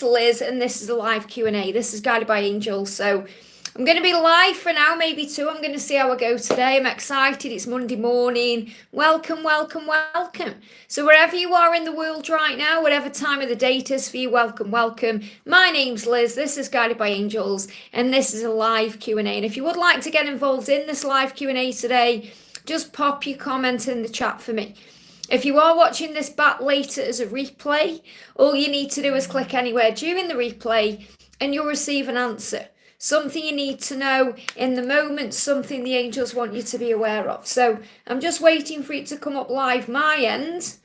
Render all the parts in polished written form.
Liz, and this is a live Q&A. This is guided by angels. So I'm going to be live for now, maybe 2. I'm going to see how I go today. I'm excited. It's Monday morning. Welcome, welcome, welcome. So wherever you are in the world right now, whatever time of the day it is for you, welcome, welcome. My name's Liz. This is Guided by Angels, and this is a live Q&A. And if you would like to get involved in this live Q&A today, just pop your comment in the chat for me. If you are watching this back later as a replay, all you need to do is click anywhere during the replay and you'll receive an answer. Something you need to know in the moment, something the angels want you to be aware of. So I'm just waiting for it to come up live my end,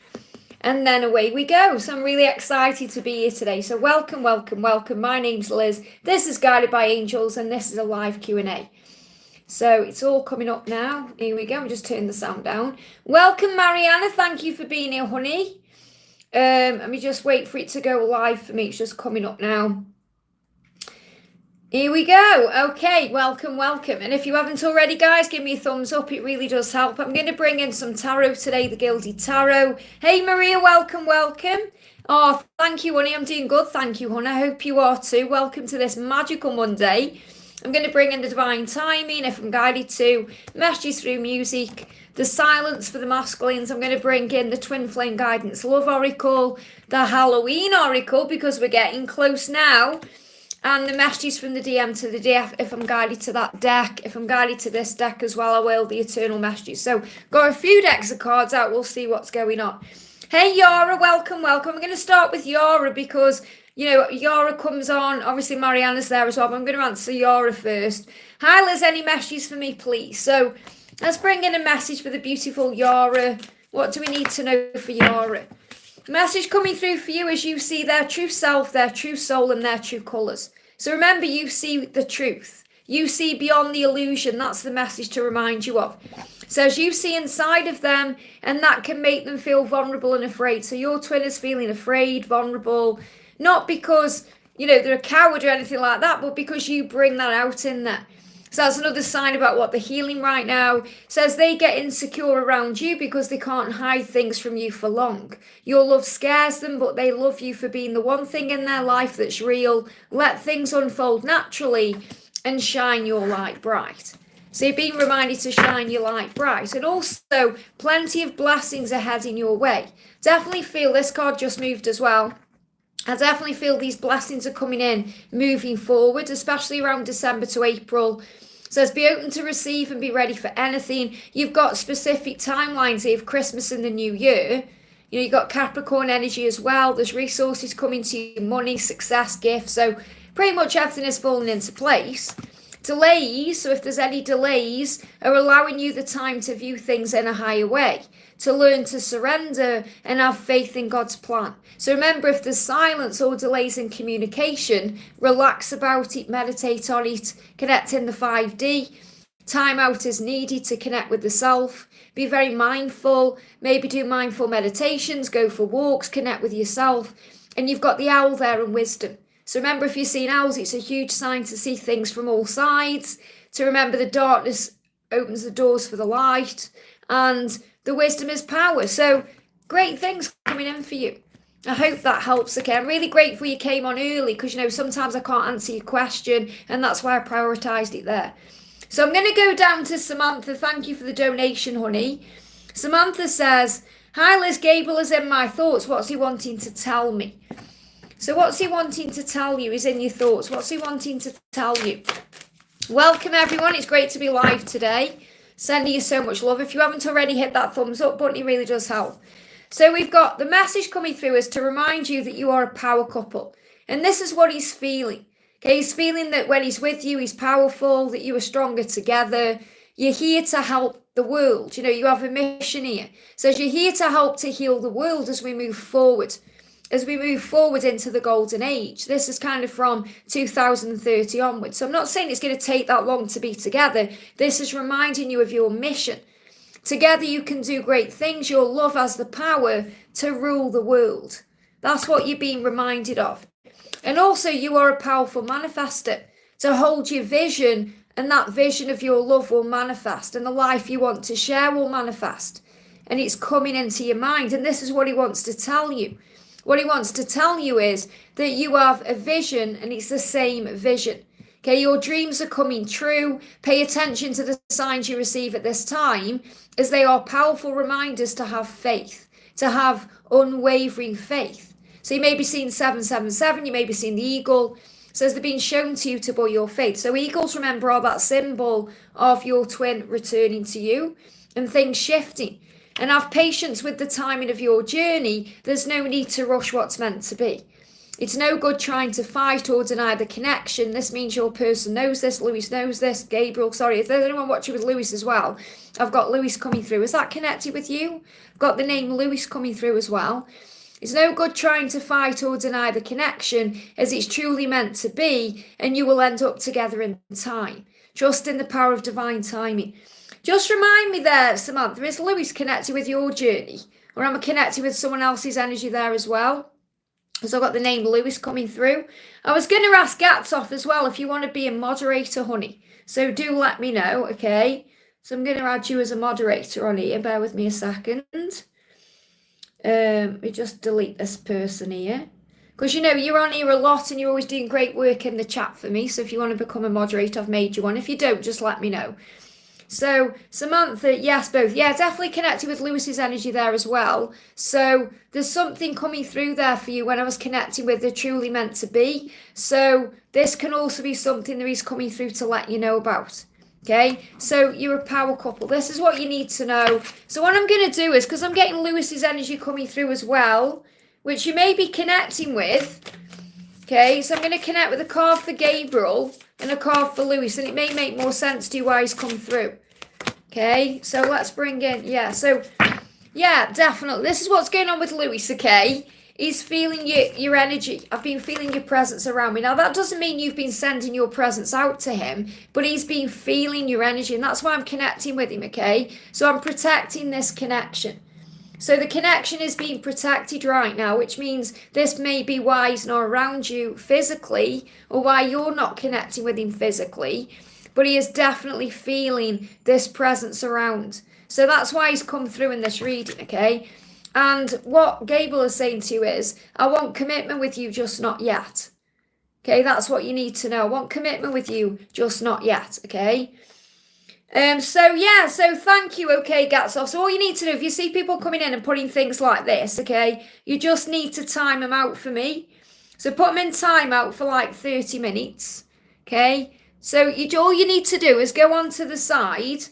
and then away we go. So I'm really excited to be here today. So welcome, welcome, welcome. My name's Liz. This is Guided by Angels, and this is a live Q&A. So it's all coming up now. Here we go. I'm just turning the sound down. Welcome, Mariana. Thank you for being here, honey. Let me just wait for it to go live for me. It's just coming up now. Here we go. Okay, welcome, welcome. And if you haven't already, guys, give me a thumbs up. It really does help. I'm going to bring in some tarot today, the Gilded Tarot. Hey, Maria, welcome, welcome. Oh, thank you, honey. I'm doing good. Thank you, honey. I hope you are too. Welcome to this magical Monday. I'm going to bring in the divine timing, if I'm guided to, messages through music, the silence for the masculines. I'm going to bring in the twin flame guidance love oracle, the Halloween oracle, because we're getting close now, and the messages from the DM to the DF, if I'm guided to that deck. If I'm guided to this deck as well, I will, the eternal messages. So got a few decks of cards out. We'll see what's going on. Hey, Yara, welcome, welcome. I'm going to start with Yara because, you know, Yara comes on. Obviously, Mariana's there as well, but I'm going to answer Yara first. Hi, Liz, any messages for me, please? So let's bring in a message for the beautiful Yara. What do we need to know for Yara? Message coming through for you as you see their true self, their true soul, and their true colours. So remember, you see the truth. You see beyond the illusion. That's the message to remind you of. So as you see inside of them, and that can make them feel vulnerable and afraid. So your twin is feeling afraid, vulnerable, not because, you know, they're a coward or anything like that, but because you bring that out in there. So that's another sign about what they're healing right now. Says they get insecure around you because they can't hide things from you for long. Your love scares them, but they love you for being the one thing in their life that's real. Let things unfold naturally and shine your light bright. So you're being reminded to shine your light bright. And also, plenty of blessings ahead in your way. Definitely feel this card just moved as well. I definitely feel these blessings are coming in, moving forward, especially around December to April. So be open to receive and be ready for anything. You've got specific timelines here of Christmas and the New Year. You know, you've got Capricorn energy as well. There's resources coming to you, money, success, gifts. So pretty much everything is falling into place. Delays, so if there's any delays, are allowing you the time to view things in a higher way, to learn to surrender and have faith in God's plan. So remember, if there's silence or delays in communication, relax about it, meditate on it, connect in the 5D. Time out is needed to connect with the self. Be very mindful, maybe do mindful meditations, go for walks, connect with yourself. And you've got the owl there and wisdom. So remember, if you're seeing owls, it's a huge sign to see things from all sides, to remember the darkness opens the doors for the light, and the wisdom is power. So great things coming in for you. I hope that helps. Okay, I'm really grateful you came on early because, you know, sometimes I can't answer your question, and that's why I prioritised it there. So I'm going to go down to Samantha. Thank you for the donation, honey. Samantha says, hi, Liz, Gable is in my thoughts. What's he wanting to tell me? So what's he wanting to tell you is in your thoughts. What's he wanting to tell you? Welcome, everyone. It's great to be live today. Sending you so much love. If you haven't already, hit that thumbs up button. It really does help. So we've got the message coming through is to remind you that you are a power couple. And this is what he's feeling. Okay, he's feeling that when he's with you, he's powerful, that you are stronger together. You're here to help the world. You know, you have a mission here. So you're here to help to heal the world as we move forward. As we move forward into the golden age. This is kind of from 2030 onwards. So I'm not saying it's going to take that long to be together. This is reminding you of your mission. Together you can do great things. Your love has the power to rule the world. That's what you're being reminded of. And also you are a powerful manifester. To hold your vision, and that vision of your love will manifest. And the life you want to share will manifest. And it's coming into your mind. And this is what he wants to tell you. What he wants to tell you is that you have a vision and it's the same vision. Okay, your dreams are coming true. Pay attention to the signs you receive at this time, as they are powerful reminders to have faith, to have unwavering faith. So you may be seeing 777, you may be seeing the eagle. So as they're being shown to you to buoy your faith. So eagles, remember, are that symbol of your twin returning to you and things shifting. And have patience with the timing of your journey. There's no need to rush what's meant to be. It's no good trying to fight or deny the connection. This means your person knows this, Lewis knows this, Gabriel, sorry, if there's anyone watching with Lewis as well, I've got Lewis coming through. Is that connected with you? I've got the name Lewis coming through as well. It's no good trying to fight or deny the connection, as it's truly meant to be, and you will end up together in time. Trust in the power of divine timing. Just remind me there, Samantha, is Lewis connected with your journey? Or am I connected with someone else's energy there as well? Because I've got the name Lewis coming through. I was going to ask Gats off as well if you want to be a moderator, honey. So do let me know, okay? So I'm going to add you as a moderator on here. Bear with me a second. Let me just delete this person here. Because, you know, you're on here a lot and you're always doing great work in the chat for me. So if you want to become a moderator, I've made you one. If you don't, just let me know. So Samantha, yes, both. Yeah, definitely connected with Lewis's energy there as well. So there's something coming through there for you when I was connecting with the truly meant to be. So this can also be something that he's coming through to let you know about. Okay, so you're a power couple. This is what you need to know. So what I'm going to do is, because I'm getting Lewis's energy coming through as well, which you may be connecting with. Okay, so I'm going to connect with a card for Gabriel and a card for Lewis, and it may make more sense to you why he's come through. Okay, so let's bring in, yeah, definitely. This is what's going on with Lewis, okay? He's feeling your energy. I've been feeling your presence around me. Now, that doesn't mean you've been sending your presence out to him, but he's been feeling your energy, and that's why I'm connecting with him, okay? So I'm protecting this connection. So the connection is being protected right now, which means this may be why he's not around you physically or why you're not connecting with him physically, but he is definitely feeling this presence around. So that's why he's come through in this reading, okay? And what Gabriel is saying to you is, I want commitment with you, just not yet. Okay, that's what you need to know. I want commitment with you, just not yet, okay? So thank you, okay, Gatsoff. So all you need to do, if you see people coming in and putting things like this, okay, you just need to time them out for me. So put them in timeout for like 30 minutes, okay? So all you need to do is go onto the side,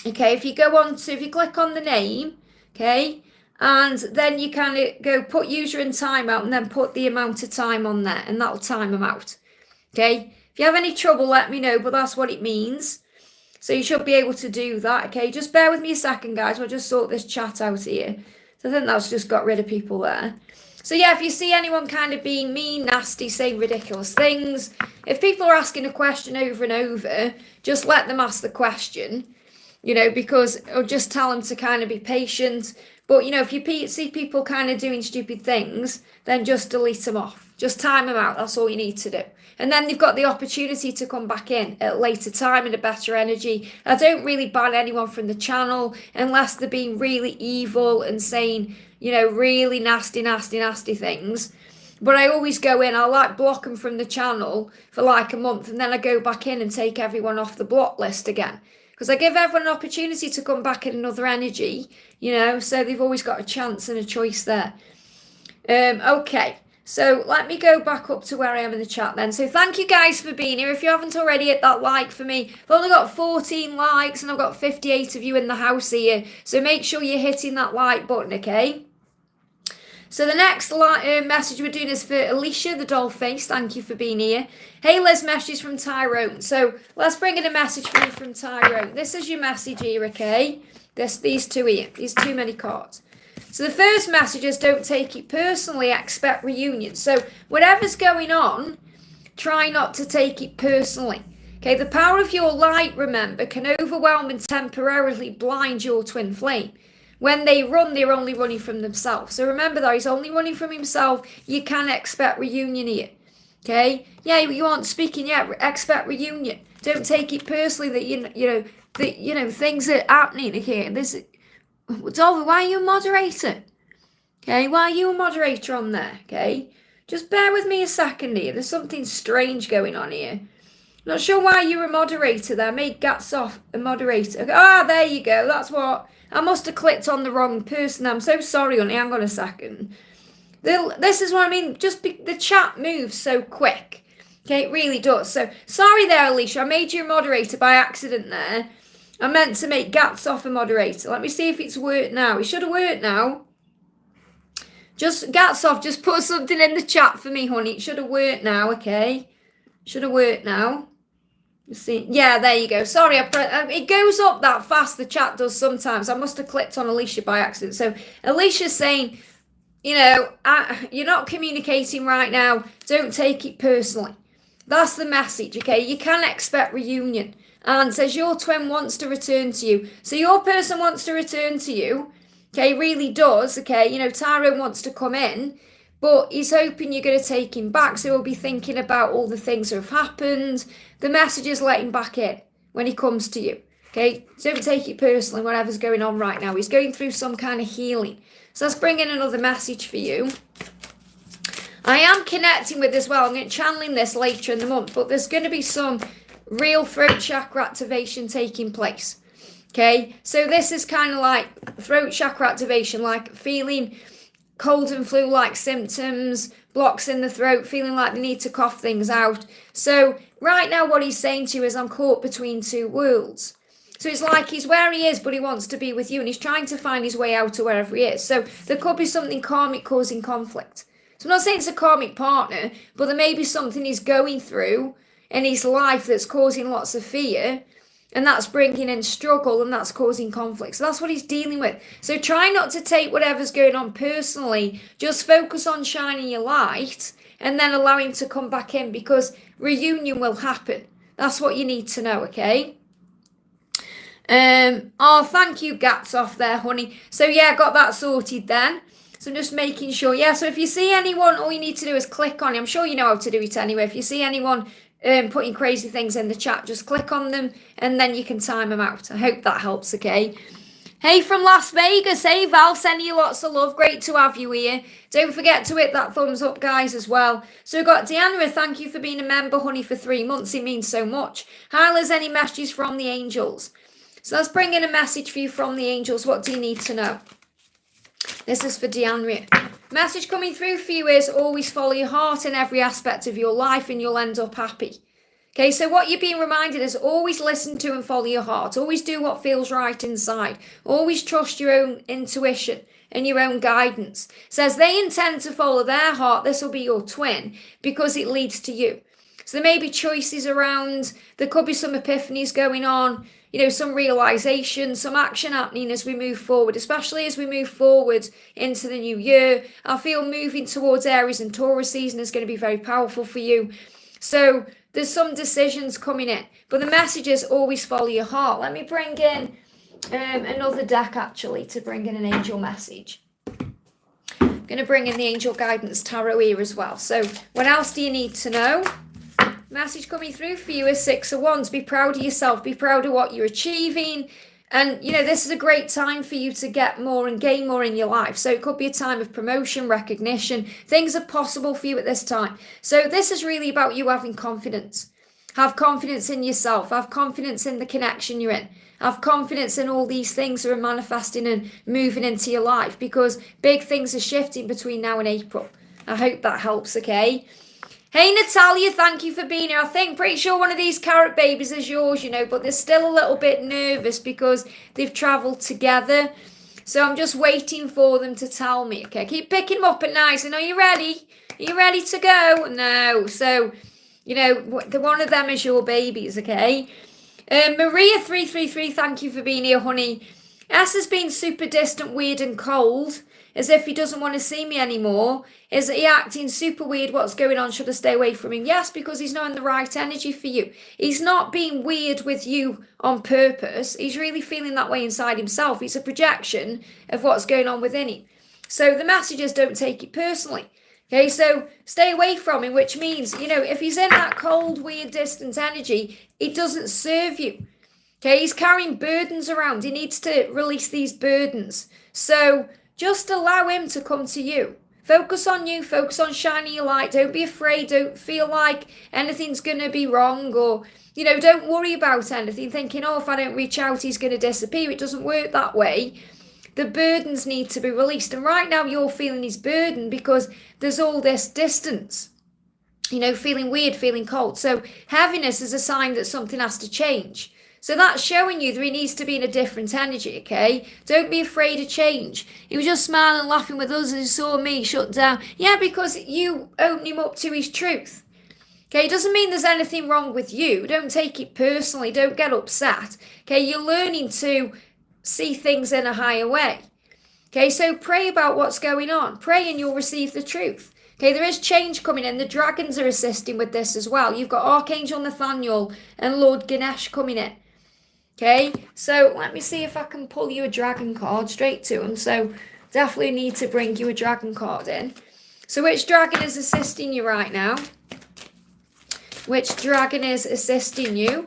okay? If you click on the name, okay, and then you kind of go put user in timeout and then put the amount of time on there, and that'll time them out, okay? If you have any trouble, let me know, but that's what it means. So you should be able to do that, okay? Just bear with me a second, guys. I'll just sort this chat out here. So I think that's just got rid of people there. So yeah, if you see anyone kind of being mean, nasty, saying ridiculous things, if people are asking a question over and over, just let them ask the question, you know, or just tell them to kind of be patient. But, you know, if you see people kind of doing stupid things, then just delete them off. Just time them out. That's all you need to do. And then they've got the opportunity to come back in at a later time in a better energy. I don't really ban anyone from the channel unless they're being really evil and saying, you know, really nasty things. But I always go in, I like block them from the channel for like a month, and then I go back in and take everyone off the block list again. Because I give everyone an opportunity to come back in another energy, you know, so they've always got a chance and a choice there. Okay. So let me go back up to where I am in the chat then. So thank you guys for being here. If you haven't already, hit that like for me. I've only got 14 likes and I've got 58 of you in the house here. So make sure you're hitting that like button, okay? So the next message we're doing is for Alicia, the doll face. Thank you for being here. Hey Liz, message from Tyrone. So let's bring in a message for you from Tyrone. This is your message here, okay? These two here. These too many cards. So the first message is don't take it personally, expect reunion. So whatever's going on, try not to take it personally. Okay, the power of your light, remember, can overwhelm and temporarily blind your twin flame. When they run, they're only running from themselves. So remember that he's only running from himself. You can expect reunion here. Okay? Yeah, you aren't speaking yet. Expect reunion. Don't take it personally that things are happening here. Dolphin, why are you a moderator? Okay, why are you a moderator on there? Okay, just bear with me a second here. There's something strange going on here. Not sure why you're a moderator there. Made Gats off a moderator. Ah, there you go. That's what. I must have clicked on the wrong person. I'm so sorry, honey. Hang on a second. This is what I mean. Just the chat moves so quick. Okay, it really does. So, sorry there, Alicia. I made you a moderator by accident there. I meant to make Gats off a moderator. Let me see if it's worked now. It should have worked now. Just, Gats off, just put something in the chat for me, honey. It should have worked now, okay? Should have worked now. You see, yeah, there you go. Sorry, it goes up that fast, the chat does sometimes. I must have clicked on Alicia by accident. So, Alicia's saying, you know, you're not communicating right now. Don't take it personally. That's the message, okay? You can expect reunion. And says your twin wants to return to you. So your person wants to return to you, okay? Really does, okay? You know, Tyrone wants to come in, but he's hoping you're going to take him back. So he'll be thinking about all the things that have happened. The message is let him back in when he comes to you, okay? Don't take it personally, whatever's going on right now. He's going through some kind of healing. So let's bring in another message for you. I am connecting with as well. I'm going to channeling this later in the month, but there's going to be some real throat chakra activation taking place. Okay, so this is kind of like throat chakra activation, like feeling cold and flu-like symptoms, blocks in the throat, feeling like they need to cough things out. So right now what he's saying to you is, I'm caught between two worlds. So it's like he's where he is, but he wants to be with you, and he's trying to find his way out to wherever he is. So there could be something karmic causing conflict. So I'm not saying it's a karmic partner, but there may be something he's going through in his life that's causing lots of fear, and that's bringing in struggle, and that's causing conflict. So that's what he's dealing with. So try not to take whatever's going on personally. Just focus on shining your light and then allow him to come back in, because reunion will happen. That's what you need to know, okay? Oh, thank you, Gats off there, honey. So yeah, got that sorted then. So I'm just making sure. Yeah, so if you see anyone, all you need to do is click on it. I'm sure you know how to do it anyway. If you see anyone putting crazy things in the chat, just click on them and then you can time them out. I hope that helps, okay? Hey, from Las Vegas. Hey, Val, sending you lots of love. Great to have you here. Don't forget to hit that thumbs up, guys, as well. So we've got Deanna. Thank you for being a member, honey, for 3 months. It means so much. Hyla's any messages from the angels? So let's bring in a message for you from the angels. What do you need to know? This is for Deanna. Message coming through for you is always follow your heart in every aspect of your life and you'll end up happy. Okay, so what you're being reminded is always listen to and follow your heart. Always do what feels right inside. Always trust your own intuition and your own guidance. It says they intend to follow their heart. This will be your twin because it leads to you. So there may be choices around. There could be some epiphanies going on. You know, some realization, some action happening as we move forward, especially as we move forward into the new year. I feel moving towards Aries and Taurus season is going to be very powerful for you. So there's some decisions coming in, but the message is always follow your heart. Let me bring in another deck actually to bring in an angel message. I'm going to bring in the Angel Guidance Tarot here as well. So what else do you need to know? Message coming through for you is 6 of Wands. Be proud of yourself. Be proud of what you're achieving. And, you know, this is a great time for you to get more and gain more in your life. So it could be a time of promotion, recognition. Things are possible for you at this time. So this is really about you having confidence. Have confidence in yourself. Have confidence in the connection you're in. Have confidence in all these things that are manifesting and moving into your life, because big things are shifting between now and April. I hope that helps, okay? Hey, Natalia, thank you for being here. Pretty sure one of these carrot babies is yours, you know, but they're still a little bit nervous because they've travelled together. So I'm just waiting for them to tell me, okay? Keep picking them up at night. And are you ready? Are you ready to go? No. So, you know, one of them is your babies, okay? Maria 333, thank you for being here, honey. S has been super distant, weird and cold, as if he doesn't want to see me anymore. Is he acting super weird? What's going on? Should I stay away from him? Yes, because he's not in the right energy for you. He's not being weird with you on purpose. He's really feeling that way inside himself. It's a projection of what's going on within him. So the messages, don't take it personally. Okay, so stay away from him, which means, you know, if he's in that cold, weird, distant energy, it doesn't serve you. Okay, he's carrying burdens around. He needs to release these burdens. So just allow him to come to you. Focus on you, focus on shining your light. Don't be afraid, don't feel like anything's going to be wrong, or, you know, don't worry about anything, thinking, oh, if I don't reach out, he's going to disappear. It doesn't work that way. The burdens need to be released. And right now you're feeling his burden because there's all this distance, you know, feeling weird, feeling cold. So heaviness is a sign that something has to change. So that's showing you that he needs to be in a different energy, okay? Don't be afraid of change. He was just smiling, laughing with us and saw me shut down. Yeah, because you opened him up to his truth. Okay, it doesn't mean there's anything wrong with you. Don't take it personally. Don't get upset. Okay, you're learning to see things in a higher way. Okay, so pray about what's going on. Pray and you'll receive the truth. Okay, there is change coming in. The dragons are assisting with this as well. You've got Archangel Nathaniel and Lord Ganesh coming in. Okay, so let me see if I can pull you a dragon card straight to him. So definitely need to bring you a dragon card in. So which dragon is assisting you right now? Which dragon is assisting you?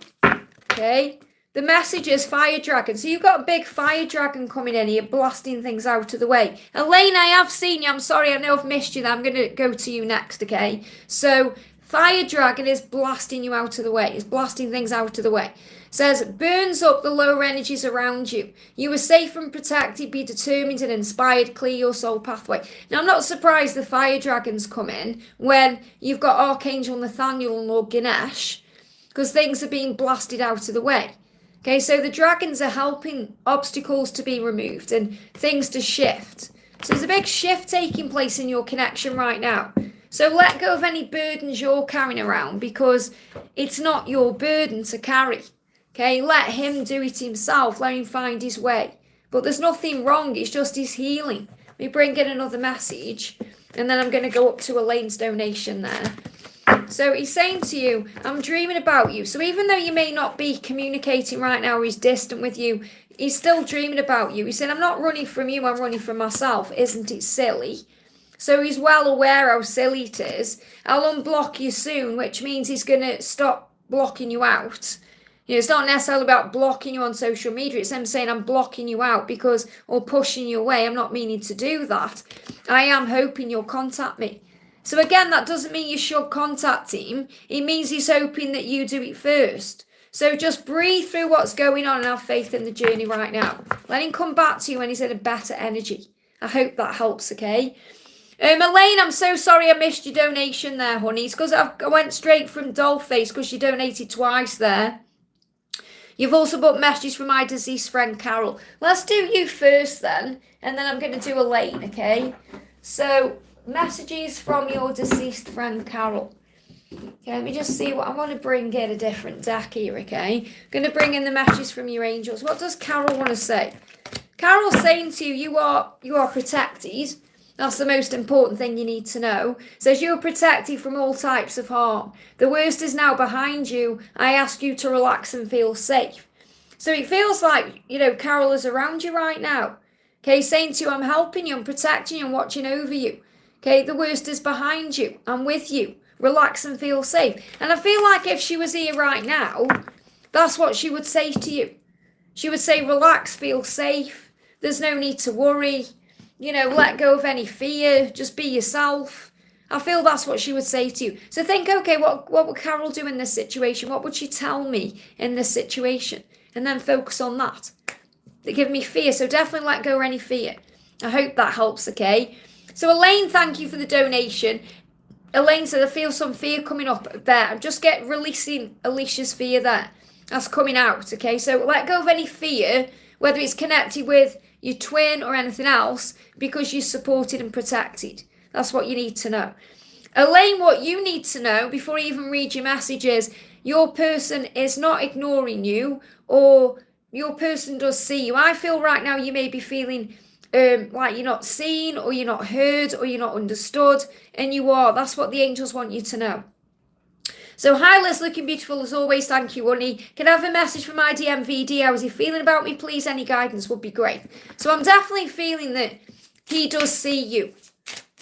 Okay, the message is fire dragon. So you've got a big fire dragon coming in here, blasting things out of the way. Elaine, I have seen you. I'm sorry, I know I've missed you. I'm going to go to you next, okay? So fire dragon is blasting you out of the way. It's blasting things out of the way. Says, burns up the lower energies around you. You are safe and protected. Be determined and inspired. Clear your soul pathway. Now, I'm not surprised the fire dragons come in when you've got Archangel Nathaniel and Lord Ganesh, because things are being blasted out of the way. Okay, so the dragons are helping obstacles to be removed and things to shift. So there's a big shift taking place in your connection right now. So let go of any burdens you're carrying around, because it's not your burden to carry. Okay, let him do it himself. Let him find his way. But there's nothing wrong. It's just his healing. We bring in another message. And then I'm going to go up to Elaine's donation there. So he's saying to you, I'm dreaming about you. So even though you may not be communicating right now, or he's distant with you, he's still dreaming about you. He said, I'm not running from you, I'm running from myself. Isn't it silly? So he's well aware how silly it is. I'll unblock you soon, which means he's going to stop blocking you out. You know, it's not necessarily about blocking you on social media. It's him saying, I'm blocking you out because, or pushing you away. I'm not meaning to do that. I am hoping you'll contact me. So again, that doesn't mean you should contact him. It means he's hoping that you do it first. So just breathe through what's going on and have faith in the journey right now. Let him come back to you when he's in a better energy. I hope that helps, okay? Elaine, I'm so sorry I missed your donation there, honey. It's because I went straight from Dollface because you donated twice there. You've also got messages from my deceased friend Carol. Let's do you first then, and then I'm going to do Elaine, okay? So, messages from your deceased friend Carol. Okay, let me just see what I want to bring in a different deck here, okay? I'm going to bring in the messages from your angels. What does Carol want to say? Carol's saying to you, you are protected. That's the most important thing you need to know. It says you're protected from all types of harm. The worst is now behind you. I ask you to relax and feel safe. So it feels like, you know, Carol is around you right now. Okay, saying to you, I'm helping you, I'm protecting you, I'm watching over you. Okay, the worst is behind you. I'm with you. Relax and feel safe. And I feel like if she was here right now, that's what she would say to you. She would say, relax, feel safe. There's no need to worry. You know, let go of any fear. Just be yourself. I feel that's what she would say to you. So think, okay, what would Carol do in this situation? What would she tell me in this situation? And then focus on that. They give me fear, so definitely let go of any fear. I hope that helps, okay? So Elaine, thank you for the donation. Elaine said, I feel some fear coming up there. I'm just releasing Alicia's fear there. That's coming out, okay? So let go of any fear, whether it's connected with your twin or anything else, because you're supported and protected. That's what you need to know. Elaine, what you need to know before I even read your message is your person is not ignoring you, or your person does see you. I feel right now you may be feeling like you're not seen, or you're not heard, or you're not understood, and you are. That's what the angels want you to know. So hi Liz, looking beautiful as always, thank you honey. Can I have a message from my DMVD? How is he feeling about me? Please, any guidance would be great. So I'm definitely feeling that he does see you.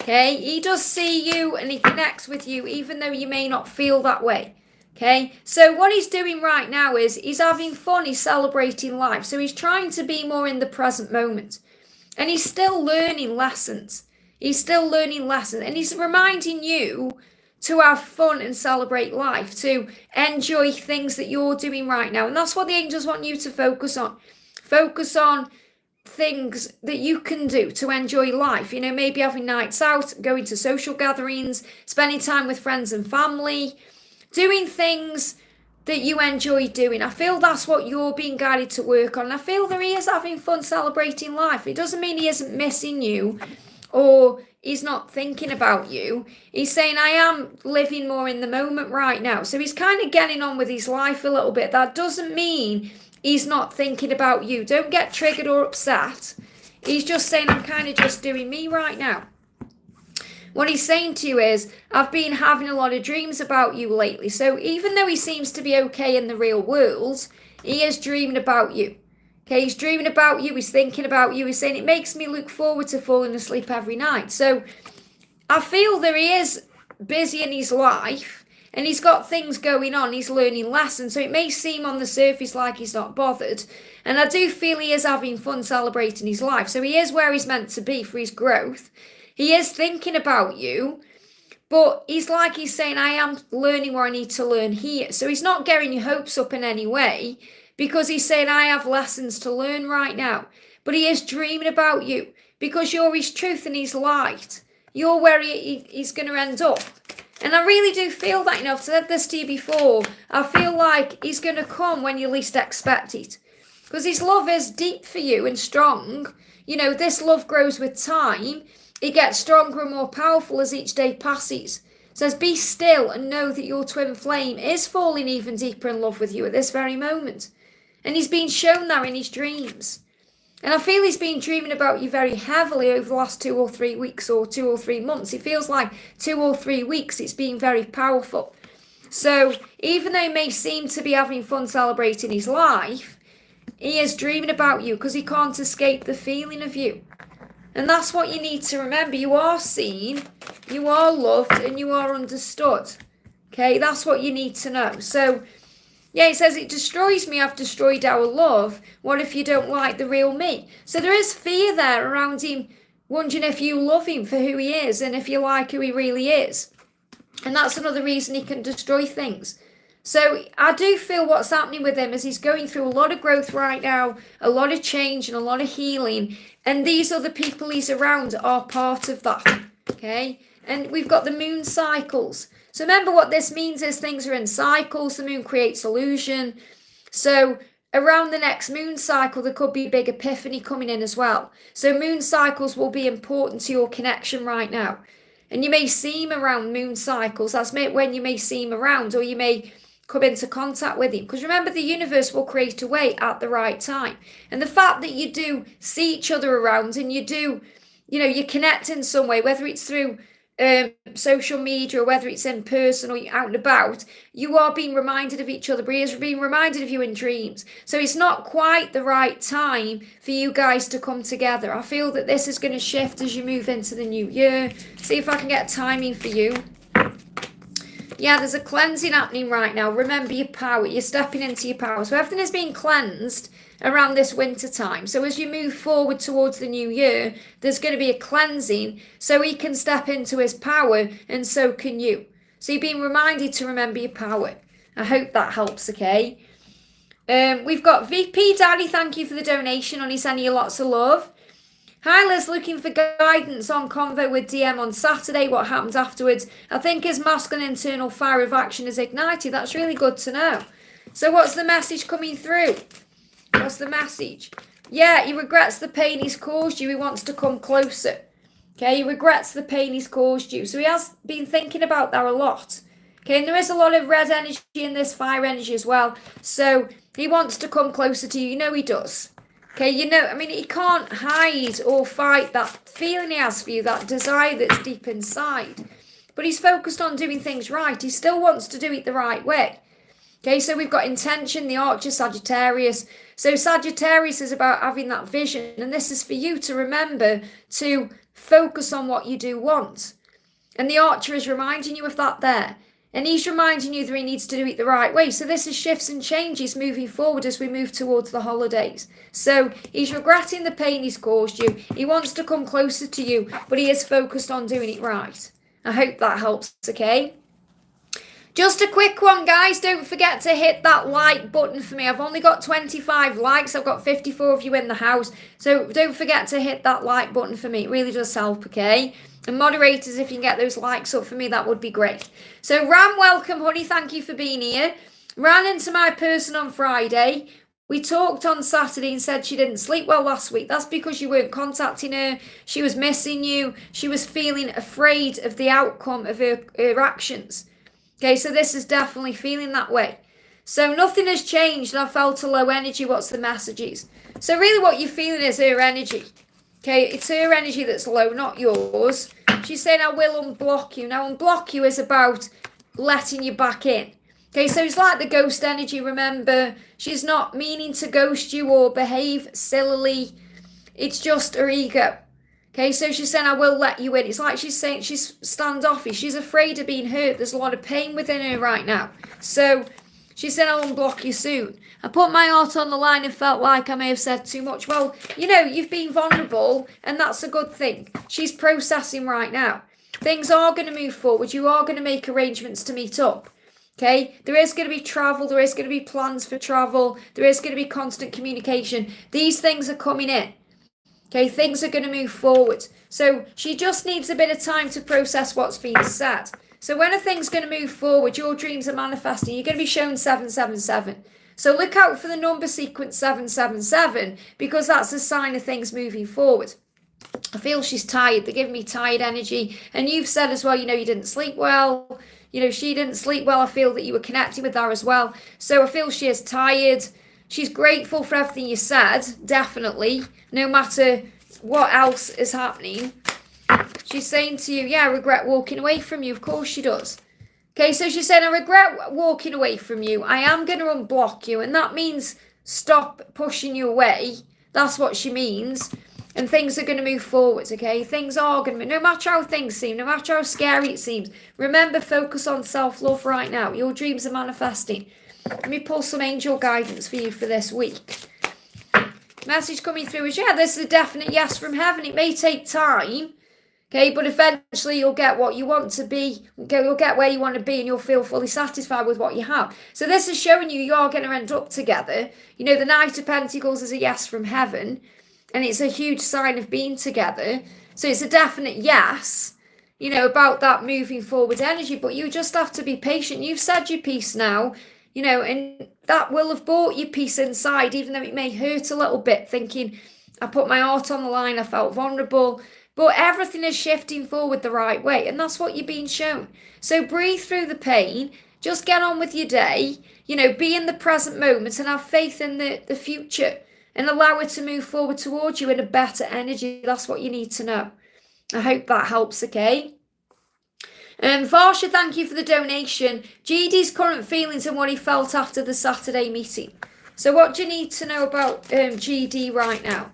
Okay, he does see you and he connects with you even though you may not feel that way. Okay, so what he's doing right now is he's having fun, he's celebrating life. So he's trying to be more in the present moment. And he's still learning lessons. He's still learning lessons. And he's reminding you to have fun and celebrate life, to enjoy things that you're doing right now. And that's what the angels want you to focus on. Focus on things that you can do to enjoy life. You know, maybe having nights out, going to social gatherings, spending time with friends and family, doing things that you enjoy doing. I feel that's what you're being guided to work on. And I feel that he is having fun celebrating life. It doesn't mean he isn't missing you or he's not thinking about you. He's saying, I am living more in the moment right now. So he's kind of getting on with his life a little bit. That doesn't mean he's not thinking about you. Don't get triggered or upset. He's just saying, I'm kind of just doing me right now. What he's saying to you is, I've been having a lot of dreams about you lately. So even though he seems to be okay in the real world, he is dreaming about you. Okay, he's dreaming about you. He's thinking about you. He's saying, it makes me look forward to falling asleep every night. So I feel that he is busy in his life and he's got things going on. He's learning lessons. So it may seem on the surface like he's not bothered. And I do feel he is having fun celebrating his life. So he is where he's meant to be for his growth. He is thinking about you, but he's saying, I am learning where I need to learn here. So he's not getting your hopes up in any way because he's saying, I have lessons to learn right now. But he is dreaming about you because you're his truth and his light. You're where he's going to end up. And I really do feel that, you know, I've said this to you before. I feel like he's going to come when you least expect it. Because his love is deep for you and strong. You know, this love grows with time. It gets stronger and more powerful as each day passes. It says, be still and know that your twin flame is falling even deeper in love with you at this very moment. And he's been shown that in his dreams. And I feel he's been dreaming about you very heavily over the last 2 or 3 weeks or 2 or 3 months. It feels like 2 or 3 weeks it's been very powerful. So even though he may seem to be having fun celebrating his life, he is dreaming about you because he can't escape the feeling of you. And that's what you need to remember. You are seen, you are loved, and you are understood. Okay, that's what you need to know. So, yeah, it says, it destroys me, I've destroyed our love. What if you don't like the real me? So there is fear there around him, wondering if you love him for who he is and if you like who he really is. And that's another reason he can destroy things. So I do feel what's happening with him is he's going through a lot of growth right now, a lot of change and a lot of healing. And these other people he's around are part of that, okay? And we've got the moon cycles. So remember what this means is things are in cycles. The moon creates illusion. So around the next moon cycle, there could be a big epiphany coming in as well. So moon cycles will be important to your connection right now. And you may see him around moon cycles. That's when you may see him around, or you may come into contact with him. Because remember, the universe will create a way at the right time. And the fact that you do see each other around and you do, you know, you connect in some way, whether it's through social media or whether it's in person or you're out and about, you are being reminded of each other, but he is being reminded of you in dreams. So it's not quite the right time for you guys to come together. I feel that this is going to shift as you move into the new year. See if I can get timing for you. Yeah, there's a cleansing happening right now. Remember your power. You're stepping into your power. So everything is being cleansed around this winter time. So as you move forward towards the new year, there's going to be a cleansing so he can step into his power and so can you. So you're being reminded to remember your power. I hope that helps, okay? We've got VP Daddy. Thank you for the donation. Only sending you lots of love. Hi Liz, looking for guidance on convo with DM on Saturday. What happened afterwards? I think his masculine internal fire of action is ignited. That's really good to know. So what's the message coming through? What's the message? Yeah, he regrets the pain he's caused you. He wants to come closer. Okay, he regrets the pain he's caused you. So he has been thinking about that a lot. Okay, and there is a lot of red energy in this fire energy as well. So he wants to come closer to you. You know he does. Okay, you know, I mean, he can't hide or fight that feeling he has for you, that desire that's deep inside. But he's focused on doing things right. He still wants to do it the right way. Okay, so we've got intention, the Archer, Sagittarius. So Sagittarius is about having that vision. And this is for you to remember to focus on what you do want. And the Archer is reminding you of that there. And he's reminding you that he needs to do it the right way. So this is shifts and changes moving forward as we move towards the holidays. So he's regretting the pain he's caused you. He wants to come closer to you, but he is focused on doing it right. I hope that helps, okay? Just a quick one, guys. Don't forget to hit that like button for me. I've only got 25 likes. I've got 54 of you in the house. So don't forget to hit that like button for me. It really does help, okay? And moderators, if you can get those likes up for me, that would be great. So Ram, welcome, honey. Thank you for being here. Ran into my person on Friday. We talked on Saturday and said she didn't sleep well last week. That's because you weren't contacting her. She was missing you. She was feeling afraid of the outcome of her actions. Okay, so this is definitely feeling that way. So nothing has changed and I felt a low energy. What's the messages? So really what you're feeling is her energy. Okay, it's her energy that's low, not yours. She's saying, I will unblock you. Now, unblock you is about letting you back in. Okay, so it's like the ghost energy, remember. She's not meaning to ghost you or behave sillily. It's just her ego. Okay, so she's saying, I will let you in. It's like she's saying she's standoffish. She's afraid of being hurt. There's a lot of pain within her right now. So she said, I'll unblock you soon. I put my heart on the line and felt like I may have said too much. Well, you know, you've been vulnerable and that's a good thing. She's processing right now. Things are going to move forward. You are going to make arrangements to meet up. Okay, there is going to be travel. There is going to be plans for travel. There is going to be constant communication. These things are coming in. Okay, things are going to move forward. So she just needs a bit of time to process what's being said. So when a thing's going to move forward, your dreams are manifesting. You're going to be shown 777. So look out for the number sequence 777 because that's a sign of things moving forward. I feel she's tired. They're giving me tired energy. And you've said as well, you know, you didn't sleep well. You know, she didn't sleep well. I feel that you were connecting with her as well. So I feel she is tired. She's grateful for everything you said, definitely, no matter what else is happening. She's saying to you, yeah, I regret walking away from you. Of course she does. Okay, so she's saying, I regret walking away from you. I am going to unblock you. And that means stop pushing you away. That's what she means. And things are going to move forward, okay? Things are going to move. No matter how things seem, no matter how scary it seems. Remember, focus on self-love right now. Your dreams are manifesting. Let me pull some angel guidance for you for this week. Message coming through is, yeah, this is a definite yes from heaven. It may take time. Okay, but eventually you'll get what you want to be. You'll get where you want to be and you'll feel fully satisfied with what you have. So this is showing you are going to end up together. You know, the Knight of Pentacles is a yes from heaven. And it's a huge sign of being together. So it's a definite yes, you know, about that moving forward energy. But you just have to be patient. You've said your piece now, you know, and that will have brought you peace inside, even though it may hurt a little bit, thinking, I put my heart on the line, I felt vulnerable. But everything is shifting forward the right way, and that's what you're being shown. So breathe through the pain, just get on with your day, you know, be in the present moment and have faith in the future and allow it to move forward towards you in a better energy. That's what you need to know. I hope that helps, okay? Varsha, thank you for the donation. GD's current feelings and what he felt after the Saturday meeting. So what do you need to know about GD right now?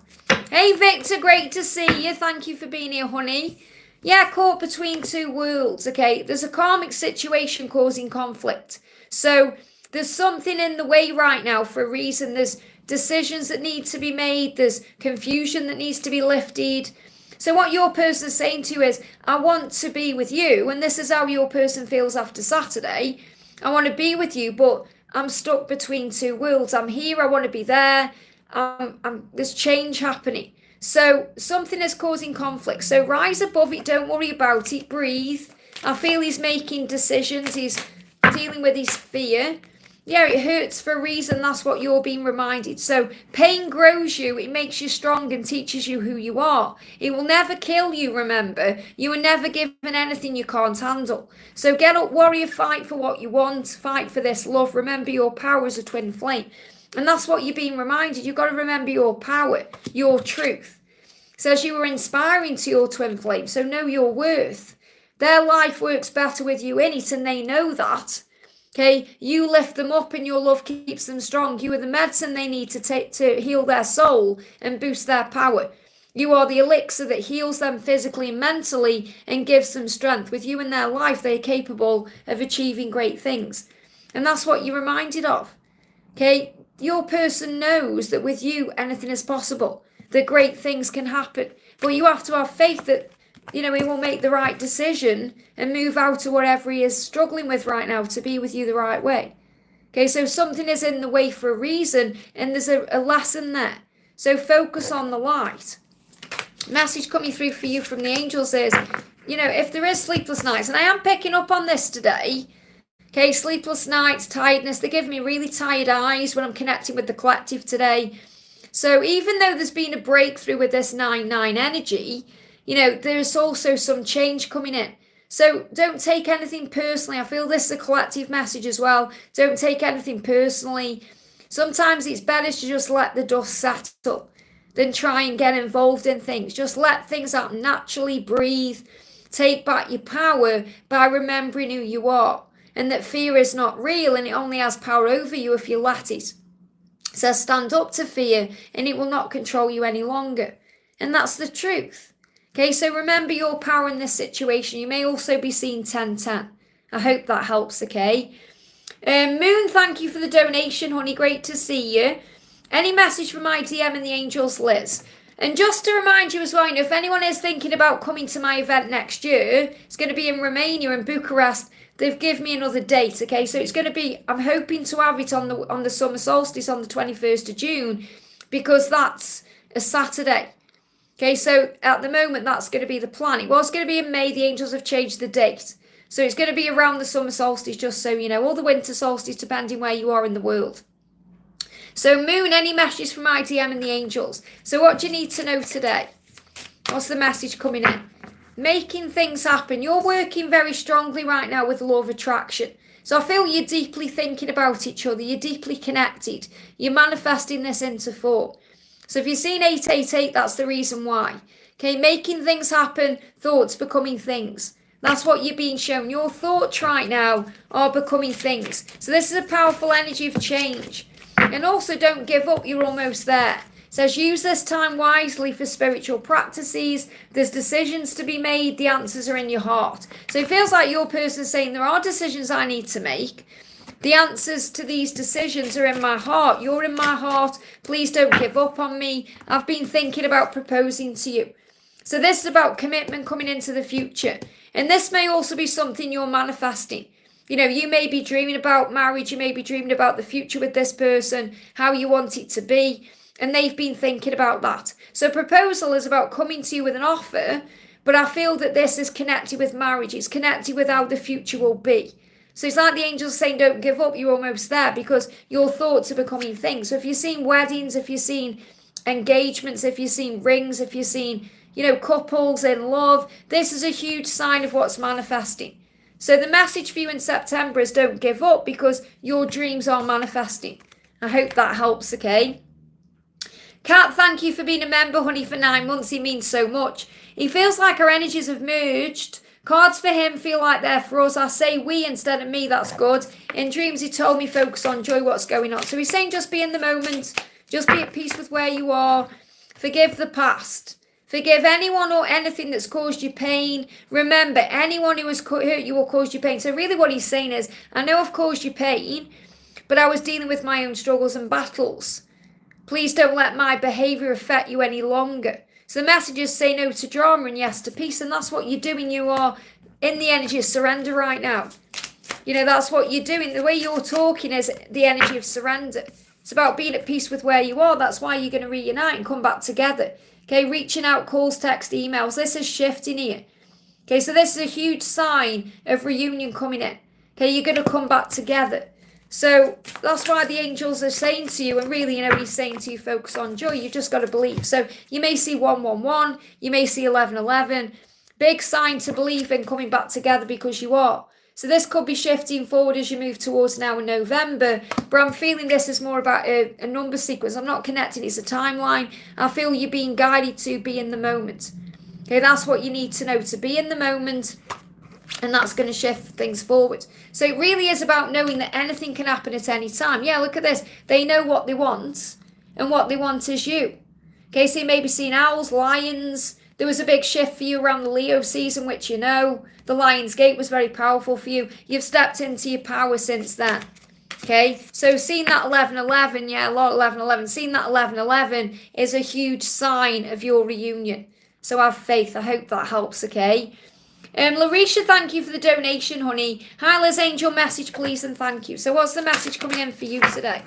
Hey, Victor, great to see you. Thank you for being here, honey. Yeah, caught between two worlds, okay? There's a karmic situation causing conflict. So there's something in the way right now for a reason. There's decisions that need to be made. There's confusion that needs to be lifted. So what your person is saying to you is, I want to be with you. And this is how your person feels after Saturday. I want to be with you, but I'm stuck between two worlds. I'm here, I want to be there. There's change happening. So something is causing conflict. So rise above it. Don't worry about it. Breathe. I feel he's making decisions. He's dealing with his fear. Yeah, it hurts for a reason. That's what you're being reminded. So pain grows you. It makes you strong and teaches you who you are. It will never kill you, remember. You were never given anything you can't handle. So get up, warrior, fight for what you want. Fight for this love. Remember your power as a twin flame. And that's what you're being reminded. You've got to remember your power, your truth. So as you were inspiring to your twin flame, so know your worth. Their life works better with you in it, and they know that. Okay, you lift them up and your love keeps them strong. You are the medicine they need to take to heal their soul and boost their power. You are the elixir that heals them physically and mentally and gives them strength. With you in their life, they are capable of achieving great things. And that's what you're reminded of. Okay? Your person knows that with you, anything is possible, that great things can happen. But you have to have faith that, he will make the right decision and move out of whatever he is struggling with right now to be with you the right way. Okay, so something is in the way for a reason, and there's a lesson there. So focus on the light. Message coming through for you from the angels is, if there is sleepless nights, and I am picking up on this today, okay, sleepless nights, tiredness, they give me really tired eyes when I'm connecting with the collective today. So even though there's been a breakthrough with this 9-9 energy, there's also some change coming in. So don't take anything personally. I feel this is a collective message as well. Don't take anything personally. Sometimes it's better to just let the dust settle than try and get involved in things. Just let things happen naturally, breathe, take back your power by remembering who you are and that fear is not real and it only has power over you if you let it. So stand up to fear and it will not control you any longer. And that's the truth. Okay, so remember your power in this situation. You may also be seeing 10-10. I hope that helps, okay? Moon, thank you for the donation, honey. Great to see you. Any message from my DM and the angels, Liz? And just to remind you as well, if anyone is thinking about coming to my event next year, it's going to be in Romania, in Bucharest. They've given me another date, okay? So it's going to be, I'm hoping to have it on the summer solstice on the 21st of June because that's a Saturday. Okay, so at the moment, that's going to be the plan. It was going to be in May. The angels have changed the date. So it's going to be around the summer solstice, just so you know, or the winter solstice, depending where you are in the world. So Moon, any messages from IDM and the angels? So what do you need to know today? What's the message coming in? Making things happen. You're working very strongly right now with the law of attraction. So I feel you're deeply thinking about each other. You're deeply connected. You're manifesting this into form. So if you've seen 888, that's the reason why. Okay, making things happen, thoughts becoming things. That's what you're being shown. Your thoughts right now are becoming things. So this is a powerful energy of change. And also don't give up, you're almost there. It says use this time wisely for spiritual practices. There's decisions to be made. The answers are in your heart. So it feels like your person saying there are decisions I need to make. The answers to these decisions are in my heart. You're in my heart. Please don't give up on me. I've been thinking about proposing to you. So this is about commitment coming into the future. And this may also be something you're manifesting. You may be dreaming about marriage. You may be dreaming about the future with this person, how you want it to be. And they've been thinking about that. So proposal is about coming to you with an offer. But I feel that this is connected with marriage. It's connected with how the future will be. So it's like the angels saying, don't give up, you're almost there because your thoughts are becoming things. So if you're seeing weddings, if you're seeing engagements, if you're seeing rings, if you're seeing, couples in love, this is a huge sign of what's manifesting. So the message for you in September is don't give up because your dreams are manifesting. I hope that helps, okay? Kat, thank you for being a member, honey, for 9 months. He means so much. He feels like our energies have merged. Cards for him feel like they're for us. I say we instead of me. That's good. In dreams, he told me focus on joy, what's going on. So he's saying just be in the moment. Just be at peace with where you are. Forgive the past. Forgive anyone or anything that's caused you pain. Remember, anyone who has hurt you or caused you pain. So really what he's saying is, I know I've caused you pain, but I was dealing with my own struggles and battles. Please don't let my behaviour affect you any longer. So the message is say no to drama and yes to peace. And that's what you're doing. You are in the energy of surrender right now. That's what you're doing. The way you're talking is the energy of surrender. It's about being at peace with where you are. That's why you're going to reunite and come back together. Okay, reaching out, calls, text, emails. This is shifting here. Okay, so this is a huge sign of reunion coming in. Okay, you're going to come back together. So that's why the angels are saying to you, and really, he's saying to you, focus on joy. You've just got to believe. So you may see 111, you may see 1111. Big sign to believe in coming back together because you are. So this could be shifting forward as you move towards now in November. But I'm feeling this is more about a number sequence. I'm not connecting. It's a timeline. I feel you're being guided to be in the moment. Okay, that's what you need to know, to be in the moment. And that's going to shift things forward. So it really is about knowing that anything can happen at any time. Yeah, look at this. They know what they want. And what they want is you. Okay, so you may be seeing owls, lions. There was a big shift for you around the Leo season, which you know. The Lion's Gate was very powerful for you. You've stepped into your power since then. Okay, so seeing that 11-11, yeah, a lot of 11-11. Seeing that 11-11 is a huge sign of your reunion. So have faith. I hope that helps, okay? Larisha, thank you for the donation, honey. Hi, Liz Angel, message, please, and thank you. So what's the message coming in for you today?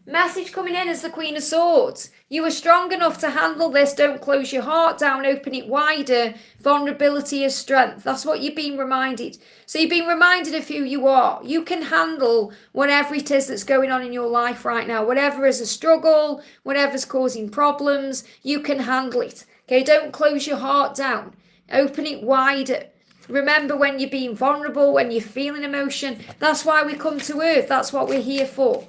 Message coming in is the Queen of Swords. You are strong enough to handle this. Don't close your heart down. Open it wider. Vulnerability is strength. That's what you've been reminded. So you've been reminded of who you are. You can handle whatever it is that's going on in your life right now. Whatever is a struggle, whatever's causing problems, you can handle it. Okay, don't close your heart down. Open it wider. Remember when you're being vulnerable, when you're feeling emotion. That's why we come to Earth. That's what we're here for.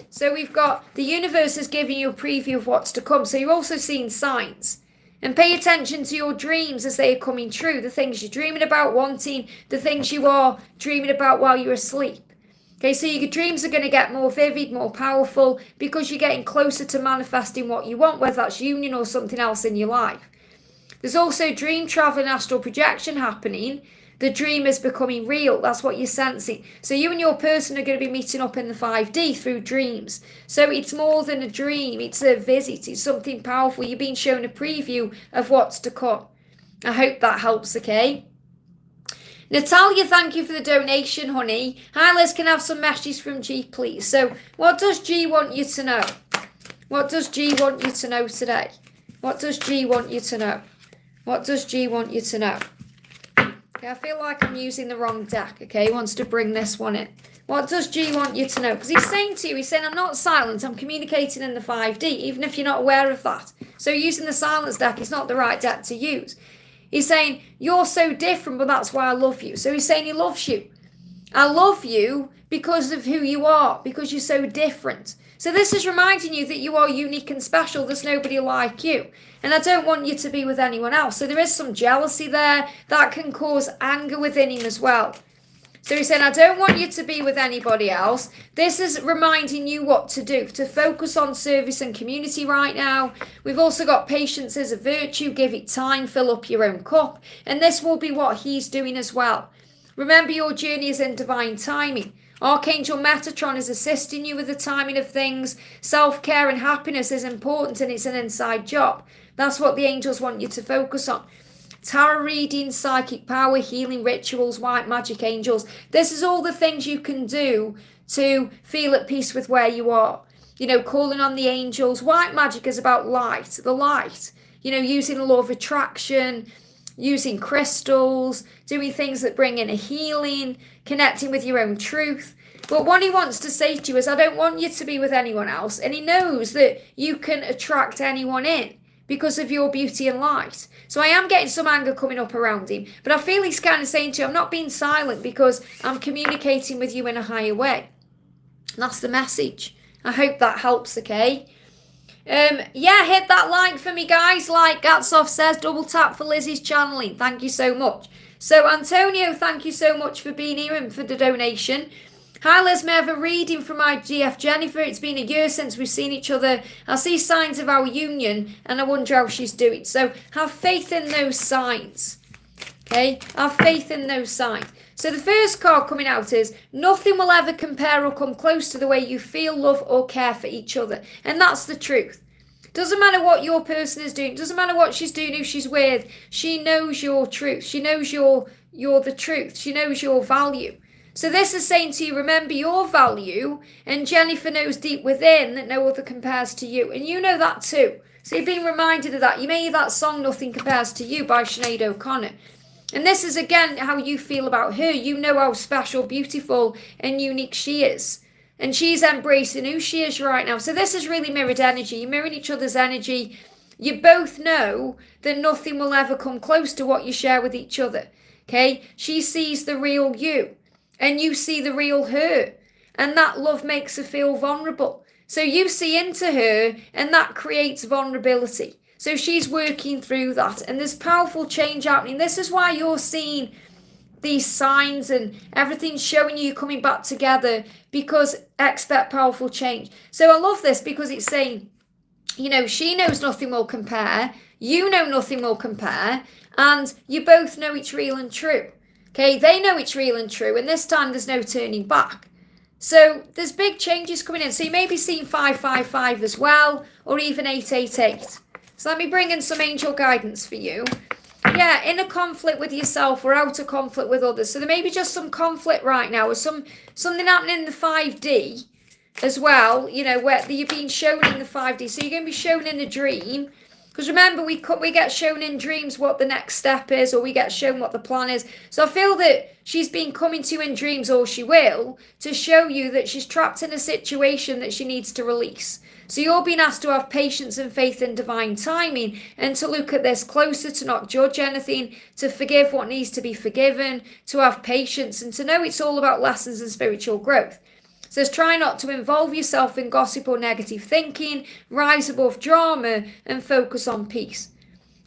So we've got the universe is giving you a preview of what's to come. So you're also seeing signs. And pay attention to your dreams as they are coming true. The things you're dreaming about, wanting, the things you are dreaming about while you're asleep. Okay, so your dreams are going to get more vivid, more powerful, because you're getting closer to manifesting what you want, whether that's union or something else in your life. There's also dream travel and astral projection happening. The dream is becoming real. That's what you're sensing. So you and your person are going to be meeting up in the 5D through dreams. So it's more than a dream. It's a visit. It's something powerful. You're being shown a preview of what's to come. I hope that helps, okay? Natalia, thank you for the donation, honey. Hi, Liz, can I have some messages from G, please? So what does G want you to know? What does G want you to know today? What does G want you to know? What does G want you to know? Okay, I feel like I'm using the wrong deck, okay? He wants to bring this one in. What does G want you to know? Because he's saying to you, he's saying, I'm not silent, I'm communicating in the 5D, even if you're not aware of that. So using the silence deck is not the right deck to use. He's saying, you're so different, but that's why I love you. So he's saying he loves you. I love you because of who you are, because you're so different. So this is reminding you that you are unique and special. There's nobody like you. And I don't want you to be with anyone else. So there is some jealousy there that can cause anger within him as well. So he's saying, I don't want you to be with anybody else. This is reminding you what to do, to focus on service and community right now. We've also got patience as a virtue. Give it time, fill up your own cup. And this will be what he's doing as well. Remember, your journey is in divine timing. Archangel Metatron is assisting you with the timing of things. Self-care and happiness is important, and it's an inside job. That's what the angels want you to focus on. Tarot reading, psychic power, healing rituals, white magic angels. This is all the things you can do to feel at peace with where you are. You know, calling on the angels. White magic is about light, the light. You know, using the law of attraction, using crystals, doing things that bring in a healing, connecting with your own truth. But what he wants to say to you is, I don't want you to be with anyone else. And he knows that you can attract anyone in because of your beauty and light. So I am getting some anger coming up around him. But I feel he's kind of saying to you, I'm not being silent because I'm communicating with you in a higher way. And that's the message. I hope that helps, okay? Yeah, hit that like for me, guys. Like Gatsoff says, double tap for Lizzie's channeling. Thank you so much. So Antonio, thank you so much for being here and for the donation. Hi Liz, may I have a reading from my GF Jennifer? It's been a year since we've seen each other. I see signs of our union and I wonder how she's doing. So have faith in those signs. Okay, have faith in those signs. So the first card coming out is, nothing will ever compare or come close to the way you feel, love or care for each other. And that's the truth. Doesn't matter what your person is doing. Doesn't matter what she's doing, who she's with. She knows your truth. She knows you're the truth. She knows your value. So this is saying to you, remember your value. And Jennifer knows deep within that no other compares to you. And you know that too. So you're being reminded of that. You may hear that song, Nothing Compares to You by Sinead O'Connor. And this is again how you feel about her. You know how special, beautiful and unique she is. And she's embracing who she is right now. So this is really mirrored energy. You're mirroring each other's energy. You both know that nothing will ever come close to what you share with each other. Okay? She sees the real you. And you see the real her. And that love makes her feel vulnerable. So you see into her and that creates vulnerability. So she's working through that. And there's powerful change happening. This is why you're seeing these signs and everything's showing you coming back together, because expect powerful change. So I love this because it's saying you know, she knows nothing will compare, you know nothing will compare, and you both know it's real and true. Okay, they know it's real and true, and this time there's no turning back. So there's big changes coming in. So you may be seeing 555 as well, or even 888. So let me bring in some angel guidance for you. Yeah, in a conflict with yourself or out of conflict with others. So there may be just some conflict right now, or something happening in the 5D as well, you know, where you're being shown in the 5D. So you're going to be shown in a dream. Because remember, we get shown in dreams what the next step is, or we get shown what the plan is. So I feel that she's been coming to you in dreams, or she will, to show you that she's trapped in a situation that she needs to release. So you're being asked to have patience and faith in divine timing, and to look at this closer, to not judge anything, to forgive what needs to be forgiven, to have patience, and to know it's all about lessons and spiritual growth. It says, try not to involve yourself in gossip or negative thinking, rise above drama, and focus on peace.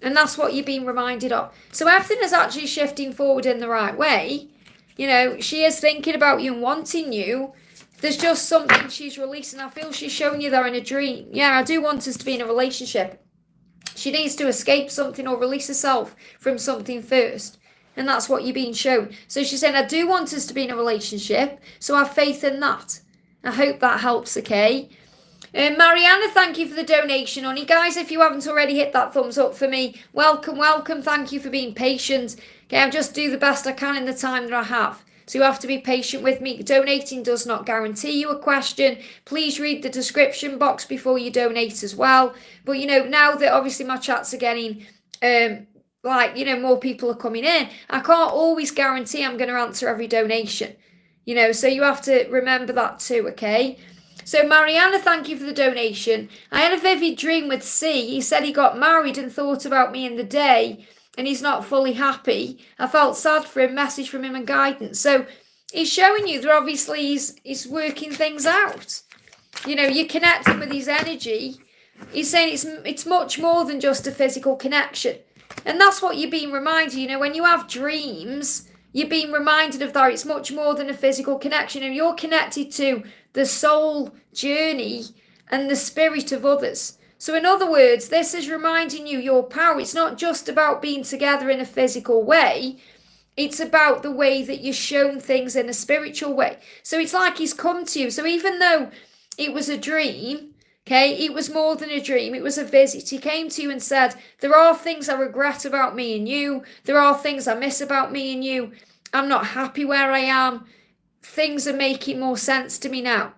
And that's what you're being reminded of. So everything is actually shifting forward in the right way. You know, she is thinking about you and wanting you. There's just something she's releasing. I feel she's showing you there in a dream. Yeah, I do want us to be in a relationship. She needs to escape something or release herself from something first. And that's what you're being shown. So she's saying, I do want us to be in a relationship, so have faith in that. I hope that helps, okay? Mariana, thank you for the donation, honey. Guys, if you haven't already hit that thumbs up for me, welcome, welcome. Thank you for being patient. Okay, I'll just do the best I can in the time that I have. So you have to be patient with me. Donating does not guarantee you a question. Please read the description box before you donate as well. But, you know, now that obviously my chats are getting... like, you know, more people are coming in, I can't always guarantee I'm going to answer every donation, you know, so you have to remember that too, okay? So Mariana, thank you for the donation. I had a vivid dream with C. He said he got married and thought about me in the day, and he's not fully happy. I felt sad for him, message from him and guidance. So he's showing you that obviously he's working things out. You know, you're connecting with his energy. He's saying it's much more than just a physical connection. And that's what you're being reminded, you know, when you have dreams, you're being reminded of that. It's much more than a physical connection. And you're connected to the soul journey and the spirit of others. So in other words, this is reminding you your power. It's not just about being together in a physical way. It's about the way that you're shown things in a spiritual way. So it's like he's come to you. So even though it was a dream... okay, it was more than a dream. It was a visit. He came to you and said, there are things I regret about me and you. There are things I miss about me and you. I'm not happy where I am. Things are making more sense to me now.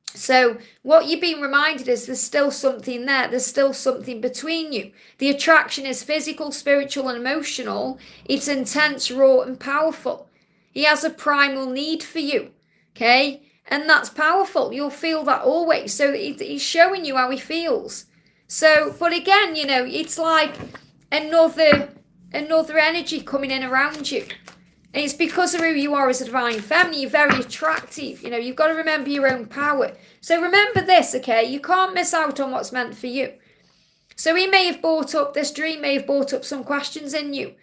So what you're being reminded is there's still something there. There's still something between you. The attraction is physical, spiritual, and emotional. It's intense, raw, and powerful. He has a primal need for you, okay? And that's powerful. You'll feel that always. So he's showing you how he feels. So, but again, you know, it's like another energy coming in around you. And it's because of who you are as a divine feminine. You're very attractive. You know, you've got to remember your own power. So remember this, okay? You can't miss out on what's meant for you. So he may have brought up, this dream may have brought up some questions in you.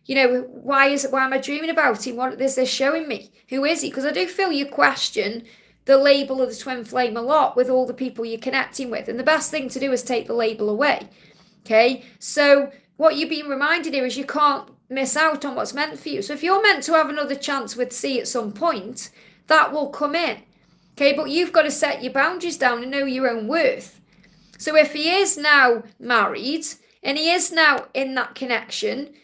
You know, why am I dreaming about him? What is this showing me? Who is he? Because I do feel you question the label of the twin flame a lot with all the people you're connecting with. And the best thing to do is take the label away. Okay? So what you're being reminded here is you can't miss out on what's meant for you. So if you're meant to have another chance with C at some point, that will come in. Okay? But you've got to set your boundaries down and know your own worth. So if he is now married and he is now in that connection,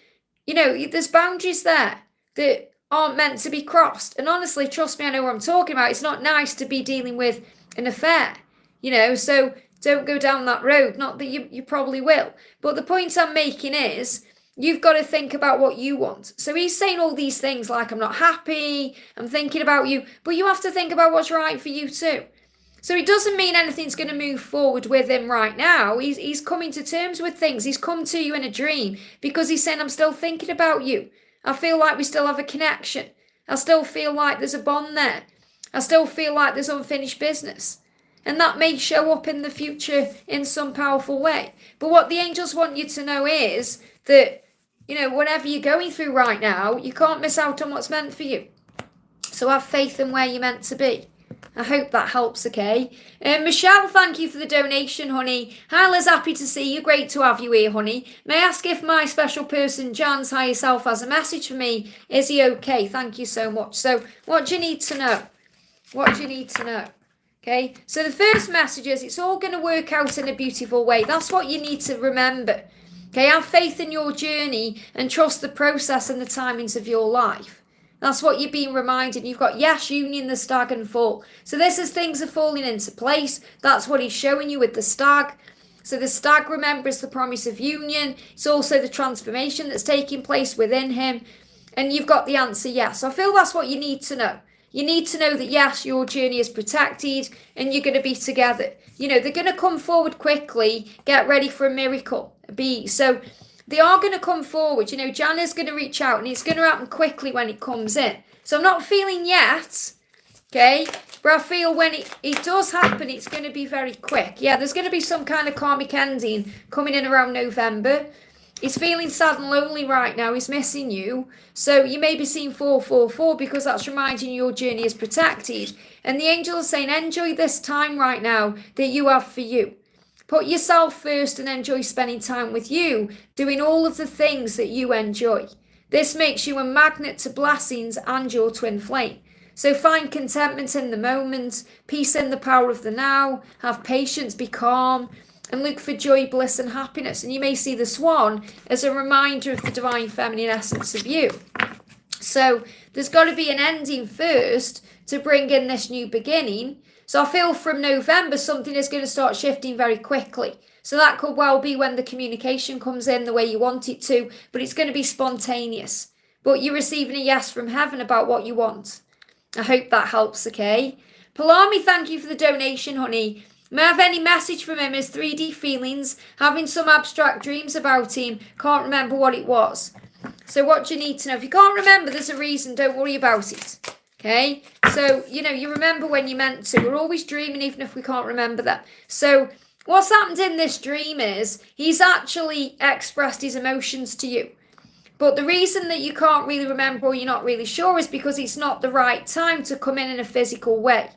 you know, there's boundaries there that aren't meant to be crossed. And honestly, trust me, I know what I'm talking about. It's not nice to be dealing with an affair, you know, so don't go down that road. Not that you probably will. But the point I'm making is you've got to think about what you want. So he's saying all these things like, I'm not happy, I'm thinking about you, but you have to think about what's right for you too. So it doesn't mean anything's going to move forward with him right now. He's coming to terms with things. He's come to you in a dream because he's saying, I'm still thinking about you. I feel like we still have a connection. I still feel like there's a bond there. I still feel like there's unfinished business. And that may show up in the future in some powerful way. But what the angels want you to know is that, you know, whatever you're going through right now, you can't miss out on what's meant for you. So have faith in where you're meant to be. I hope that helps, okay? Michelle, thank you for the donation, honey. Hi, Liz, happy to see you. Great to have you here, honey. May I ask if my special person, Jan's higher self, has a message for me? Is he okay? Thank you so much. So, what do you need to know? What do you need to know? Okay, so the first message is it's all going to work out in a beautiful way. That's what you need to remember. Okay, have faith in your journey and trust the process and the timings of your life. That's what you're being reminded. You've got yes, union, the stag, and fall. So this is things are falling into place. That's what he's showing you with the stag. So the stag, remember, is the promise of union. It's also the transformation that's taking place within him. And you've got the answer yes. I feel that's what you need to know. You need to know that yes, your journey is protected and you're going to be together. You know, they're going to come forward quickly. Get ready for a miracle. So they are going to come forward. You know, Jan is going to reach out and it's going to happen quickly when it comes in. So I'm not feeling yet, okay? But I feel when it does happen, it's going to be very quick. Yeah, there's going to be some kind of karmic ending coming in around November. He's feeling sad and lonely right now. He's missing you. So you may be seeing 444 because that's reminding you your journey is protected. And the angel is saying, enjoy this time right now that you have for you. Put yourself first and enjoy spending time with you, doing all of the things that you enjoy. This makes you a magnet to blessings and your twin flame. So find contentment in the moment, peace in the power of the now, have patience, be calm, and look for joy, bliss, and happiness. And you may see the swan as a reminder of the divine feminine essence of you. So there's got to be an ending first to bring in this new beginning. So I feel from November, something is going to start shifting very quickly. So that could well be when the communication comes in the way you want it to, but it's going to be spontaneous. But you're receiving a yes from heaven about what you want. I hope that helps, okay? Palami, thank you for the donation, honey. May I have any message from him? His 3D feelings, having some abstract dreams about him, can't remember what it was. So what do you need to know? If you can't remember, there's a reason, don't worry about it. Okay, so, you know, you remember when you're meant to. We're always dreaming even if we can't remember that. So what's happened in this dream is he's actually expressed his emotions to you. But the reason that you can't really remember or you're not really sure is because it's not the right time to come in a physical way.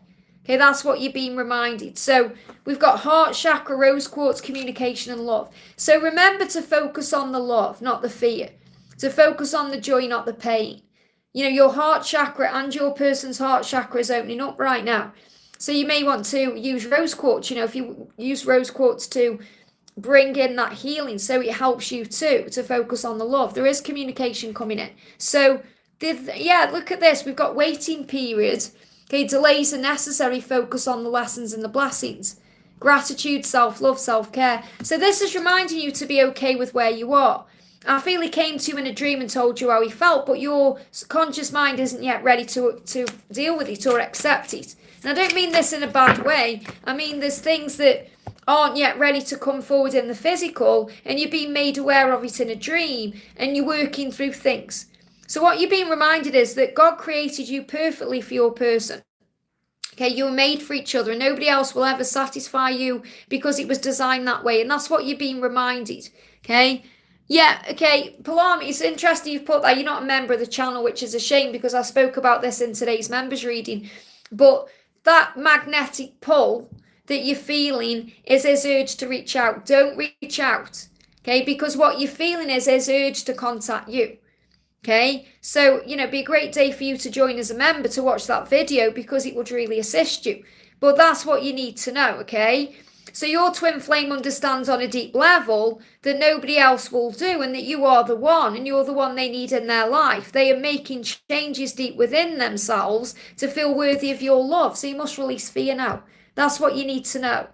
Okay, that's what you're being reminded. So we've got heart chakra, rose quartz, communication and love. So remember to focus on the love, not the fear. To focus on the joy, not the pain. You know, your heart chakra and your person's heart chakra is opening up right now. So you may want to use rose quartz, you know, if you use rose quartz to bring in that healing, so it helps you too, to focus on the love. There is communication coming in. So, yeah, look at this. We've got waiting period. Okay, delays are necessary. Focus on the lessons and the blessings. Gratitude, self-love, self-care. So this is reminding you to be okay with where you are. I feel he came to you in a dream and told you how he felt, but your conscious mind isn't yet ready to deal with it or accept it. And I don't mean this in a bad way. I mean there's things that aren't yet ready to come forward in the physical, and you're being made aware of it in a dream, and you're working through things. So what you're being reminded is that God created you perfectly for your person. Okay, you were made for each other, and nobody else will ever satisfy you because it was designed that way. And that's what you're being reminded. Okay. Yeah, okay, Palami, it's interesting you've put that. You're not a member of the channel, which is a shame because I spoke about this in today's members reading. But that magnetic pull that you're feeling is his urge to reach out. Don't reach out, okay? Because what you're feeling is his urge to contact you, okay? So, you know, it'd be a great day for you to join as a member to watch that video because it would really assist you. But that's what you need to know, okay? So your twin flame understands on a deep level that nobody else will do and that you are the one and you're the one they need in their life. They are making changes deep within themselves to feel worthy of your love. So you must release fear now. That's what you need to know.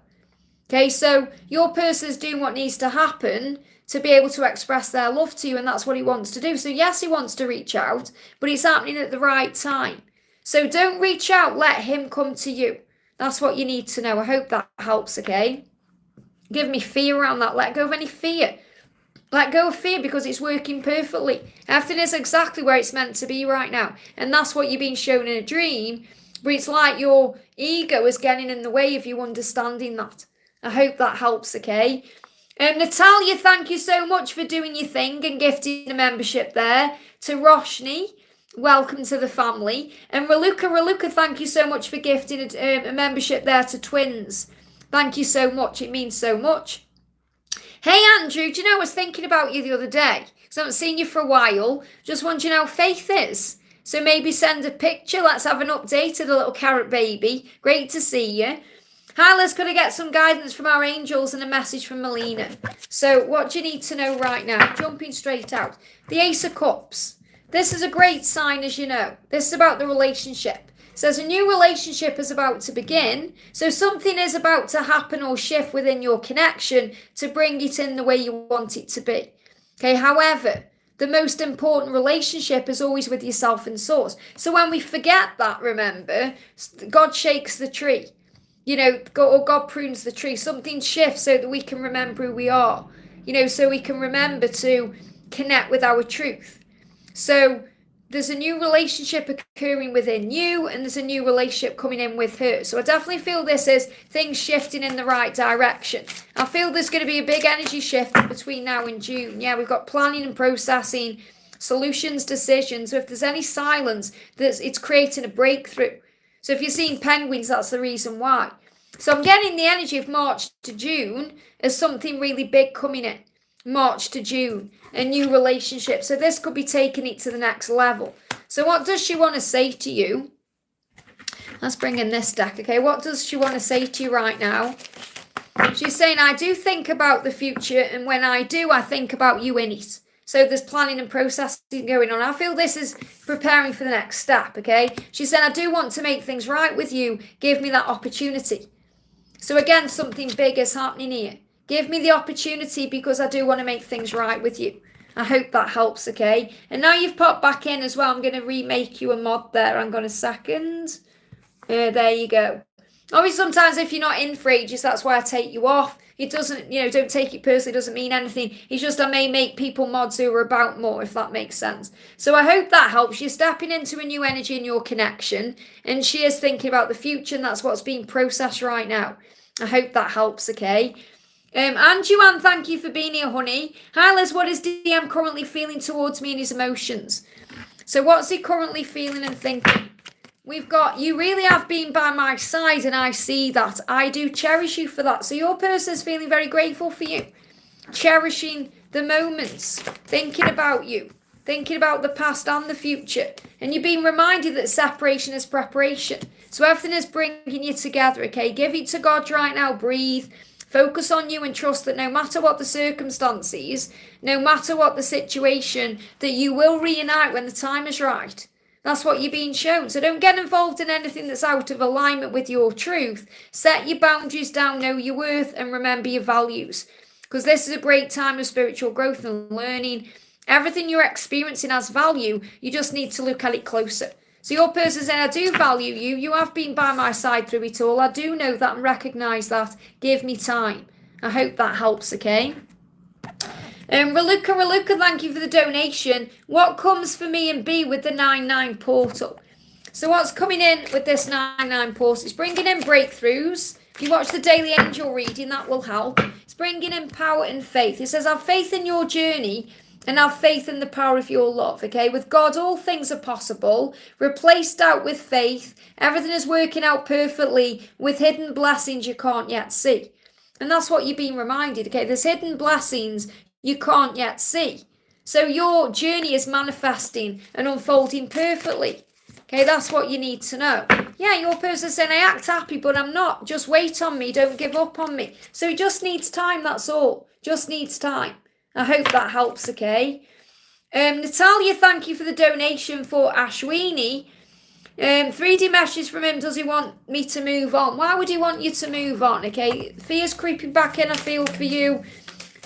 Okay, so your person is doing what needs to happen to be able to express their love to you, and that's what he wants to do. So yes, he wants to reach out, but it's happening at the right time. So don't reach out, let him come to you. That's what you need to know. I hope that helps, okay? Give me fear around that. Let go of any fear. Let go of fear because it's working perfectly. Everything is exactly where it's meant to be right now. And that's what you're being shown in a dream. But it's like your ego is getting in the way of you understanding that. I hope that helps, okay? Natalia, thank you so much for doing your thing and gifting a membership there. To Roshni, welcome to the family. And Ruca, thank you so much for gifting a membership there to Twins. Thank you so much. It means so much. Hey, Andrew, do you know, I was thinking about you the other day, because I haven't seen you for a while. Just wondering how Faith is. So maybe send a picture. Let's have an update of the little carrot baby. Great to see you. Hi, let's go to get some guidance from our angels and a message from Melina. So what do you need to know right now? Jumping straight out. The Ace of Cups. This is a great sign, as you know. This is about the relationship. So as a new relationship is about to begin, so something is about to happen or shift within your connection to bring it in the way you want it to be. Okay, however, the most important relationship is always with yourself and source. So when we forget that, remember, God shakes the tree. You know, God prunes the tree. Something shifts so that we can remember who we are. You know, so we can remember to connect with our truth. So there's a new relationship occurring within you, and there's a new relationship coming in with her. So I definitely feel this is things shifting in the right direction. I feel there's going to be a big energy shift between now and June. Yeah, we've got planning and processing, solutions, decisions. So if there's any silence, it's creating a breakthrough. So if you're seeing penguins, that's the reason why. So I'm getting the energy of March to June as something really big coming in. March to June, a new relationship. So this could be taking it to the next level. So what does she want to say to you? Let's bring in this deck, okay? What does she want to say to you right now? She's saying, I do think about the future, and when I do, I think about you in it. So there's planning and processing going on. I feel this is preparing for the next step, okay? She said, I do want to make things right with you. Give me that opportunity. So again, something big is happening here. Give me the opportunity because I do want to make things right with you. I hope that helps, okay? And now you've popped back in as well. I'm going to remake you a mod there. Hang on a second. There you go. Obviously, sometimes if you're not in for ages, that's why I take you off. It doesn't, you know, don't take it personally. It doesn't mean anything. It's just I may make people mods who are about more, if that makes sense. So I hope that helps. You're stepping into a new energy in your connection. And she is thinking about the future, and that's what's being processed right now. I hope that helps, okay? And Joanne, thank you for being here, honey. Hi, Liz, what is DM currently feeling towards me and his emotions? So what's he currently feeling and thinking? We've got, you really have been by my side, and I see that. I do cherish you for that. So your person is feeling very grateful for you. Cherishing the moments, thinking about you, thinking about the past and the future. And you're being reminded that separation is preparation. So everything is bringing you together, okay? Give it to God right now. Breathe. Focus on you and trust that no matter what the circumstances, no matter what the situation, that you will reunite when the time is right. That's what you're being shown. So don't get involved in anything that's out of alignment with your truth. Set your boundaries down, know your worth, and remember your values. Because this is a great time of spiritual growth and learning. Everything you're experiencing has value. You just need to look at it closer. So your person saying, I do value you. You have been by my side through it all. I do know that and recognise that. Give me time. I hope that helps, okay? Raluca, thank you for the donation. What comes for me and B with the 9-9 portal? So what's coming in with this 9-9 portal? It's bringing in breakthroughs. If you watch the daily angel reading, that will help. It's bringing in power and faith. It says, have faith in your journey and have faith in the power of your love, okay? With God, all things are possible. Replace doubt with faith. Everything is working out perfectly with hidden blessings you can't yet see. And that's what you're being reminded, okay? There's hidden blessings you can't yet see. So your journey is manifesting and unfolding perfectly. Okay, that's what you need to know. Yeah, your person's saying, I act happy, but I'm not. Just wait on me. Don't give up on me. So it just needs time, that's all. Just needs time. I hope that helps, okay? Natalia, thank you for the donation for Ashwini. 3D message from him, does he want me to move on? Why would he want you to move on, okay? Fear's creeping back in, I feel for you.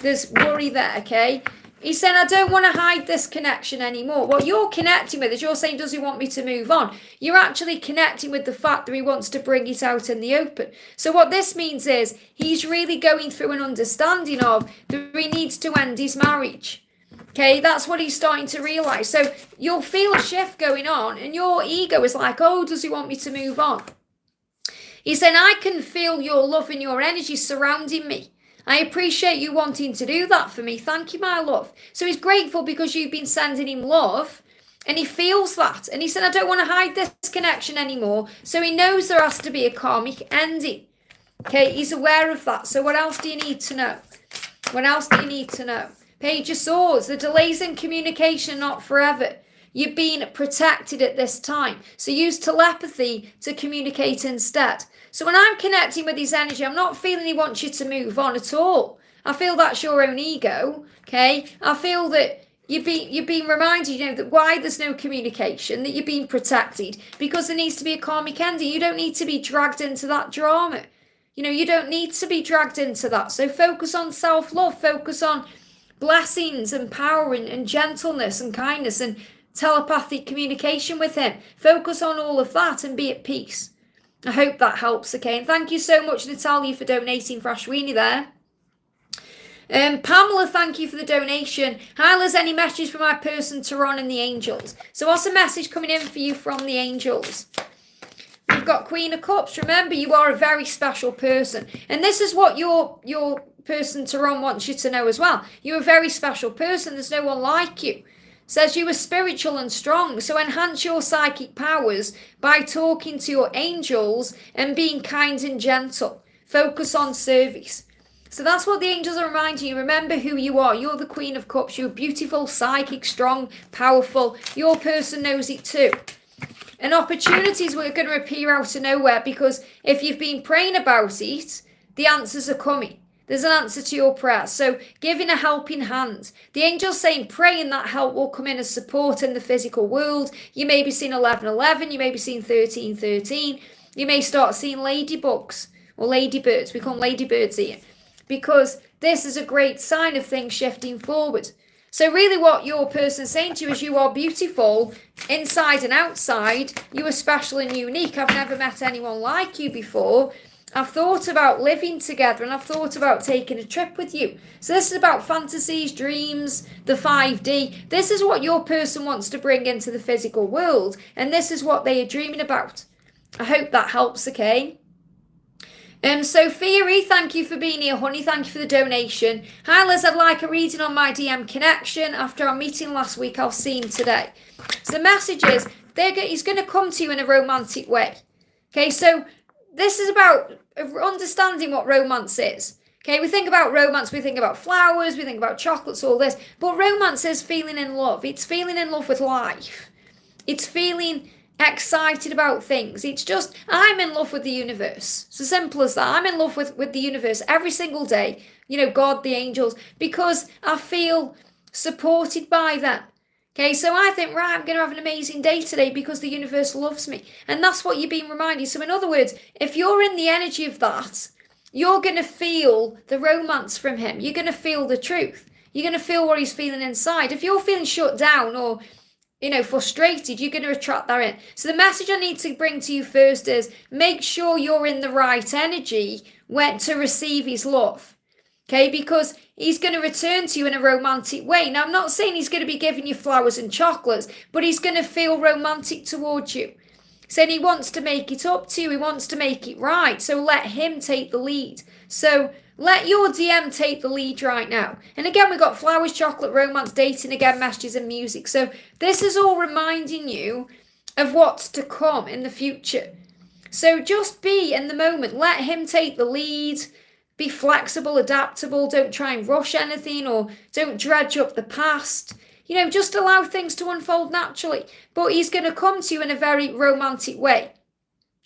There's worry there, okay? He's saying, I don't want to hide this connection anymore. What you're connecting with is you're saying, does he want me to move on? You're actually connecting with the fact that he wants to bring it out in the open. So what this means is he's really going through an understanding of that he needs to end his marriage. Okay, that's what he's starting to realise. So you'll feel a shift going on and your ego is like, oh, does he want me to move on? He's saying, I can feel your love and your energy surrounding me. I appreciate you wanting to do that for me. Thank you, my love. So he's grateful because you've been sending him love And he feels that. And he said, I don't want to hide this connection anymore. So he knows there has to be a karmic ending. Okay, he's aware of that. So what else do you need to know? What else do you need to know? Page of Swords, the delays in communication are not forever. You've been protected at this time. So use telepathy to communicate instead. So when I'm connecting with his energy, I'm not feeling he wants you to move on at all. I feel that's your own ego. Okay, I feel that you've been reminded, that why there's no communication, that you're being protected, because there needs to be a karmic ending. You don't need to be dragged into that drama. You don't need to be dragged into that. So focus on self-love, focus on blessings and power and gentleness and kindness and telepathic communication with him. Focus on all of that and be at peace. I hope that helps, okay? And thank you so much, Natalia, for donating for Ashwini there. Pamela, thank you for the donation. Hi, Liz, any message for my person, Tehran and the angels? So what's a message coming in for you from the angels? We've got Queen of Cups. Remember, you are a very special person. And this is what your person, Tehran, wants you to know as well. You're a very special person. There's no one like you. Says you are spiritual and strong. So enhance your psychic powers by talking to your angels and being kind and gentle. Focus on service. So that's what the angels are reminding you. Remember who you are. You're the Queen of Cups. You're beautiful, psychic, strong, powerful. Your person knows it too. And opportunities were going to appear out of nowhere, because if you've been praying about it, the answers are coming. There's an answer to your prayer. So giving a helping hand. The angel's saying praying that help will come in as support in the physical world. You may be seeing 11:11. You may be seeing 13:13. You may start seeing ladybugs or ladybirds. We call them ladybirds here. Because this is a great sign of things shifting forward. So really what your person's saying to you is you are beautiful inside and outside. You are special and unique. I've never met anyone like you before. I've thought about living together and I've thought about taking a trip with you. So this is about fantasies, dreams, the 5D. This is what your person wants to bring into the physical world. And this is what they are dreaming about. I hope that helps, okay? Sophia, thank you for being here, honey. Thank you for the donation. Hi, Liz, I'd like a reading on my DM connection. After our meeting last week, I'll see him today. So the message is, he's going to come to you in a romantic way. Okay, so this is about understanding what romance is. Okay, we think about romance, we think about flowers, we think about chocolates, all this. But romance is feeling in love. It's feeling in love with life. It's feeling excited about things. It's just, I'm in love with the universe. It's as simple as that. I'm in love with the universe every single day. God, the angels, because I feel supported by them. Okay, so I think, right, I'm going to have an amazing day today because the universe loves me. And that's what you're being reminded. So in other words, if you're in the energy of that, you're going to feel the romance from him. You're going to feel the truth. You're going to feel what he's feeling inside. If you're feeling shut down or frustrated, you're going to attract that in. So the message I need to bring to you first is make sure you're in the right energy to receive his love. Okay, because he's going to return to you in a romantic way. Now, I'm not saying he's going to be giving you flowers and chocolates, but he's going to feel romantic towards you. Saying he wants to make it up to you. He wants to make it right. So let him take the lead. So let your DM take the lead right now. And again, we've got flowers, chocolate, romance, dating, again, messages and music. So this is all reminding you of what's to come in the future. So just be in the moment. Let him take the lead. Be flexible, adaptable. Don't try and rush anything or don't dredge up the past. Just allow things to unfold naturally. But he's going to come to you in a very romantic way.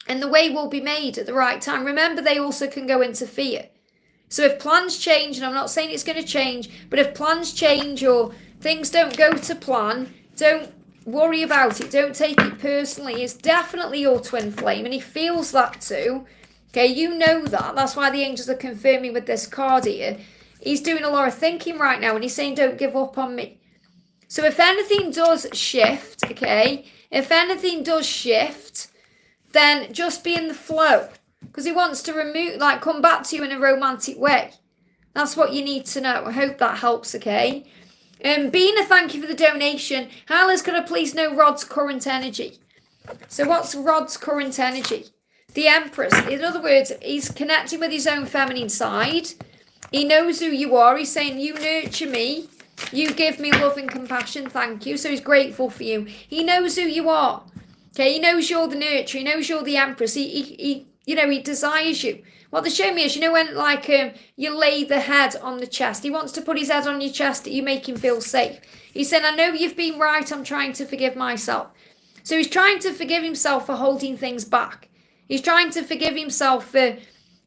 And the way will be made at the right time. Remember, they also can go into fear. So if plans change, and I'm not saying it's going to change, but if plans change or things don't go to plan, don't worry about it. Don't take it personally. It's definitely your twin flame, and he feels that too. Okay, you know that. That's why the angels are confirming with this card here. He's doing a lot of thinking right now, and he's saying, don't give up on me. So if anything does shift, okay, then just be in the flow. Because he wants to come back to you in a romantic way. That's what you need to know. I hope that helps, okay? Bina, thank you for the donation. Harley's going to please know Rod's current energy. So what's Rod's current energy? The Empress. In other words, he's connecting with his own feminine side. He knows who you are. He's saying, you nurture me. You give me love and compassion, thank you. So he's grateful for you. He knows who you are. Okay, he knows you're the nurturer. He knows you're the empress. He desires you. What the show me is, when like you lay the head on the chest, he wants to put his head on your chest that you make him feel safe. He said, I know you've been right. I'm trying to forgive myself. So he's trying to forgive himself for holding things back. He's trying to forgive himself for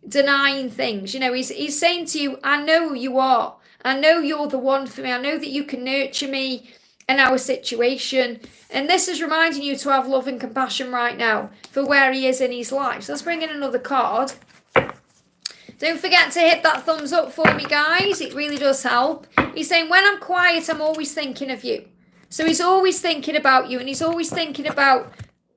denying things. He's saying to you, I know who you are. I know you're the one for me. I know that you can nurture me in our situation. And this is reminding you to have love and compassion right now for where he is in his life. So let's bring in another card. Don't forget to hit that thumbs up for me, guys. It really does help. He's saying, when I'm quiet, I'm always thinking of you. So he's always thinking about you, and he's always thinking about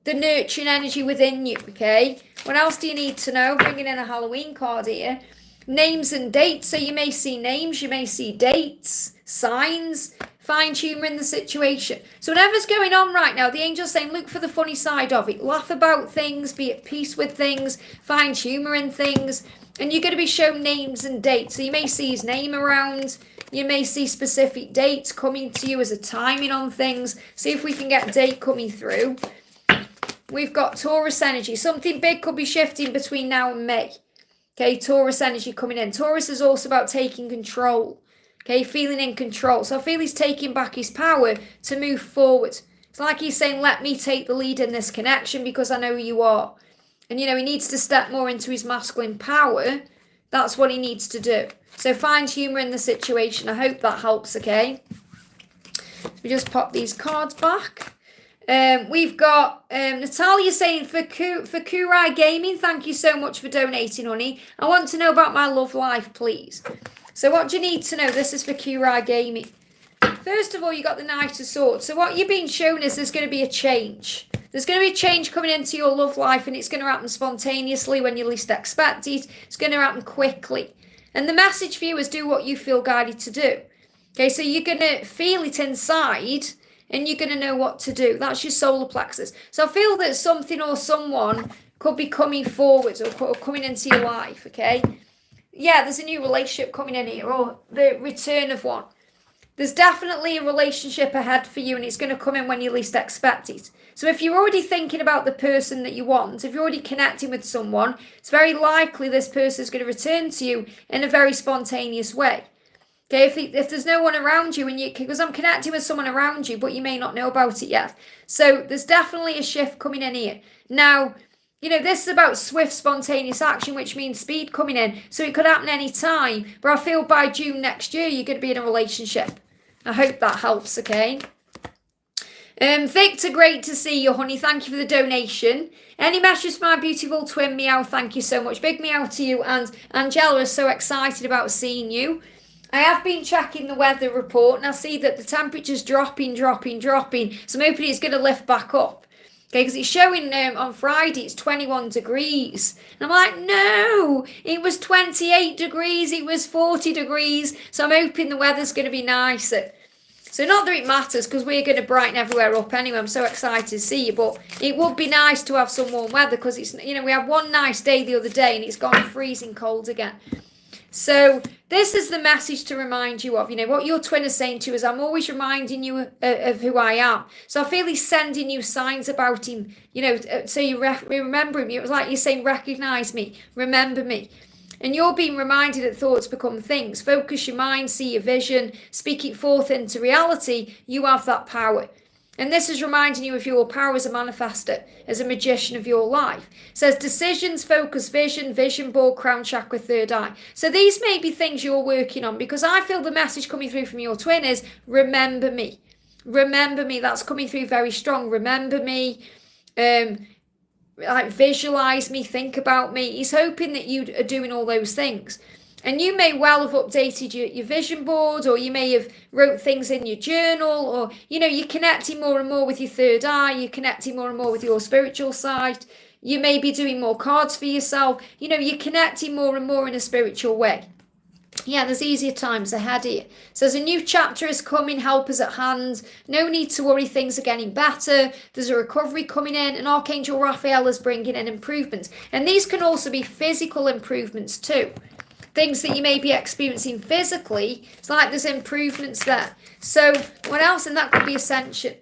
the nurturing energy within you, okay? What else do you need to know? Bringing in a Halloween card here. Names and dates. So you may see names, you may see dates, signs. Find humour in the situation. So whatever's going on right now, the angel's saying, look for the funny side of it. Laugh about things, be at peace with things, find humour in things. And you're going to be shown names and dates. So you may see his name around. You may see specific dates coming to you as a timing on things. See if we can get a date coming through. We've got Taurus energy. Something big could be shifting between now and May. Okay, Taurus energy coming in. Taurus is also about taking control. Okay, feeling in control. So I feel he's taking back his power to move forward. It's like he's saying, let me take the lead in this connection because I know who you are. And, he needs to step more into his masculine power. That's what he needs to do. So find humour in the situation. I hope that helps, okay? We just pop these cards back. We've got Natalia saying, for Kurai Gaming, thank you so much for donating, honey. I want to know about my love life, please. So what do you need to know? This is for Kurai Gaming. First of all, you got the Knight of Swords. So what you're being shown is there's going to be a change. There's going to be a change coming into your love life, and it's going to happen spontaneously when you least expect it. It's going to happen quickly. And the message for you is do what you feel guided to do. Okay, so you're going to feel it inside, and you're going to know what to do. That's your solar plexus. So I feel that something or someone could be coming forward or coming into your life, okay? Yeah, there's a new relationship coming in here, or the return of one. There's definitely a relationship ahead for you, and it's going to come in when you least expect it. So if you're already thinking about the person that you want, if you're already connecting with someone, it's very likely this person is going to return to you in a very spontaneous way. Okay, if there's no one around you, because I'm connecting with someone around you, but you may not know about it yet. So there's definitely a shift coming in here. Now, this is about swift, spontaneous action, which means speed coming in. So it could happen any time. But I feel by June next year, you're going to be in a relationship. I hope that helps, okay? Victor, great to see you, honey. Thank you for the donation. Any messages for my beautiful twin, Meow? Thank you so much. Big meow to you. And Angela is so excited about seeing you. I have been checking the weather report, and I see that the temperature's dropping. So I'm hoping it's going to lift back up. Okay, because it's showing on Friday it's 21 degrees. And I'm like, no, it was 28 degrees, it was 40 degrees. So I'm hoping the weather's going to be nicer. So not that it matters, because we're going to brighten everywhere up anyway. I'm so excited to see you. But it would be nice to have some warm weather, because it's, we had one nice day the other day and it's gone freezing cold again. So this is the message to remind you of, what your twin is saying to you is, I'm always reminding you of who I am. So I feel he's sending you signs about him, so you remember him. It was like you're saying, recognize me, remember me. And you're being reminded that thoughts become things. Focus your mind, see your vision, speak it forth into reality. You have that power. And this is reminding you of your power as a manifester, as a magician of your life. It says decisions, focus, vision board, crown chakra, third eye. So these may be things you're working on, because I feel the message coming through from your twin is remember me. Remember me. That's coming through very strong. Remember me. Like visualize me, think about me. He's hoping that you are doing all those things. And you may well have updated your vision board, or you may have wrote things in your journal, or, you're connecting more and more with your third eye. You're connecting more and more with your spiritual side. You may be doing more cards for yourself. You're connecting more and more in a spiritual way. Yeah, there's easier times ahead here. So there's a new chapter is coming, help is at hand. No need to worry, things are getting better. There's a recovery coming in, and Archangel Raphael is bringing in improvements. And these can also be physical improvements too. Things that you may be experiencing physically, it's like there's improvements there. So what else? And that could be ascension.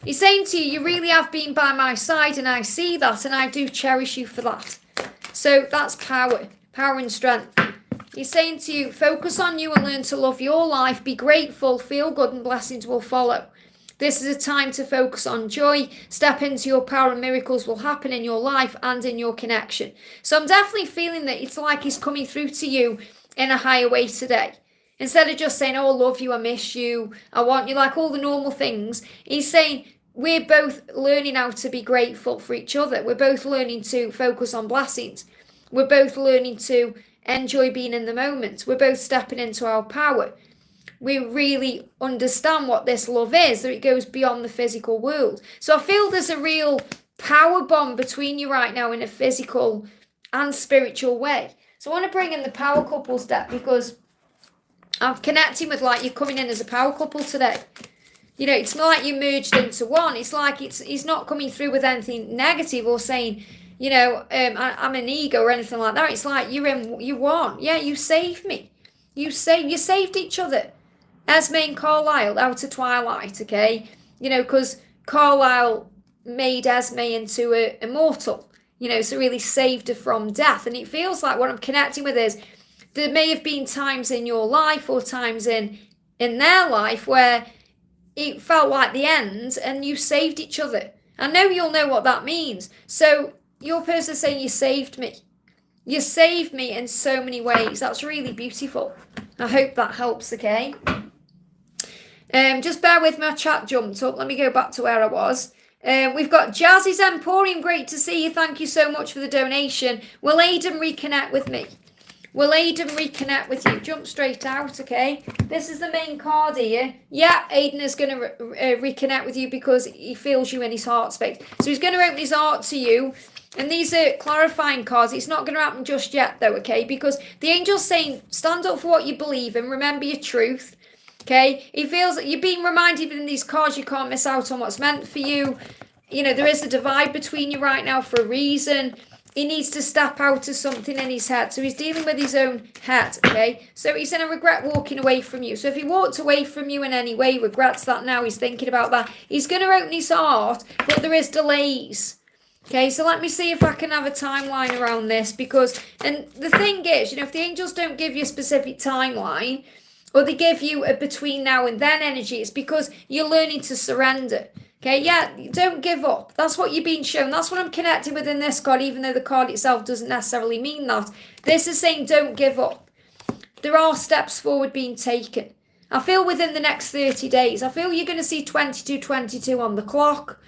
He's saying to you, you really have been by my side, and I see that, and I do cherish you for that. So that's power and strength. He's saying to you, focus on you and learn to love your life. Be grateful, feel good, and blessings will follow. This is a time to focus on joy. Step into your power and miracles will happen in your life and in your connection. So I'm definitely feeling that it's like he's coming through to you in a higher way today. Instead of just saying, oh, I love you, I miss you, I want you, like all the normal things, he's saying we're both learning how to be grateful for each other. We're both learning to focus on blessings. We're both learning to enjoy being in the moment. We're both stepping into our power. We really understand what this love is, that it goes beyond the physical world. So I feel there's a real power bond between you right now in a physical and spiritual way. So I want to bring in the power couple step, because I'm connecting with like you're coming in as a power couple today. You know, it's like you merged into one. It's like he's not coming through with anything negative or saying, you know, I'm an ego or anything like that. It's like you won. Yeah, you saved me. You saved each other. Esme and Carlisle out of Twilight, okay? You know, because Carlisle made Esme into a immortal, you know, so really saved her from death. And it feels like what I'm connecting with is there may have been times in your life or times in their life where it felt like the end and you saved each other. I know you'll know what that means. So your person saying you saved me. You saved me in so many ways. That's really beautiful. I hope that helps, okay? Just bear with me, my chat jumped up. Let me go back to where I was. We've got Jazzy's Emporium. Great to see you. Thank you so much for the donation. Will Aiden reconnect with me? Will Aiden reconnect with you? Jump straight out, okay? This is the main card here. Yeah, Aiden is going to reconnect with you because he feels you in his heart space. So he's going to open his heart to you. And these are clarifying cards. It's not going to happen just yet, though, okay? Because the angel's saying, stand up for what you believe and remember your truth. Okay, he feels that you're being reminded in these cards you can't miss out on what's meant for you. You know, there is a divide between you right now for a reason. He needs to step out of something in his head. So he's dealing with his own head, okay? So he's going to regret walking away from you. So if he walked away from you in any way, regrets that now, he's thinking about that. He's going to open his heart, but there is delays. Okay, so let me see if I can have a timeline around this because, and the thing is, you know, if the angels don't give you a specific timeline, or they give you a between now and then energy, it's because you're learning to surrender. Okay, yeah, don't give up. That's what you're being shown. That's what I'm connecting with in this card, even though the card itself doesn't necessarily mean that. This is saying don't give up. There are steps forward being taken. I feel within the next 30 days, I feel you're going to see 22:22 on the clock.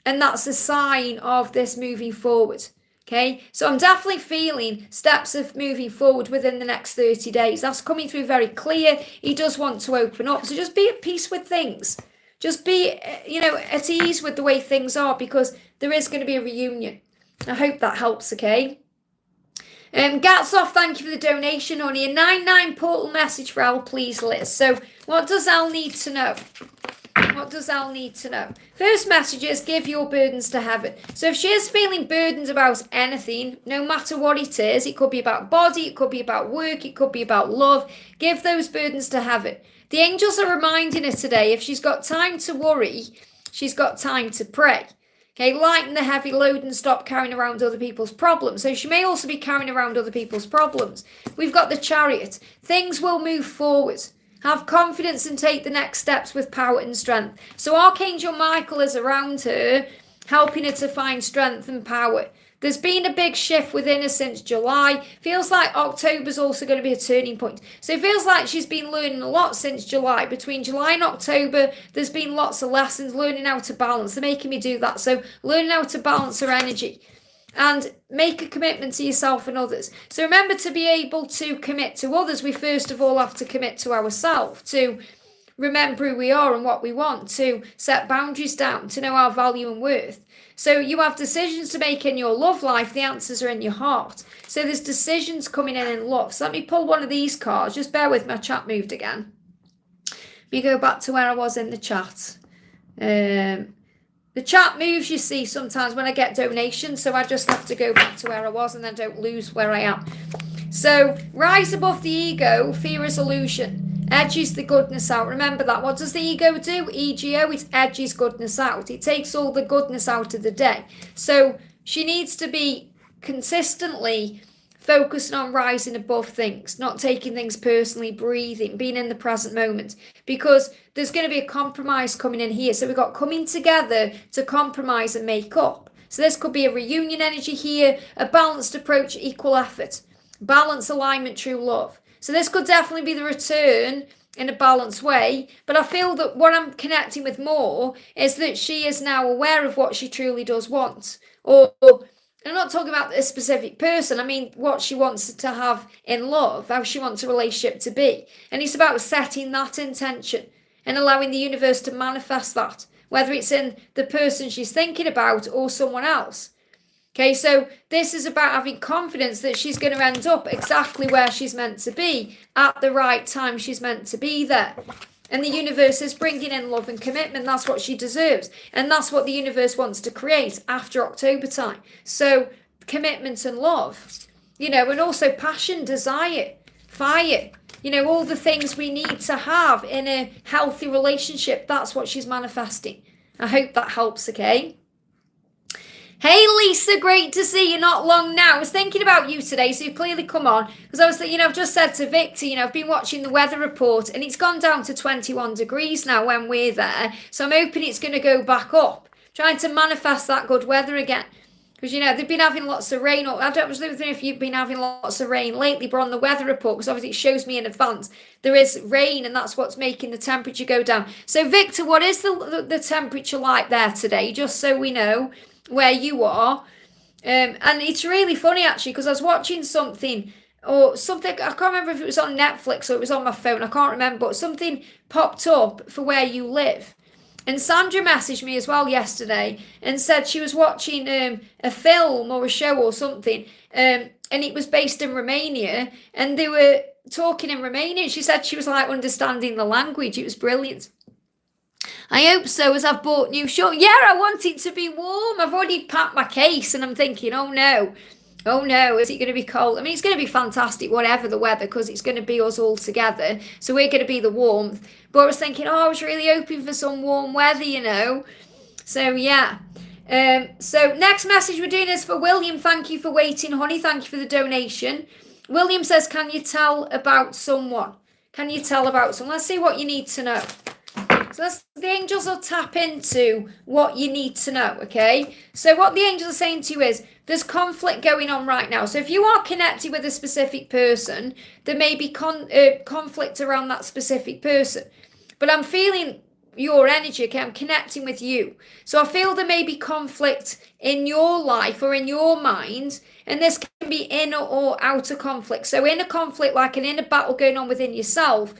And that's a sign of this moving forward. Okay, so I'm definitely feeling steps of moving forward within the next 30 days. That's coming through very clear. He does want to open up. So just be at peace with things. Just be, you know, at ease with the way things are because there is going to be a reunion. I hope that helps, okay? Gatsoff, thank you for the donation, honey. A 99 portal message for Elle, please, Liz. So what does Elle need to know? What does Elle need to know? First message is give your burdens to heaven. So if she is feeling burdened about anything, no matter what it is, it could be about body, it could be about work, it could be about love, give those burdens to heaven. The angels are reminding her today, if she's got time to worry, she's got time to pray. Okay, lighten the heavy load and stop carrying around other people's problems. So she may also be carrying around other people's problems. We've got the Chariot. Things will move forward. Have confidence and take the next steps with power and strength. So Archangel Michael is around her, helping her to find strength and power. There's been a big shift within her since July. Feels like October's also going to be a turning point. So it feels like she's been learning a lot since July. Between July and October, there's been lots of lessons, learning how to balance. They're making me do that. So learning how to balance her energy. And make a commitment to yourself and others. So remember, to be able to commit to others, we first of all have to commit to ourselves, to remember who we are and what we want, to set boundaries down, to know our value and worth. So you have decisions to make in your love life. The answers are in your heart. So there's decisions coming in love. So let me pull one of these cards. Just bear with me, my chat moved again. Let me go back to where I was in the chat. The chat moves, you see, sometimes when I get donations, so I just have to go back to where I was and then don't lose where I am. So, rise above the ego, fear is illusion. Edges the goodness out. Remember that. What does the ego do? EGO, it edges goodness out. It takes all the goodness out of the day. So she needs to be consistently focusing on rising above things, not taking things personally, breathing, being in the present moment, because there's going to be a compromise coming in here. So we've got coming together to compromise and make up. So this could be a reunion energy here, a balanced approach, equal effort, balance, alignment, true love. So this could definitely be the return in a balanced way. But I feel that what I'm connecting with more is that she is now aware of what she truly does want. Or I'm not talking about a specific person. I mean, what she wants to have in love, how she wants a relationship to be. And it's about setting that intention and allowing the universe to manifest that, whether it's in the person she's thinking about or someone else. Okay, so this is about having confidence that she's going to end up exactly where she's meant to be at the right time she's meant to be there. And the universe is bringing in love and commitment. That's what she deserves. And that's what the universe wants to create after October time. So commitment and love, and also passion, desire, fire, all the things we need to have in a healthy relationship. That's what she's manifesting. I hope that helps, okay? Hey Lisa, great to see you. Not long now. I was thinking about you today, so you've clearly come on. Because I was thinking, I've just said to Victor, I've been watching the weather report and it's gone down to 21 degrees now when we're there. So I'm hoping it's going to go back up. Trying to manifest that good weather again. Because, they've been having lots of rain. I don't know if you've been having lots of rain lately, but on the weather report, because obviously it shows me in advance, there is rain and that's what's making the temperature go down. So Victor, what is the temperature like there today? Just so we know where you are. And it's really funny actually, because I was watching something, I can't remember if it was on Netflix or it was on my phone, I can't remember, but something popped up for where you live. And Sandra messaged me as well yesterday and said she was watching a film or a show or something, and it was based in Romania, and they were talking in Romanian. She said she was like understanding the language. It was brilliant. I hope so, as I've bought new shorts. Yeah, I want it to be warm. I've already packed my case and I'm thinking, oh no, is it going to be cold? I mean, it's going to be fantastic, whatever the weather, because it's going to be us all together. So we're going to be the warmth. But I was thinking, I was really hoping for some warm weather, So yeah. So next message we're doing is for William. Thank you for waiting, honey. Thank you for the donation. William says, can you tell about someone? Let's see what you need to know. So the angels will tap into what you need to know, okay? So what the angels are saying to you is, there's conflict going on right now. So if you are connected with a specific person, there may be conflict around that specific person. But I'm feeling your energy, okay? I'm connecting with you. So I feel there may be conflict in your life or in your mind, and this can be inner or outer conflict. So inner conflict, like an inner battle going on within yourself,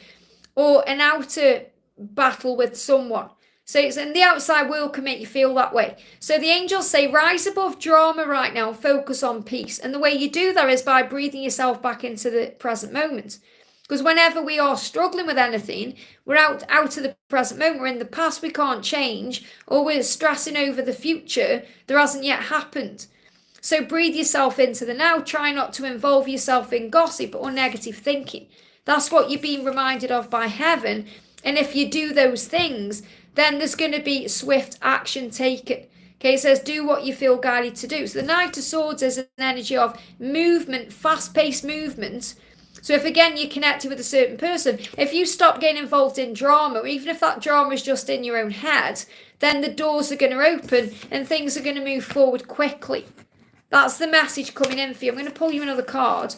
or an outer battle with someone. So it's in the outside world can make you feel that way. So the angels say, rise above drama right now, focus on peace. And the way you do that is by breathing yourself back into the present moment. Because whenever we are struggling with anything, we're out of the present moment, we're in the past we can't change, or we're stressing over the future that hasn't yet happened. So breathe yourself into the now. Try not to involve yourself in gossip or negative thinking. That's what you're being reminded of by heaven. And if you do those things, then there's going to be swift action taken. Okay, it says do what you feel guided to do. So the Knight of Swords is an energy of movement, fast-paced movement. So if again you're connected with a certain person, if you stop getting involved in drama, or even if that drama is just in your own head, then the doors are going to open and things are going to move forward quickly. That's the message coming in for you. I'm going to pull you another card.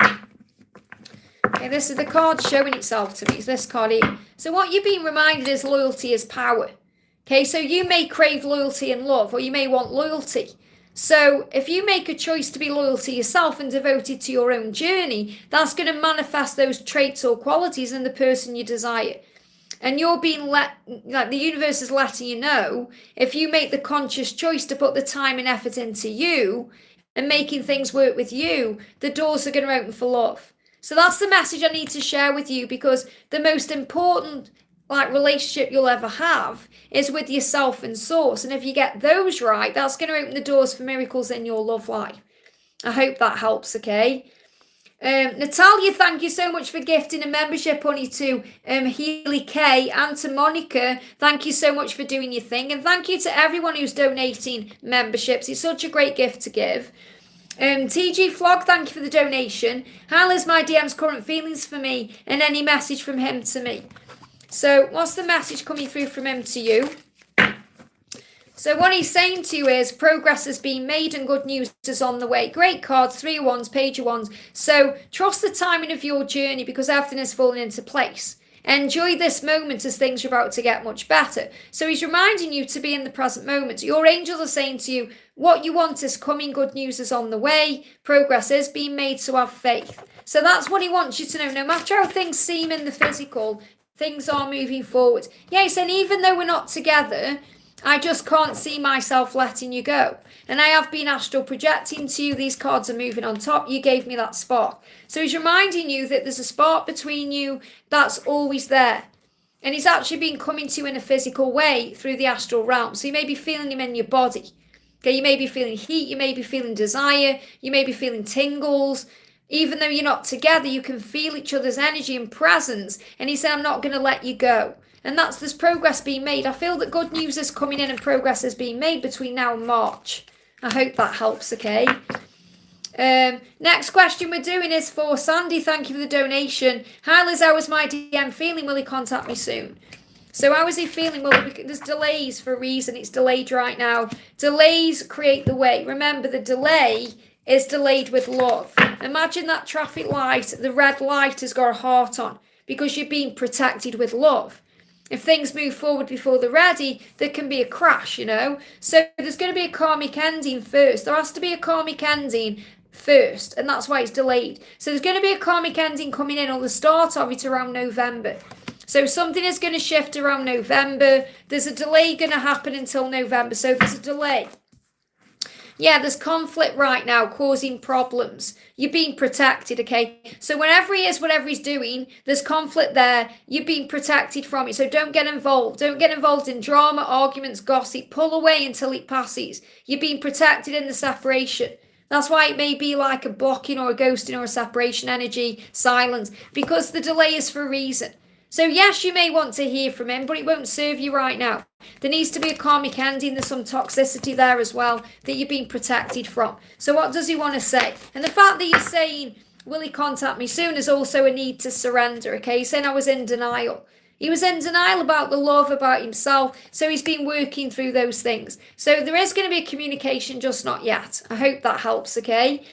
Okay, this is the card showing itself to me. It's this card here. So what you're being reminded is loyalty is power. Okay, so you may crave loyalty and love, or you may want loyalty. So if you make a choice to be loyal to yourself and devoted to your own journey, that's going to manifest those traits or qualities in the person you desire. And you're being like the universe is letting you know, if you make the conscious choice to put the time and effort into you and making things work with you, the doors are going to open for love. So that's the message I need to share with you, because the most important relationship you'll ever have is with yourself and source. And if you get those right, that's going to open the doors for miracles in your love life. I hope that helps, okay? Natalia, thank you so much for gifting a membership, honey, to Healy K and to Monica. Thank you so much for doing your thing. And thank you to everyone who's donating memberships. It's such a great gift to give. TG Flog, thank you for the donation. How is my DM's current feelings for me and any message from him to me? So what's the message coming through from him to you? So what he's saying to you is progress has been made and good news is on the way. Great cards, 3 of Wands, Page of Wands. So trust the timing of your journey because everything is falling into place. Enjoy this moment as things are about to get much better. So he's reminding you to be in the present moment. Your angels are saying to you, what you want is coming, good news is on the way. Progress is being made, so have faith. So that's what he wants you to know. No matter how things seem in the physical, things are moving forward. Yeah, he's saying even though we're not together, I just can't see myself letting you go. And I have been astral projecting to you. These cards are moving on top. You gave me that spark. So he's reminding you that there's a spark between you that's always there. And he's actually been coming to you in a physical way through the astral realm. So you may be feeling him in your body. Okay, you may be feeling heat. You may be feeling desire. You may be feeling tingles. Even though you're not together, you can feel each other's energy and presence. And he said, I'm not going to let you go. And there's progress being made. I feel that good news is coming in and progress is being made between now and March. I hope that helps, okay? Next question we're doing is for Sandy. Thank you for the donation. Hi Liz, how is my DM feeling? Will he contact me soon? So how is he feeling? Well, there's delays for a reason. It's delayed right now. Delays create the way. Remember, the delay is delayed with love. Imagine that traffic light. The red light has got a heart on because you're being protected with love. If things move forward before they're ready, there can be a crash, you know. So there's going to be a karmic ending first. There has to be a karmic ending first, and that's why it's delayed. So there's going to be a karmic ending coming in, or the start of it around November. So something is going to shift around November. There's a delay going to happen until November. So there's a delay. Yeah, there's conflict right now causing problems. You're being protected, okay? So whenever he is, whatever he's doing, there's conflict there. You're being protected from it. So don't get involved. Don't get involved in drama, arguments, gossip. Pull away until it passes. You're being protected in the separation. That's why it may be like a blocking or a ghosting or a separation energy, silence, because the delay is for a reason. So yes, you may want to hear from him, but it won't serve you right now. There needs to be a karmic ending. There's some toxicity there as well that you're being protected from. So what does he want to say? And the fact that you're saying, will he contact me soon, is also a need to surrender, okay? He's saying I was in denial. He was in denial about the love, about himself. So he's been working through those things. So there is going to be a communication, just not yet. I hope that helps, okay?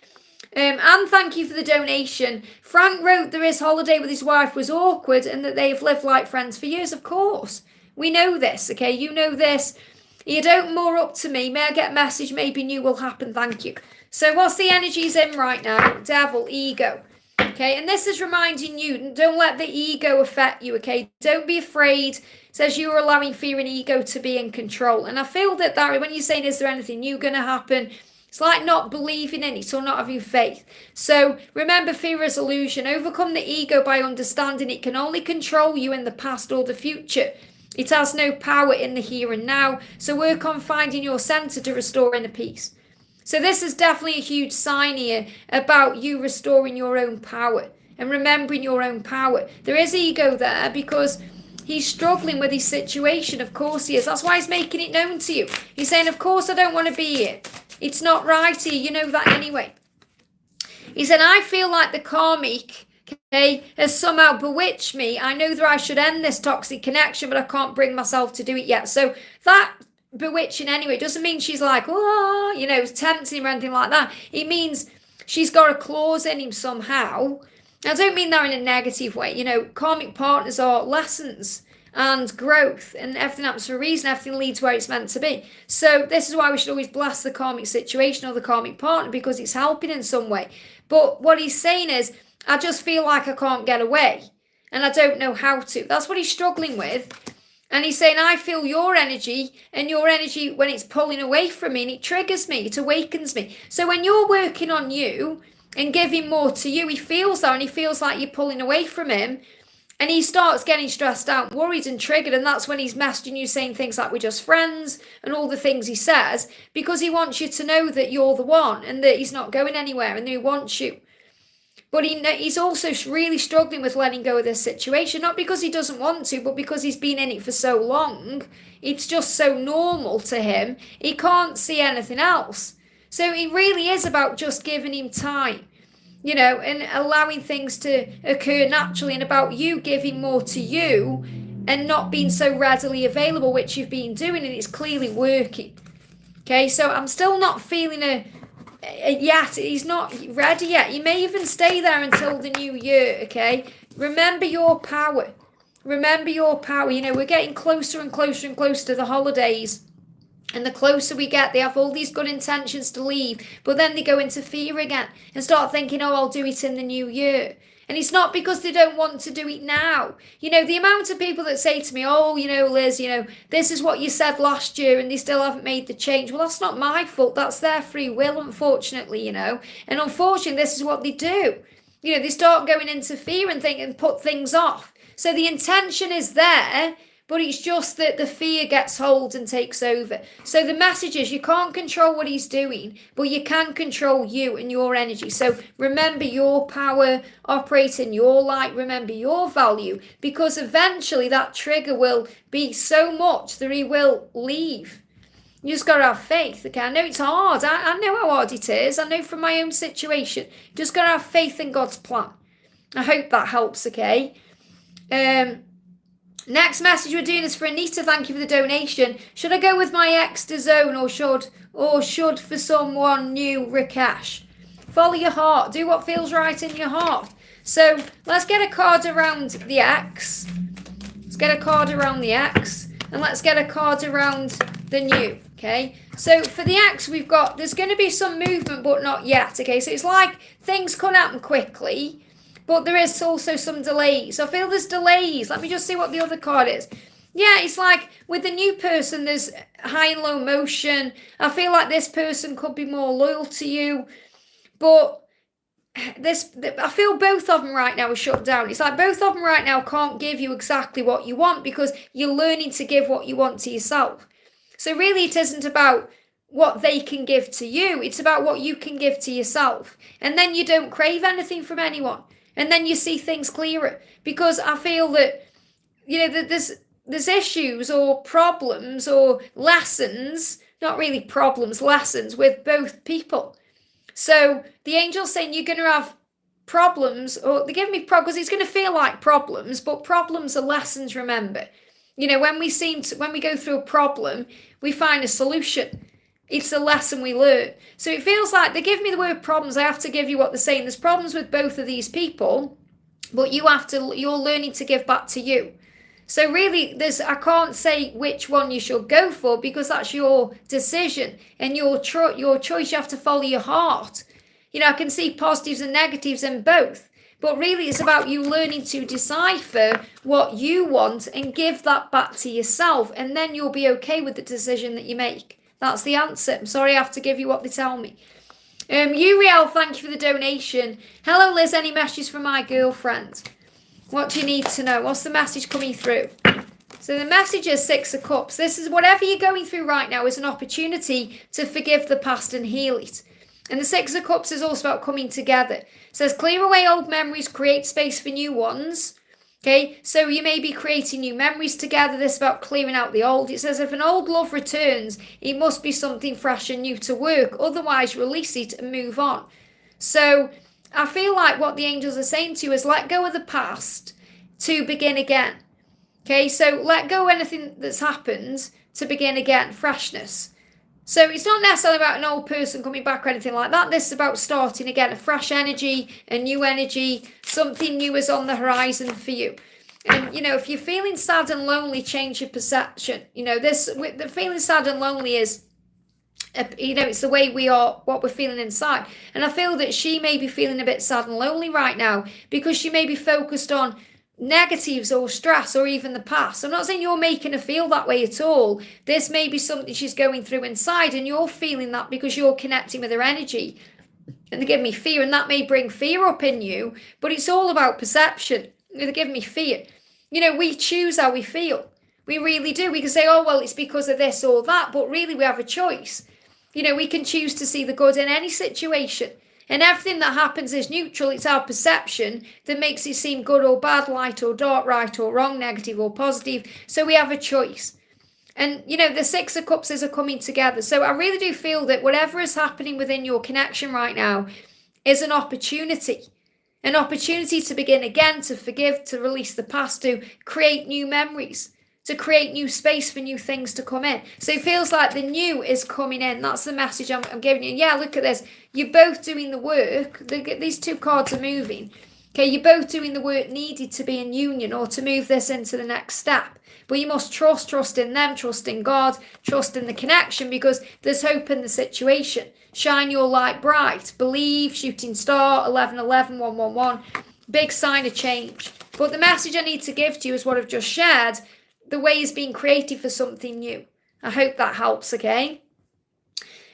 And thank you for the donation. Frank wrote that his holiday with his wife was awkward and that they've lived like friends for years. Of course. We know this, okay? You know this. You don't more up to me. May I get a message? Maybe new will happen. Thank you. So what's the energies in right now? Devil, ego. Okay, and this is reminding you, don't let the ego affect you, okay? Don't be afraid. It says you are allowing fear and ego to be in control. And I feel that when you're saying, is there anything new going to happen? It's like not believing in it or not having faith. So remember, fear is illusion. Overcome the ego by understanding it can only control you in the past or the future. It has no power in the here and now. So work on finding your center to restore inner peace. So this is definitely a huge sign here about you restoring your own power and remembering your own power. There is ego there because he's struggling with his situation. Of course he is. That's why he's making it known to you. He's saying, of course I don't want to be here. It's not right here. You know that anyway. He said, I feel like the karmic, okay, has somehow bewitched me. I know that I should end this toxic connection, but I can't bring myself to do it yet. So that bewitching anyway doesn't mean she's like, oh, you know, tempting him or anything like that. It means she's got a clause in him somehow. I don't mean that in a negative way. You know, karmic partners are lessons and growth, and everything happens for a reason. Everything leads where it's meant to be. So this is why we should always bless the karmic situation or the karmic partner, because it's helping in some way. But what he's saying is, I just feel like I can't get away and I don't know how to. That's what he's struggling with. And he's saying, I feel your energy, and your energy, when it's pulling away from me, and it triggers me, it awakens me. So when you're working on you and giving more to you, he feels that, and he feels like you're pulling away from him. And he starts getting stressed out, worried and triggered. And that's when he's messaging you saying things like, we're just friends, and all the things he says, because he wants you to know that you're the one and that he's not going anywhere and that he wants you. But he's also really struggling with letting go of this situation, not because he doesn't want to, but because he's been in it for so long. It's just so normal to him. He can't see anything else. So it really is about just giving him time, and allowing things to occur naturally, and about you giving more to you and not being so readily available, which you've been doing, and it's clearly working. Okay, so I'm still not feeling yet. He's not ready yet. You may even stay there until the new year, okay? Remember your power. Remember your power. We're getting closer and closer and closer to the holidays. And the closer we get, they have all these good intentions to leave, but then they go into fear again and start thinking, oh, I'll do it in the new year. And it's not because they don't want to do it now. The amount of people that say to me, oh, Liz, this is what you said last year and they still haven't made the change. Well, that's not my fault. That's their free will, unfortunately, And unfortunately, this is what they do. They start going into fear and put things off. So the intention is there, but it's just that the fear gets hold and takes over. So the message is you can't control what he's doing, but you can control you and your energy. So remember your power, operate in your light, remember your value, because eventually that trigger will be so much that he will leave. You just got to have faith. Okay, I know it's hard. I know how hard it is. I know from my own situation. Just got to have faith in God's plan. I hope that helps, okay? Next message we're doing is for Anita. Thank you for the donation. Should I go with my ex to zone or should for someone new, Rakesh? Follow your heart. Do what feels right in your heart. So let's get a card around the ex. Let's get a card around the ex. And let's get a card around the new. Okay. So for the ex, we've got, there's going to be some movement, but not yet. Okay. So it's like things can happen quickly, but there is also some delays. I feel there's delays. Let me just see what the other card is. Yeah, it's like with the new person, there's high and low motion. I feel like this person could be more loyal to you. But I feel both of them right now are shut down. It's like both of them right now can't give you exactly what you want because you're learning to give what you want to yourself. So really it isn't about what they can give to you. It's about what you can give to yourself. And then you don't crave anything from anyone. And then you see things clearer, because I feel that, there's issues or problems or lessons, not really problems, lessons with both people. So the angel's saying you're going to have problems, or they give me problems, because it's going to feel like problems, but problems are lessons, remember. When we go through a problem, we find a solution. It's a lesson we learn. So it feels like they give me the word problems. I have to give you what they're saying. There's problems with both of these people, but you're learning to give back to you. So really, I can't say which one you should go for, because that's your decision and your choice. You have to follow your heart. I can see positives and negatives in both, but really it's about you learning to decipher what you want and give that back to yourself, and then you'll be okay with the decision that you make. That's the answer. I'm sorry I have to give you what they tell me. Uriel, thank you for the donation. Hello, Liz. Any messages from my girlfriend? What do you need to know? What's the message coming through? So the message is 6 of Cups. This is whatever you're going through right now is an opportunity to forgive the past and heal it. And the 6 of Cups is also about coming together. It says clear away old memories, create space for new ones. Okay, so you may be creating new memories together. This is about clearing out the old. It says if an old love returns, it must be something fresh and new to work. Otherwise, release it and move on. So I feel like what the angels are saying to you is let go of the past to begin again. Okay, so let go of anything that's happened to begin again, freshness. So it's not necessarily about an old person coming back or anything like that. This is about starting again, a fresh energy, a new energy, something new is on the horizon for you. And, if you're feeling sad and lonely, change your perception. The feeling sad and lonely is, it's the way we are, what we're feeling inside. And I feel that she may be feeling a bit sad and lonely right now because she may be focused on negatives or stress or even the past. I'm not saying you're making her feel that way at all. This may be something she's going through inside and you're feeling that because you're connecting with her energy. And they give me fear, and that may bring fear up in you, but it's all about perception. They give me fear. We choose how we feel. We really do. We can say, oh, well, it's because of this or that, but really we have a choice. We can choose to see the good in any situation. And everything that happens is neutral. It's our perception that makes it seem good or bad, light or dark, right or wrong, negative or positive. So we have a choice. And, the Six of Cups is coming together. So I really do feel that whatever is happening within your connection right now is an opportunity. An opportunity to begin again, to forgive, to release the past, to create new memories, to create new space for new things to come in. So it feels like the new is coming in. That's the message I'm giving you. Yeah, look at this. You're both doing the work. These two cards are moving. Okay, you're both doing the work needed to be in union or to move this into the next step. But you must trust in them, trust in God, trust in the connection, because there's hope in the situation. Shine your light bright. Believe, shooting star, 1111, 111. Big sign of change. But the message I need to give to you is what I've just shared. The way is being created for something new. I hope that helps, okay?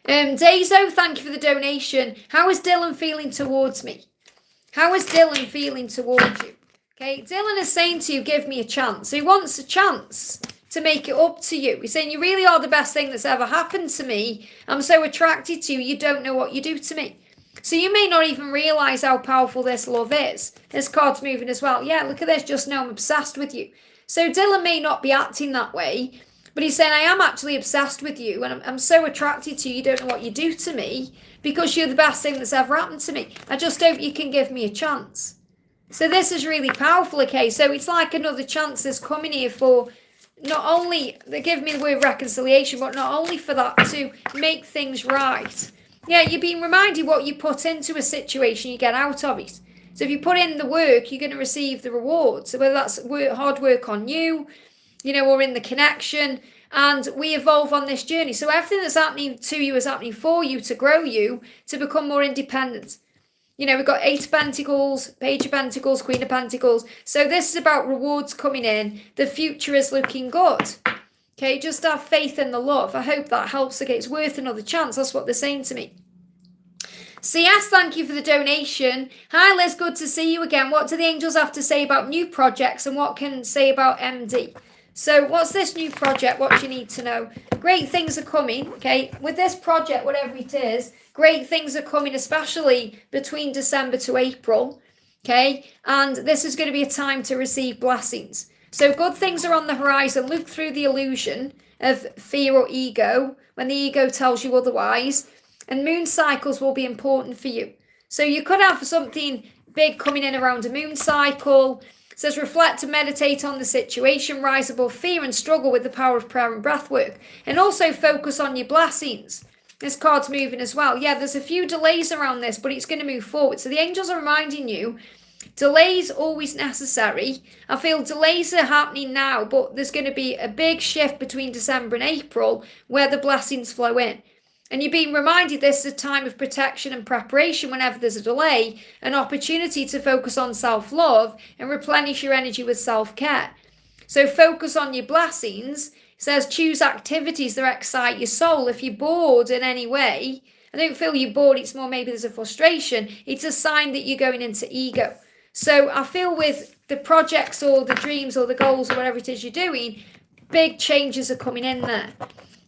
Dazo, thank you for the donation. How is Dylan feeling towards me? How is Dylan feeling towards you? Okay, Dylan is saying to you, give me a chance. So he wants a chance to make it up to you. He's saying, you really are the best thing that's ever happened to me. I'm so attracted to you, you don't know what you do to me. So you may not even realise how powerful this love is. This card's moving as well. Yeah, look at this, just know I'm obsessed with you. So Dylan may not be acting that way, but he's saying, I am actually obsessed with you, and I'm so attracted to you, you don't know what you do to me, because you're the best thing that's ever happened to me. I just hope you can give me a chance. So this is really powerful, okay? So it's like another chance is coming here for not only, they give me the word reconciliation, but not only for that, to make things right. Yeah, you're being reminded what you put into a situation, you get out of it. So if you put in the work, you're going to receive the rewards. So whether that's hard work on you, or in the connection, and we evolve on this journey. So everything that's happening to you is happening for you, to grow you, to become more independent. We've got 8 of Pentacles, Page of Pentacles, Queen of Pentacles. So this is about rewards coming in. The future is looking good. Okay, just have faith in the love. I hope that helps. Okay, it's worth another chance. That's what they're saying to me. CS, thank you for the donation. Hi Liz, good to see you again. What do the angels have to say about new projects, and what can say about MD? So what's this new project? What do you need to know? Great things are coming, okay? With this project, whatever it is, great things are coming, especially between December to April, okay? And this is going to be a time to receive blessings. So good things are on the horizon. Look through the illusion of fear or ego when the ego tells you otherwise. And moon cycles will be important for you. So you could have something big coming in around a moon cycle. It says reflect and meditate on the situation, rise above fear and struggle with the power of prayer and breath work. And also focus on your blessings. This card's moving as well. Yeah, there's a few delays around this, but it's going to move forward. So the angels are reminding you, delays always necessary. I feel delays are happening now, but there's going to be a big shift between December and April where the blessings flow in. And you're being reminded this is a time of protection and preparation whenever there's a delay, an opportunity to focus on self-love and replenish your energy with self-care. So focus on your blessings. It says choose activities that excite your soul. If you're bored in any way, I don't feel you're bored, it's more maybe there's a frustration. It's a sign that you're going into ego. So I feel with the projects or the dreams or the goals or whatever it is you're doing, big changes are coming in there.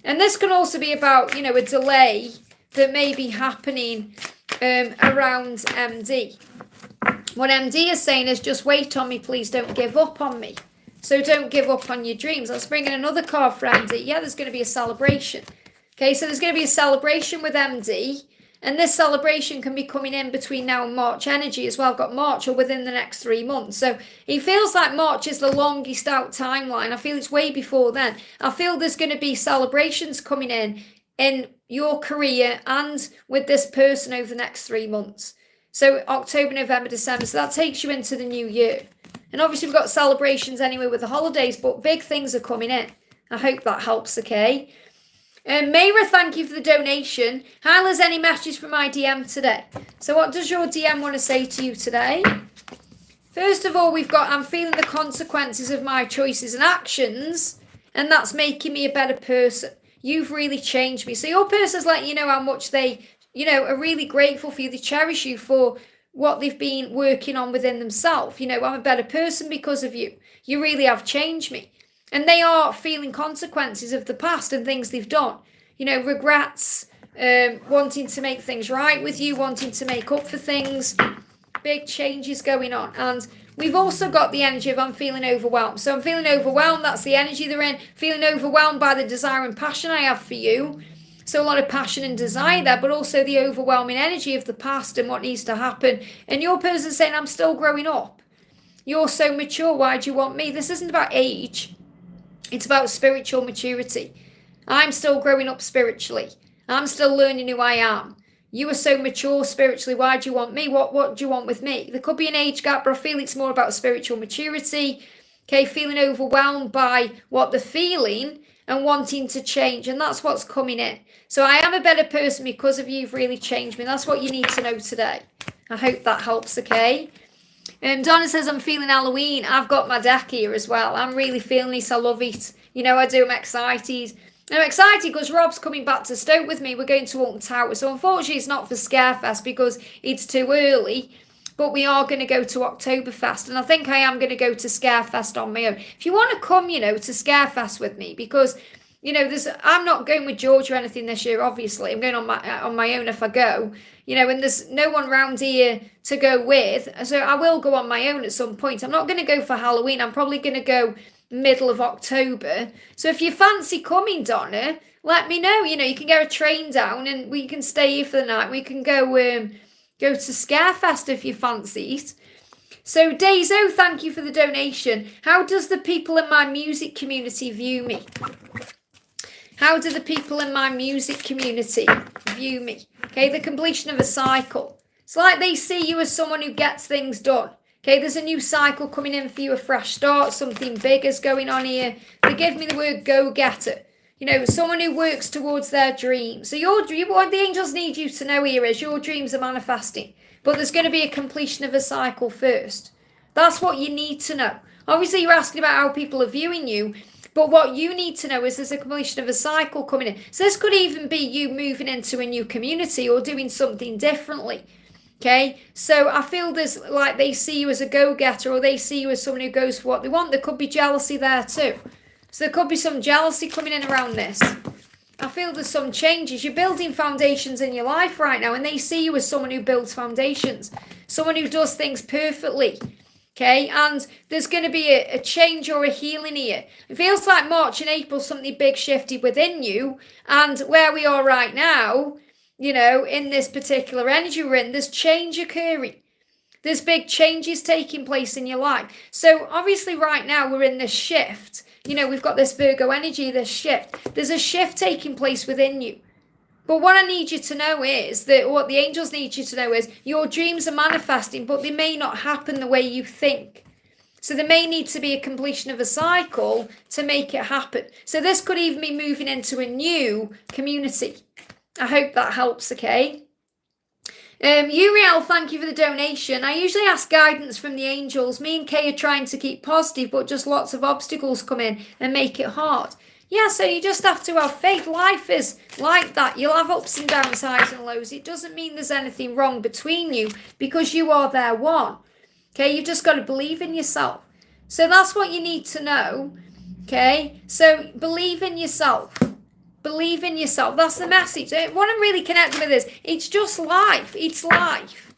And this can also be about, a delay that may be happening around MD. What MD is saying is just wait on me, please don't give up on me. So don't give up on your dreams. Let's bring in another card for MD. Yeah, there's going to be a celebration. Okay, so there's going to be a celebration with MD. And this celebration can be coming in between now and March energy as well. I've got March or within the next 3 months. So it feels like March is the longest out timeline. I feel it's way before then. I feel there's going to be celebrations coming in your career and with this person over the next 3 months. So October, November, December. So that takes you into the new year. And obviously we've got celebrations anyway with the holidays, but big things are coming in. I hope that helps, okay? Mera, thank you for the donation. Hi, Liz, any messages from my DM today? So what does your DM want to say to you today? First of all, we've got, I'm feeling the consequences of my choices and actions, and that's making me a better person. You've really changed me. So your person's letting you know how much they, are really grateful for you. They cherish you for what they've been working on within themselves. I'm a better person because of you. You really have changed me. And they are feeling consequences of the past and things they've done. Regrets, wanting to make things right with you, wanting to make up for things. Big changes going on. And we've also got the energy of I'm feeling overwhelmed. So I'm feeling overwhelmed. That's the energy they're in. Feeling overwhelmed by the desire and passion I have for you. So a lot of passion and desire there, but also the overwhelming energy of the past and what needs to happen. And your person saying, I'm still growing up. You're so mature. Why do you want me? This isn't about age. It's about spiritual maturity. I'm still growing up spiritually. I'm still learning who I am. You are so mature spiritually. Why do you want me? What do you want with me? There could be an age gap, but I feel it's more about spiritual maturity. Okay, feeling overwhelmed by what they're feeling and wanting to change. And that's what's coming in. So I am a better person because of you. You've really changed me. That's what you need to know today. I hope that helps, okay? Donna says, I'm feeling Halloween. I've got my deck here as well. I'm really feeling this. I love it. You know, I do. I'm excited. I'm excited because Rob's coming back to Stoke with me. We're going to Alton Tower. So unfortunately, it's not for Scarefest because it's too early. But we are going to go to Oktoberfest. And I think I am going to go to Scarefest on my own. If you want to come, you know, to Scarefest with me, because, you know, I'm not going with George or anything this year, obviously. I'm going on my own if I go. You know, and there's no one round here to go with. So I will go on my own at some point. I'm not going to go for Halloween. I'm probably going to go middle of October. So if you fancy coming, Donna, let me know. You know, you can get a train down and we can stay here for the night. We can go to Scarefest if you fancy it. So Daiso, thank you for the donation. How does the people in my music community view me? How do the people in my music community view me? Okay, the completion of a cycle. It's like they see you as someone who gets things done. Okay, there's a new cycle coming in for you, a fresh start, something big is going on here. They give me the word go-getter. You know, someone who works towards their dreams. So what the angels need you to know here is your dreams are manifesting. But there's going to be a completion of a cycle first. That's what you need to know. Obviously, you're asking about how people are viewing you. But what you need to know is there's a completion of a cycle coming in. So this could even be you moving into a new community or doing something differently. Okay, so I feel there's like they see you as a go-getter or they see you as someone who goes for what they want. There could be jealousy there too. So there could be some jealousy coming in around this. I feel there's some changes. You're building foundations in your life right now and they see you as someone who builds foundations. Someone who does things perfectly. Okay, and there's going to be a change or a healing here. It feels like March and April, something big shifted within you. And where we are right now, you know, in this particular energy we're in, there's change occurring. There's big changes taking place in your life. So obviously right now we're in this shift. You know, we've got this Virgo energy, this shift. There's a shift taking place within you. But what I need you to know is that what the angels need you to know is your dreams are manifesting, but they may not happen the way you think. So there may need to be a completion of a cycle to make it happen. So this could even be moving into a new community. I hope that helps, okay? Uriel, thank you for the donation. I usually ask guidance from the angels. Me and Kay are trying to keep positive, but just lots of obstacles come in and make it hard. Yeah, so you just have to have faith. Life is like that. You'll have ups and downs, highs and lows. It doesn't mean there's anything wrong between you because you are their one. Okay, you've just got to believe in yourself. So that's what you need to know. Okay, so believe in yourself. Believe in yourself. That's the message. What I'm really connecting with is it's just life. It's life.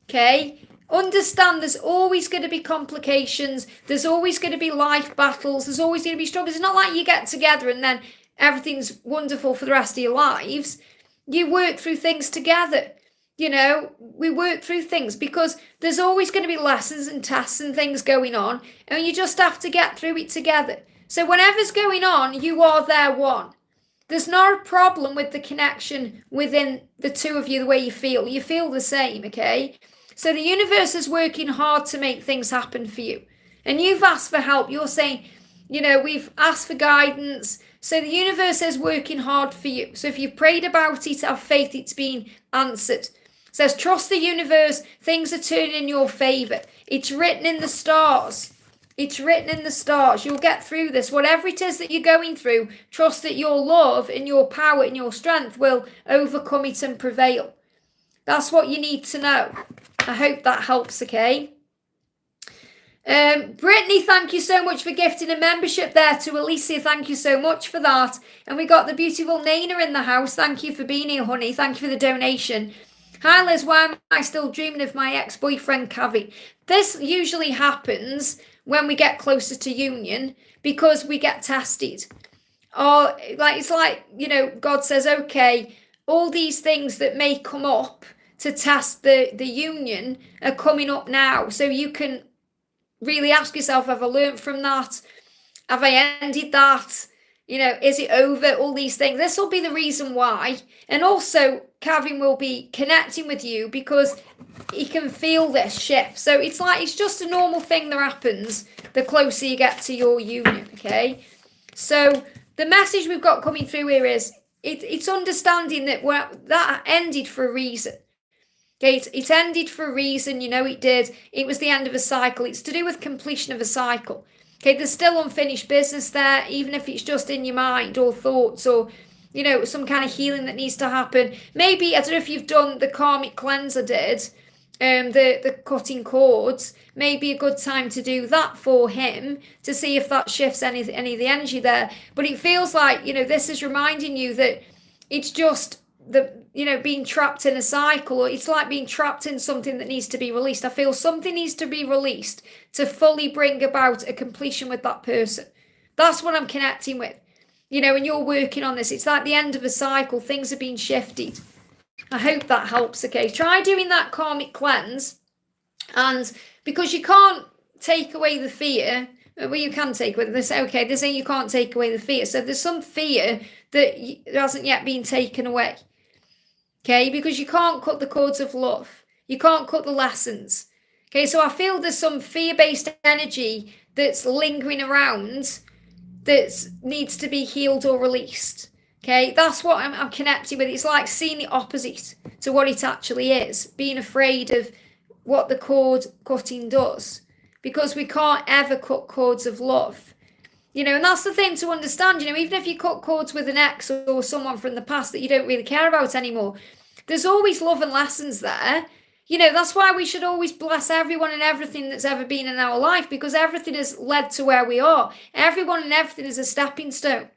Okay? Understand there's always going to be complications. There's always going to be life battles. There's always going to be struggles. It's not like you get together and then everything's wonderful for the rest of your lives. You work through things together. You know, we work through things because there's always going to be lessons and tests and things going on. And you just have to get through it together. So whatever's going on, you are their one. There's not a problem with the connection within the two of you, the way you feel. You feel the same, okay? So the universe is working hard to make things happen for you. And you've asked for help. You're saying, you know, we've asked for guidance. So the universe is working hard for you. So if you've prayed about it, have faith it's been answered. It says, trust the universe. Things are turning in your favour. It's written in the stars. It's written in the stars. You'll get through this. Whatever it is that you're going through, trust that your love and your power and your strength will overcome it and prevail. That's what you need to know. I hope that helps, okay? Brittany, thank you so much for gifting a membership there to Alicia. Thank you so much for that. And we got the beautiful Neea in the house. Thank you for being here, honey. Thank you for the donation. Hi, Liz. Why am I still dreaming of my ex-boyfriend, Cavi? This usually happens when we get closer to union because we get tested. Or it's like, God says, okay, all these things that may come up to test the union are coming up now. So you can really ask yourself, have I learned from that? Have I ended that? Is it over? All these things. This will be the reason why. And also, Kevin will be connecting with you because he can feel this shift. So it's just a normal thing that happens the closer you get to your union, okay? So the message we've got coming through here is it's understanding that that ended for a reason. Okay, it ended for a reason, it did. It was the end of a cycle. It's to do with completion of a cycle. Okay, there's still unfinished business there, even if it's just in your mind or thoughts or, some kind of healing that needs to happen. Maybe, I don't know if you've done the karmic cleanse I did, the cutting cords. Maybe a good time to do that for him to see if that shifts any of the energy there. But it feels like, this is reminding you that it's just being trapped in a cycle, or it's like being trapped in something that needs to be released. I feel something needs to be released to fully bring about a completion with that person. That's what I'm connecting with. And you're working on this. It's like the end of a cycle. Things are being shifted. I hope that helps, okay? Try doing that karmic cleanse. And because you can't take away the fear, well, you can take away this. Okay, they're saying you can't take away the fear. So there's some fear that hasn't yet been taken away. Okay, because you can't cut the cords of love. You can't cut the lessons. Okay, so I feel there's some fear-based energy that's lingering around that needs to be healed or released. Okay, that's what I'm connecting with. It's like seeing the opposite to what it actually is. Being afraid of what the cord cutting does. Because we can't ever cut cords of love. And that's the thing to understand, even if you cut cords with an ex or someone from the past that you don't really care about anymore, there's always love and lessons there. That's why we should always bless everyone and everything that's ever been in our life, because everything has led to where we are. Everyone and everything is a stepping stone.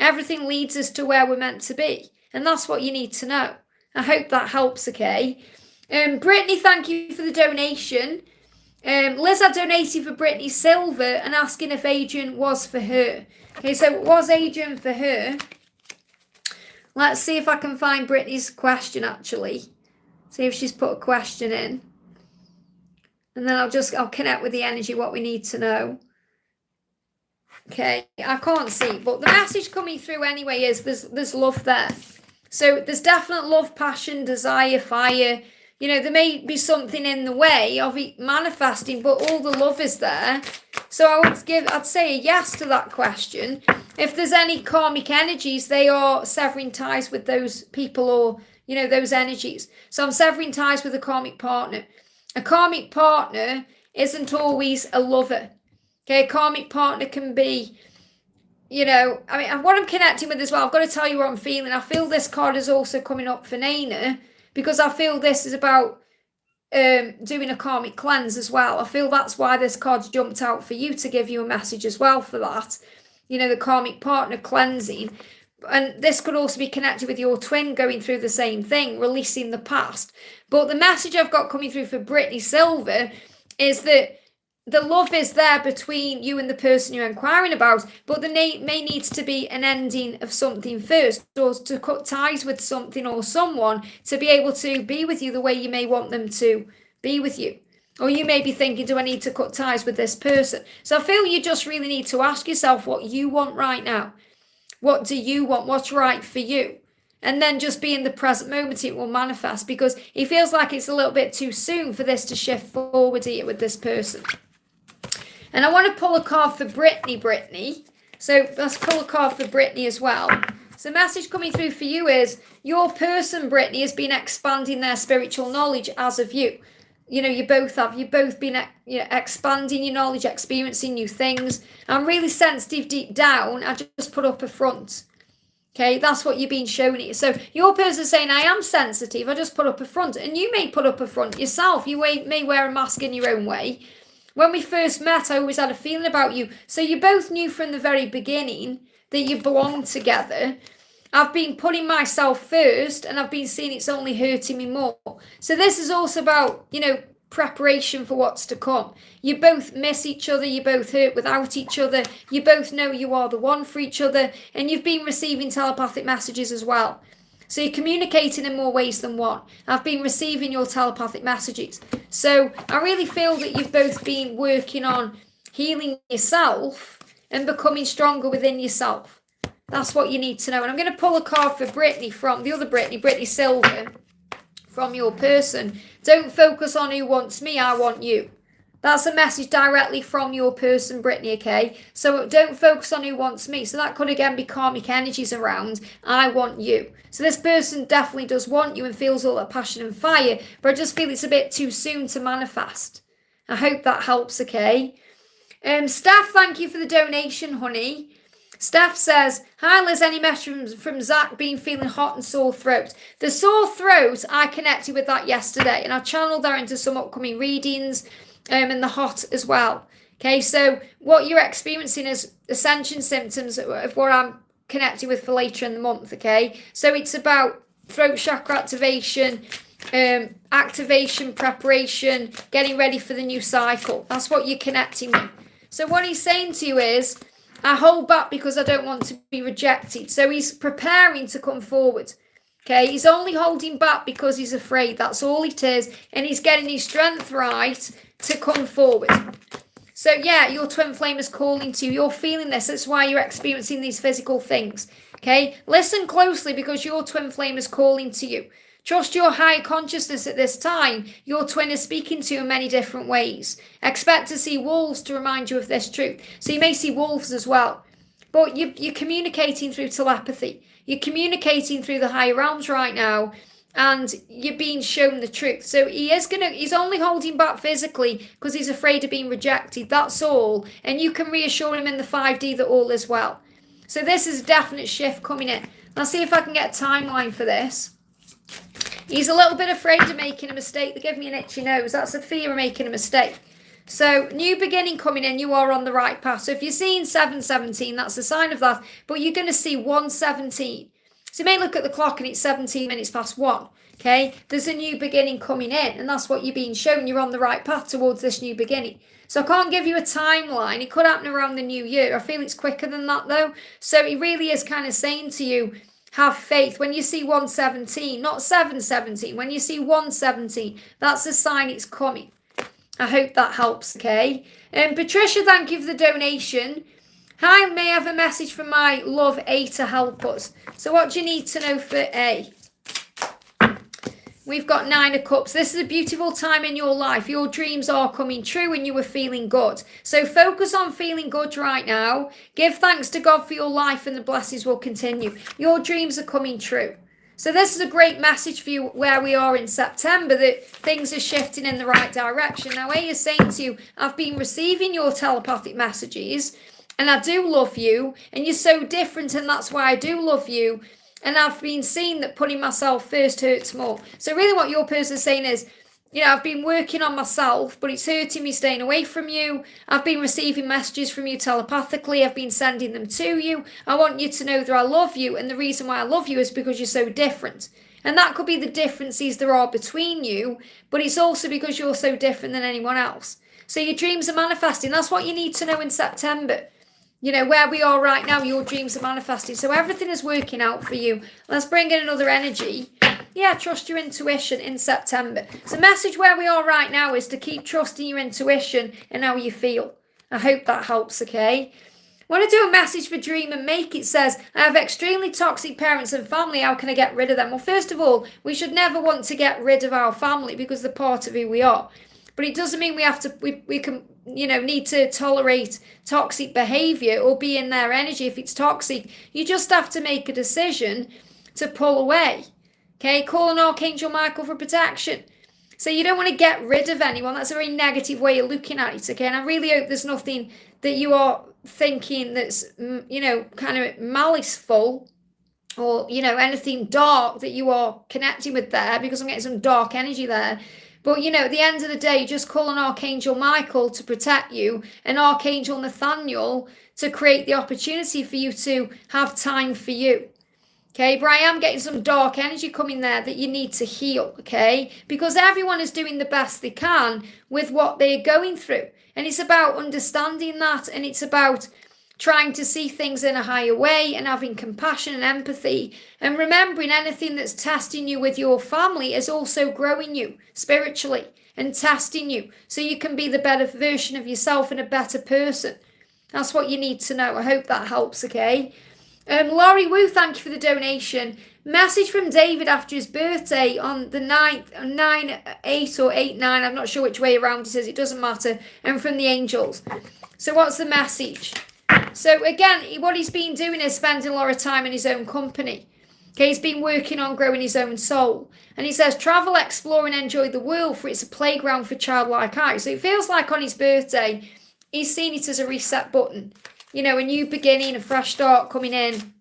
Everything leads us to where we're meant to be. And that's what you need to know. I hope that helps, okay? Brittany, thank you for the donation. Liz had donated for Brittany silver and asking if Adrian was for her. Okay, so was Adrian for her? Let's see if I can find Brittany's question actually. See if she's put a question in. And then I'll connect with the energy, what we need to know. Okay, I can't see, but the message coming through anyway is there's love there. So there's definite love, passion, desire, fire. There may be something in the way of it manifesting, but all the love is there. So I'd say a yes to that question. If there's any karmic energies, they are severing ties with those people or, those energies. So I'm severing ties with a karmic partner. A karmic partner isn't always a lover. Okay, a karmic partner can be, what I'm connecting with as well, I've got to tell you what I'm feeling. I feel this card is also coming up for Neea, because I feel this is about doing a karmic cleanse as well. I feel that's why this card's jumped out for you, to give you a message as well for that. The karmic partner cleansing. And this could also be connected with your twin going through the same thing, releasing the past. But the message I've got coming through for Brittany Silver is that the love is there between you and the person you're inquiring about, but there may needs to be an ending of something first, or to cut ties with something or someone to be able to be with you the way you may want them to be with you. Or you may be thinking, do I need to cut ties with this person? So I feel you just really need to ask yourself what you want right now. What do you want? What's right for you? And then just be in the present moment, it will manifest, because it feels like it's a little bit too soon for this to shift forward here with this person. And I want to pull a card for Brittany. So let's pull a card for Brittany as well. So the message coming through for you is your person, Brittany, has been expanding their spiritual knowledge as of you. You both have. You've both been expanding your knowledge, experiencing new things. I'm really sensitive deep down. I just put up a front. Okay, that's what you're being shown here. So your person saying, I am sensitive. I just put up a front. And you may put up a front yourself. You may wear a mask in your own way. When we first met, I always had a feeling about you. So you both knew from the very beginning that you belonged together. I've been putting myself first and I've been seeing it's only hurting me more. So this is also about, preparation for what's to come. You both miss each other, you both hurt without each other, you both know you are the one for each other, and you've been receiving telepathic messages as well. So you're communicating in more ways than one. I've been receiving your telepathic messages. So I really feel that you've both been working on healing yourself and becoming stronger within yourself. That's what you need to know. And I'm going to pull a card for Brittany from the other Brittany Silver, from your person. Don't focus on who wants me, I want you. That's a message directly from your person, Brittany, okay? So don't focus on who wants me. So that could again be karmic energies around, I want you. So this person definitely does want you and feels all that passion and fire, but I just feel it's a bit too soon to manifest. I hope that helps, okay? Steph, thank you for the donation, honey. Steph says, hi Liz, any message from Zach being feeling hot and sore throat? The sore throat, I connected with that yesterday and I channeled that into some upcoming readings and the hot as well. Okay, so what you're experiencing is ascension symptoms of what I'm connecting with for later in the month, okay? So it's about throat chakra activation, activation, preparation, getting ready for the new cycle. That's what you're connecting with. So what he's saying to you is, I hold back because I don't want to be rejected. So he's preparing to come forward. Okay, he's only holding back because he's afraid. That's all it is. And he's getting his strength right to come forward. So yeah, your twin flame is calling to you. You're feeling this. That's why you're experiencing these physical things. Okay, listen closely because your twin flame is calling to you. Trust your higher consciousness at this time. Your twin is speaking to you in many different ways. Expect to see wolves to remind you of this truth. So you may see wolves as well. But you're communicating through telepathy. You're communicating through the higher realms right now. And you're being shown the truth. So he's only holding back physically because he's afraid of being rejected. That's all. And you can reassure him in the 5D that all is well. So this is a definite shift coming in. Let's see if I can get a timeline for this. He's a little bit afraid of making a mistake. They give me an itchy nose. That's a fear of making a mistake. So, new beginning coming in. You are on the right path. So, if you're seeing 717, that's a sign of that. But you're going to see 117. So, you may look at the clock and it's 17 minutes past 1. Okay? There's a new beginning coming in. And that's what you're being shown. You're on the right path towards this new beginning. So, I can't give you a timeline. It could happen around the new year. I feel it's quicker than that, though. So, it really is kind of saying to you, have faith. When you see 117, not 717, when you see 117, that's a sign it's coming. I hope that helps, okay? Patricia, thank you for the donation. Hi, may I have a message from my love A to help us? So what do you need to know for A? We've got 9 of Cups. This is a beautiful time in your life. Your dreams are coming true and you are feeling good. So focus on feeling good right now. Give thanks to God for your life and the blessings will continue. Your dreams are coming true. So this is a great message for you where we are in September, that things are shifting in the right direction. Now, A is saying to you, I've been receiving your telepathic messages and I do love you and you're so different and that's why I do love you. And I've been seeing that putting myself first hurts more. So really what your person's saying is, I've been working on myself, but it's hurting me staying away from you. I've been receiving messages from you telepathically. I've been sending them to you. I want you to know that I love you. And the reason why I love you is because you're so different. And that could be the differences there are between you, but it's also because you're so different than anyone else. So your dreams are manifesting. That's what you need to know in September. Where we are right now, your dreams are manifesting. So everything is working out for you. Let's bring in another energy. Yeah, trust your intuition in September. So the message where we are right now is to keep trusting your intuition and how you feel. I hope that helps, okay? I want to do a message for Dream and Make. It says, I have extremely toxic parents and family. How can I get rid of them? Well, first of all, we should never want to get rid of our family because they're part of who we are. But it doesn't mean we can need to tolerate toxic behavior or be in their energy if it's toxic. You just have to make a decision to pull away. Okay, call an Archangel Michael for protection. So you don't want to get rid of anyone. That's a very negative way of looking at it, okay? And I really hope there's nothing that you are thinking that's, kind of maliceful or, anything dark that you are connecting with there, because I'm getting some dark energy there. But, you know, at the end of the day, just call on Archangel Michael to protect you and Archangel Nathaniel to create the opportunity for you to have time for you. Okay, but I am getting some dark energy coming there that you need to heal, okay? Because everyone is doing the best they can with what they're going through. And it's about understanding that, and it's about trying to see things in a higher way and having compassion and empathy, and remembering anything that's testing you with your family is also growing you spiritually and testing you so you can be the better version of yourself and a better person. That's what you need to know. I hope that helps, okay? Lri Woo, thank you for the donation. Message from David after his birthday on the 9th, 9-8 or 8-9, I'm not sure which way around it is, it doesn't matter, and from the angels. So what's the message? So again, what he's been doing is spending a lot of time in his own company. Okay, he's been working on growing his own soul. And he says, travel, explore and enjoy the world, for it's a playground for childlike eyes. So it feels like on his birthday, he's seen it as a reset button. You know, a new beginning, a fresh start coming in.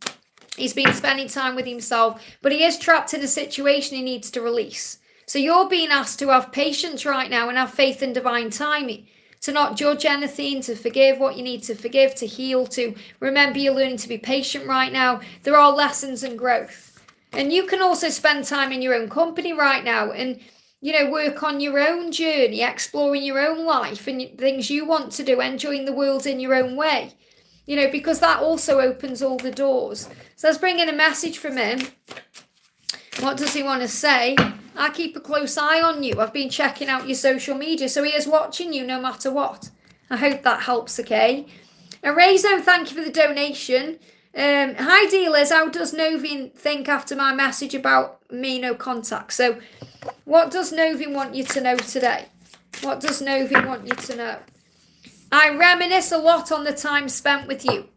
He's been spending time with himself, but he is trapped in a situation he needs to release. So you're being asked to have patience right now and have faith in divine timing. To not judge anything, to forgive what you need to forgive, to heal, to remember you're learning to be patient right now. There are lessons and growth. And you can also spend time in your own company right now and, you know, work on your own journey, exploring your own life and things you want to do, enjoying the world in your own way. You know, because that also opens all the doors. So let's bring in a message from him. What does he want to say? I keep a close eye on you. I've been checking out your social media, so he is watching you no matter what. I hope that helps, okay? Arezo, thank you for the donation. Hi, dealers. How does Novin think after my message about me, no contact? So what does Novin want you to know today? What does Novin want you to know? I reminisce a lot on the time spent with you.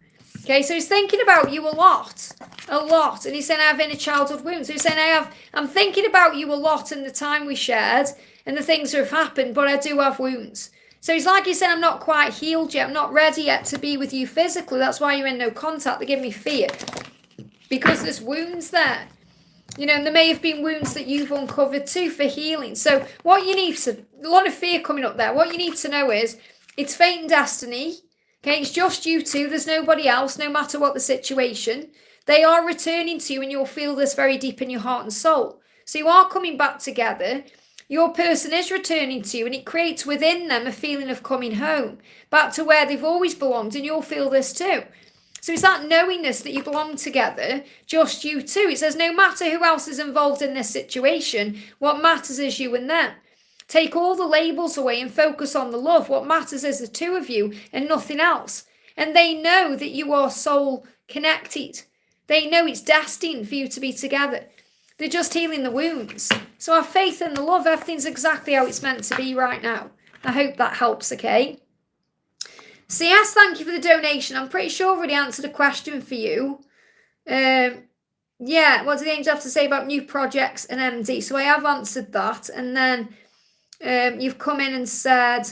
Okay, so he's thinking about you a lot. And he's saying I have inner childhood wounds. So he's saying I'm thinking about you a lot and the time we shared and the things that have happened, but I do have wounds. So he's like he's saying I'm not quite healed yet. I'm not ready yet to be with you physically. That's why you're in no contact. They give me fear. Because there's wounds there. You know, and there may have been wounds that you've uncovered too for healing. So what you need to, a lot of fear coming up there. What you need to know is it's fate and destiny. Okay, it's just you two. There's nobody else, no matter what the situation. They are returning to you and you'll feel this very deep in your heart and soul. So you are coming back together. Your person is returning to you and it creates within them a feeling of coming home, back to where they've always belonged, and you'll feel this too. So it's that knowingness that you belong together, just you two. It says no matter who else is involved in this situation, what matters is you and them. Take all the labels away and focus on the love. What matters is the two of you and nothing else. And they know that you are soul connected. They know it's destined for you to be together. They're just healing the wounds. So have faith in the love. Everything's exactly how it's meant to be right now. I hope that helps, okay? CS, thank you for the donation. I'm pretty sure I've already answered a question for you. Yeah, what do the angels have to say about new projects and MD? So I have answered that. And then you've come in and said,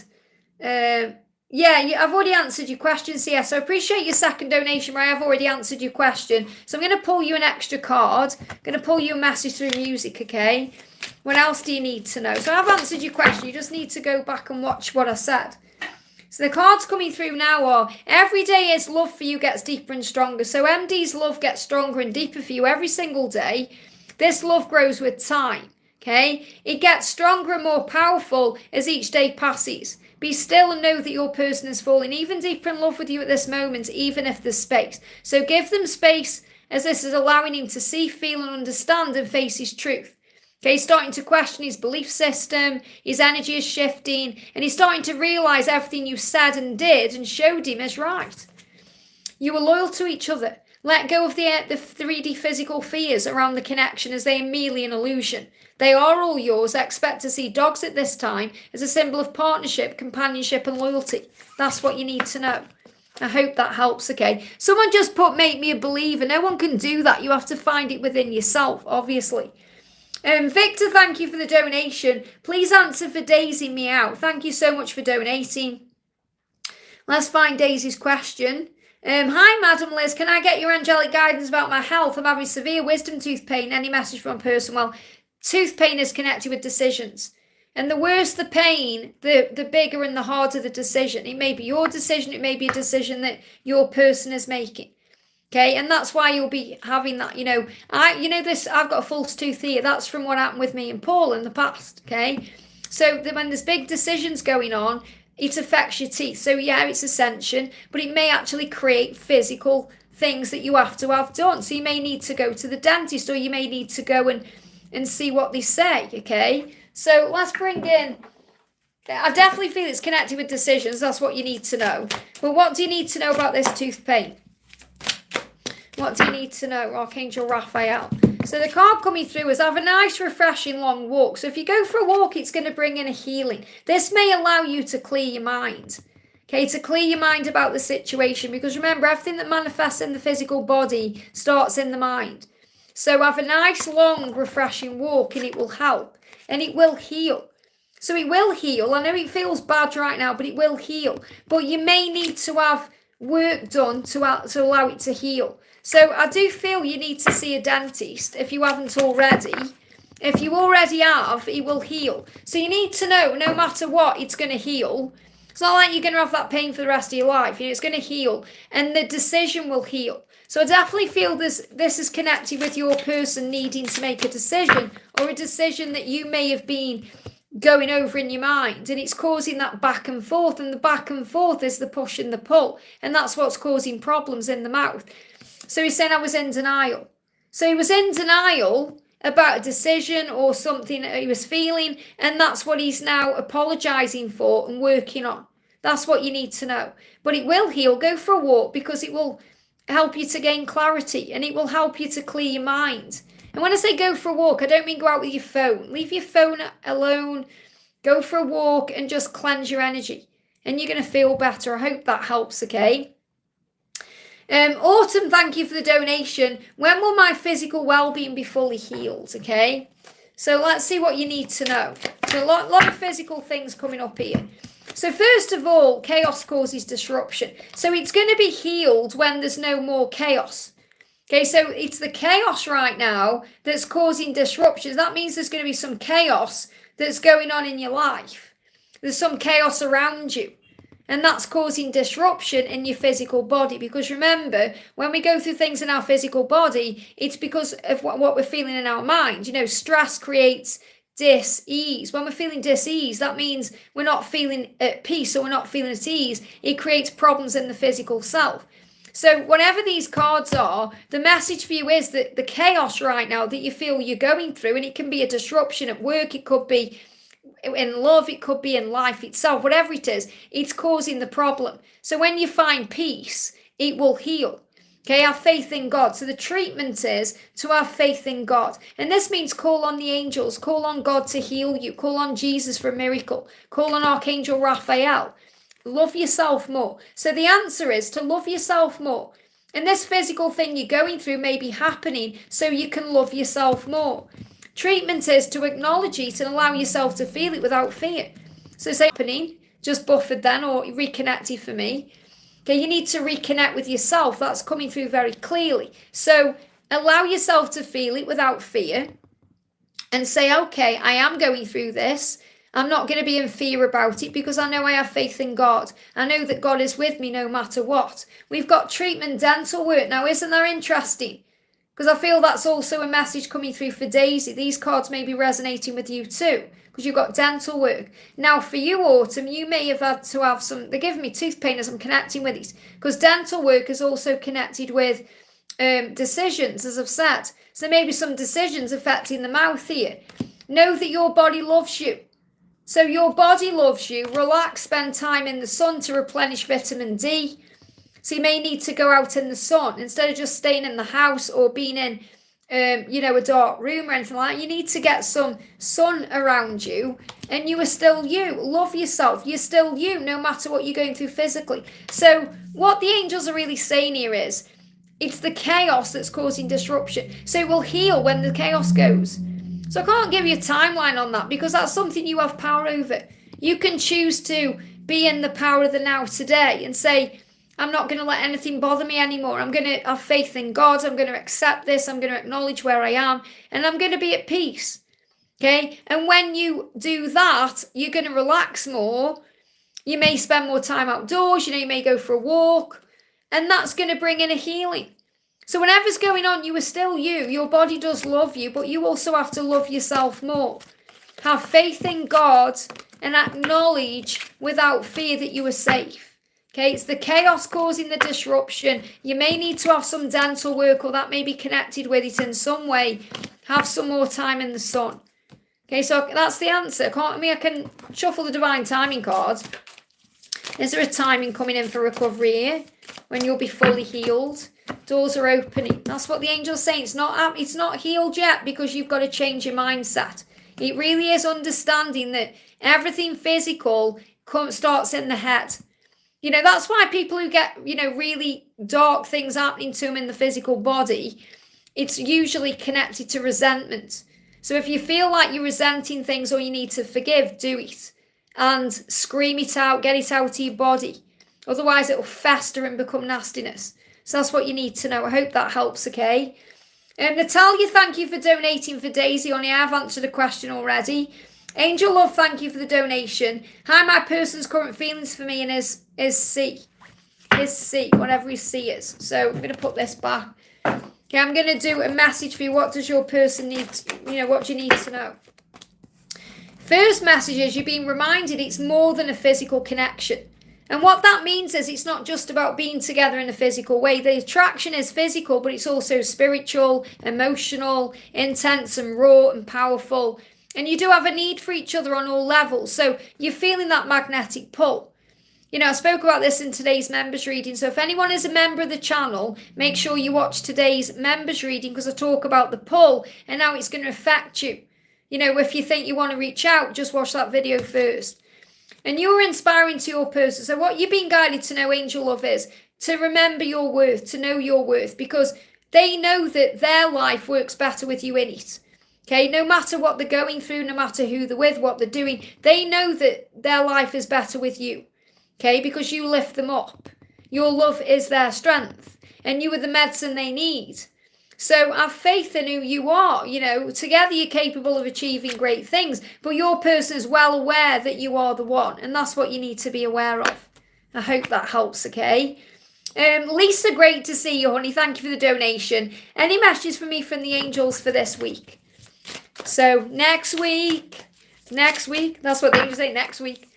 I've already answered your question, CS. So I appreciate your second donation where I have already answered your question. So I'm going to pull you an extra card. I'm going to pull you a message through music, okay? What else do you need to know? So I've answered your question. You just need to go back and watch what I said. So the cards coming through now are every day is love for you gets deeper and stronger. So MD's love gets stronger and deeper for you every single day. This love grows with time. Okay, it gets stronger and more powerful as each day passes. Be still and know that your person is falling even deeper in love with you at this moment, even if there's space. So give them space as this is allowing him to see, feel and understand and face his truth. Okay, he's starting to question his belief system, his energy is shifting, and he's starting to realise everything you said and did and showed him is right. You were loyal to each other. Let go of the 3D physical fears around the connection as they are merely an illusion. They are all yours. Expect to see dogs at this time as a symbol of partnership, companionship and loyalty. That's what you need to know. I hope that helps, okay? Someone just put make me a believer. No one can do that. You have to find it within yourself, obviously. Victor, thank you for the donation. Please answer for Daisy Meow. Thank you so much for donating. Let's find Daisy's question. Hi, Madam Liz. Can I get your angelic guidance about my health? I'm having severe wisdom tooth pain. Any message from a person? Well, tooth pain is connected with decisions. And the worse the pain, the bigger and the harder the decision. It may be your decision, it may be a decision that your person is making. Okay, and that's why you'll be having that, I've got a false tooth here. That's from what happened with me and Paul in the past. Okay, so when there's big decisions going on, it affects your teeth. So yeah, it's ascension, but it may actually create physical things that you have to have done. So you may need to go to the dentist, or you may need to go and see what they say. Okay, so let's bring in, I definitely feel it's connected with decisions. That's what you need to know. But what do you need to know about this tooth pain? What do you need to know, Archangel Raphael? So the card coming through is have a nice, refreshing, long walk. So if you go for a walk, it's going to bring in a healing. This may allow you to clear your mind. Okay, to clear your mind about the situation. Because remember, everything that manifests in the physical body starts in the mind. So have a nice, long, refreshing walk, and it will help. And it will heal. So it will heal. I know it feels bad right now, but it will heal. But you may need to have work done to allow it to heal. So I do feel you need to see a dentist if you haven't already. If you already have, it will heal. So you need to know, no matter what, it's going to heal. It's not like you're going to have that pain for the rest of your life. It's going to heal, and the decision will heal. So I definitely feel this is connected with your person needing to make a decision, or a decision that you may have been going over in your mind, and it's causing that back and forth, and the back and forth is the push and the pull, and that's what's causing problems in the mouth. So he's saying I was in denial. So he was in denial about a decision or something that he was feeling, and that's what he's now apologising for and working on. That's what you need to know. But it will heal. Go for a walk, because it will help you to gain clarity, and it will help you to clear your mind. And when I say go for a walk, I don't mean go out with your phone. Leave your phone alone. Go for a walk and just cleanse your energy, and you're going to feel better. I hope that helps, okay? Autumn, thank you for the donation. When will my physical well-being be fully healed? Okay, so let's see what you need to know. So a lot of physical things coming up here. So first of all, chaos causes disruption. So it's going to be healed when there's no more chaos. Okay, so it's the chaos right now that's causing disruptions. That means there's going to be some chaos that's going on in your life. There's some chaos around you. And that's causing disruption in your physical body. Because remember, when we go through things in our physical body, it's because of what we're feeling in our mind. Stress creates dis-ease. When we're feeling dis-ease, that means we're not feeling at peace, or we're not feeling at ease. It creates problems in the physical self. So whatever these cards are, the message for you is that the chaos right now that you feel you're going through, and it can be a disruption at work, it could be in love, it could be in life itself, whatever it is, it's causing the problem. So when you find peace, it will heal. Okay, have faith in God. So the treatment is to have faith in God. And this means call on the angels, call on God to heal you, call on Jesus for a miracle, call on Archangel Raphael. Love yourself more. So the answer is to love yourself more. And this physical thing you're going through may be happening so you can love yourself more. Treatment is to acknowledge it and allow yourself to feel it without fear. So say happening, just buffered then, or reconnected for me. Okay, you need to reconnect with yourself. That's coming through very clearly. So allow yourself to feel it without fear, and say, okay, I am going through this. I'm not going to be in fear about it, because I know I have faith in God. I know that God is with me no matter what. We've got treatment, dental work. Now, isn't that interesting? Because I feel that's also a message coming through for Daisy. These cards may be resonating with you too, because you've got dental work. Now for you, Autumn, you may have had to have some, they're giving me tooth pain as I'm connecting with these, because dental work is also connected with decisions, as I've said. So maybe some decisions affecting the mouth here. Know that your body loves you. So your body loves you. Relax, spend time in the sun to replenish vitamin D. So you may need to go out in the sun instead of just staying in the house or being in, a dark room or anything like that. You need to get some sun around you, and you are still you. Love yourself. You're still you, no matter what you're going through physically. So what the angels are really saying here is, it's the chaos that's causing disruption. So it will heal when the chaos goes. So I can't give you a timeline on that, because that's something you have power over. You can choose to be in the power of the now today and say, I'm not going to let anything bother me anymore. I'm going to have faith in God. I'm going to accept this. I'm going to acknowledge where I am, and I'm going to be at peace. Okay. And when you do that, you're going to relax more. You may spend more time outdoors. You may go for a walk, and that's going to bring in a healing. So whatever's going on, you are still you. Your body does love you, but you also have to love yourself more. Have faith in God and acknowledge without fear that you are safe. Okay, it's the chaos causing the disruption. You may need to have some dental work, or that may be connected with it in some way. Have some more time in the sun. Okay, so that's the answer. I can shuffle the divine timing cards. Is there a timing coming in for recovery here when you'll be fully healed? Doors are opening. That's what the angel's saying. It's not healed yet because you've got to change your mindset. It really is understanding that everything physical starts in the head. That's why people who get, really dark things happening to them in the physical body, it's usually connected to resentment. So if you feel like you're resenting things or you need to forgive, do it. And scream it out, get it out of your body. Otherwise it'll fester and become nastiness. So that's what you need to know. I hope that helps, okay? Natalia, thank you for donating for Daisy. Only I've answered a question already. Angel Love, thank you for the donation. Hi, my person's current feelings for me and is C. Is C, whatever his C is. So I'm going to put this back. Okay, I'm going to do a message for you. What does your person need, what do you need to know? First message is you're being reminded it's more than a physical connection. And what that means is it's not just about being together in a physical way. The attraction is physical, but it's also spiritual, emotional, intense and raw and powerful. And you do have a need for each other on all levels. So you're feeling that magnetic pull. I spoke about this in today's members reading. So if anyone is a member of the channel, make sure you watch today's members reading because I talk about the pull and how it's going to affect you. If you think you want to reach out, just watch that video first. And you're inspiring to your person. So what you're being guided to know, Angel Love, is to remember your worth, to know your worth, because they know that their life works better with you in it. Okay, no matter what they're going through, no matter who they're with, what they're doing, they know that their life is better with you. Okay, because you lift them up. Your love is their strength, and you are the medicine they need. So have faith in who you are. Together you're capable of achieving great things, but your person is well aware that you are the one, and that's what you need to be aware of. I hope that helps, okay? Lisa, great to see you, honey. Thank you for the donation. Any messages for me from the angels for this week? So next week, that's what the angels say, next week.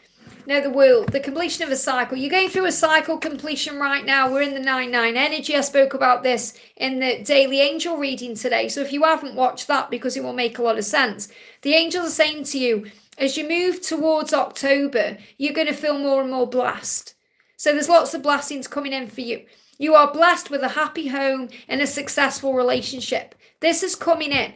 No, the world, the completion of a cycle. You're going through a cycle completion right now. We're in the 9-9 energy. I spoke about this in the daily angel reading today. So if you haven't watched that, because it will make a lot of sense, the angels are saying to you, as you move towards October, you're going to feel more and more blessed. So there's lots of blessings coming in for you. You are blessed with a happy home and a successful relationship. This is coming in.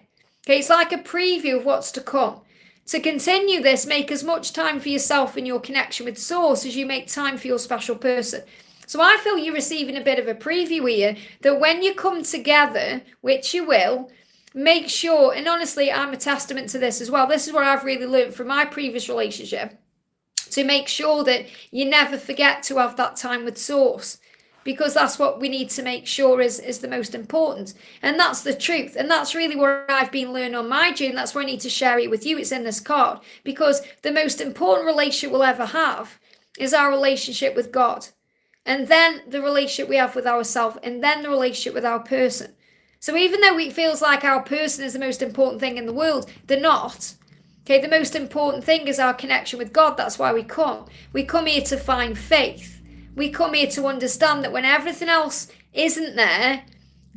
Okay, it's like a preview of what's to come. To continue this, make as much time for yourself and your connection with Source as you make time for your special person. So I feel you're receiving a bit of a preview here that when you come together, which you will, make sure, and honestly, I'm a testament to this as well. This is what I've really learned from my previous relationship, to make sure that you never forget to have that time with Source. Because that's what we need to make sure is the most important. And that's the truth. And that's really what I've been learning on my journey. That's why I need to share it with you. It's in this card. Because the most important relationship we'll ever have is our relationship with God. And then the relationship we have with ourselves. And then the relationship with our person. So even though it feels like our person is the most important thing in the world, they're not. Okay, the most important thing is our connection with God. That's why we come. We come here to find faith. We come here to understand that when everything else isn't there,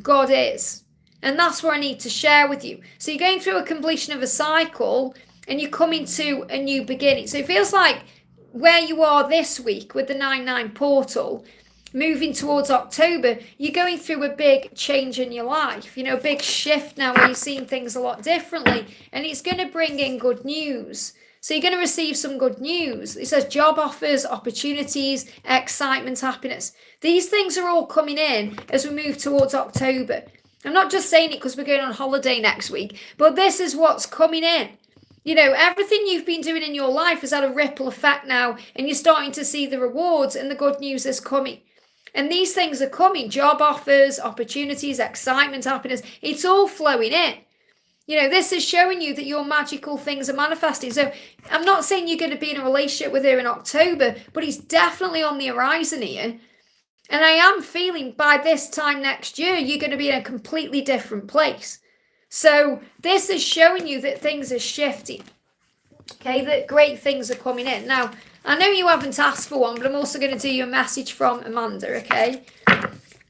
God is. And that's what I need to share with you. So you're going through a completion of a cycle and you're coming to a new beginning. So it feels like where you are this week with the 9-9 portal, moving towards October, you're going through a big change in your life. A big shift now where you're seeing things a lot differently. And it's going to bring in good news. So you're going to receive some good news. It says job offers, opportunities, excitement, happiness. These things are all coming in as we move towards October. I'm not just saying it because we're going on holiday next week, but this is what's coming in. Everything you've been doing in your life has had a ripple effect now, and you're starting to see the rewards, and the good news is coming. And these things are coming. Job offers, opportunities, excitement, happiness. It's all flowing in. You know, this is showing you that your magical things are manifesting. So I'm not saying you're going to be in a relationship with her in October, but it's definitely on the horizon here. And I am feeling by this time next year, you're going to be in a completely different place. So this is showing you that things are shifting. Okay, that great things are coming in. Now, I know you haven't asked for one, but I'm also going to do you a message from Amanda, okay?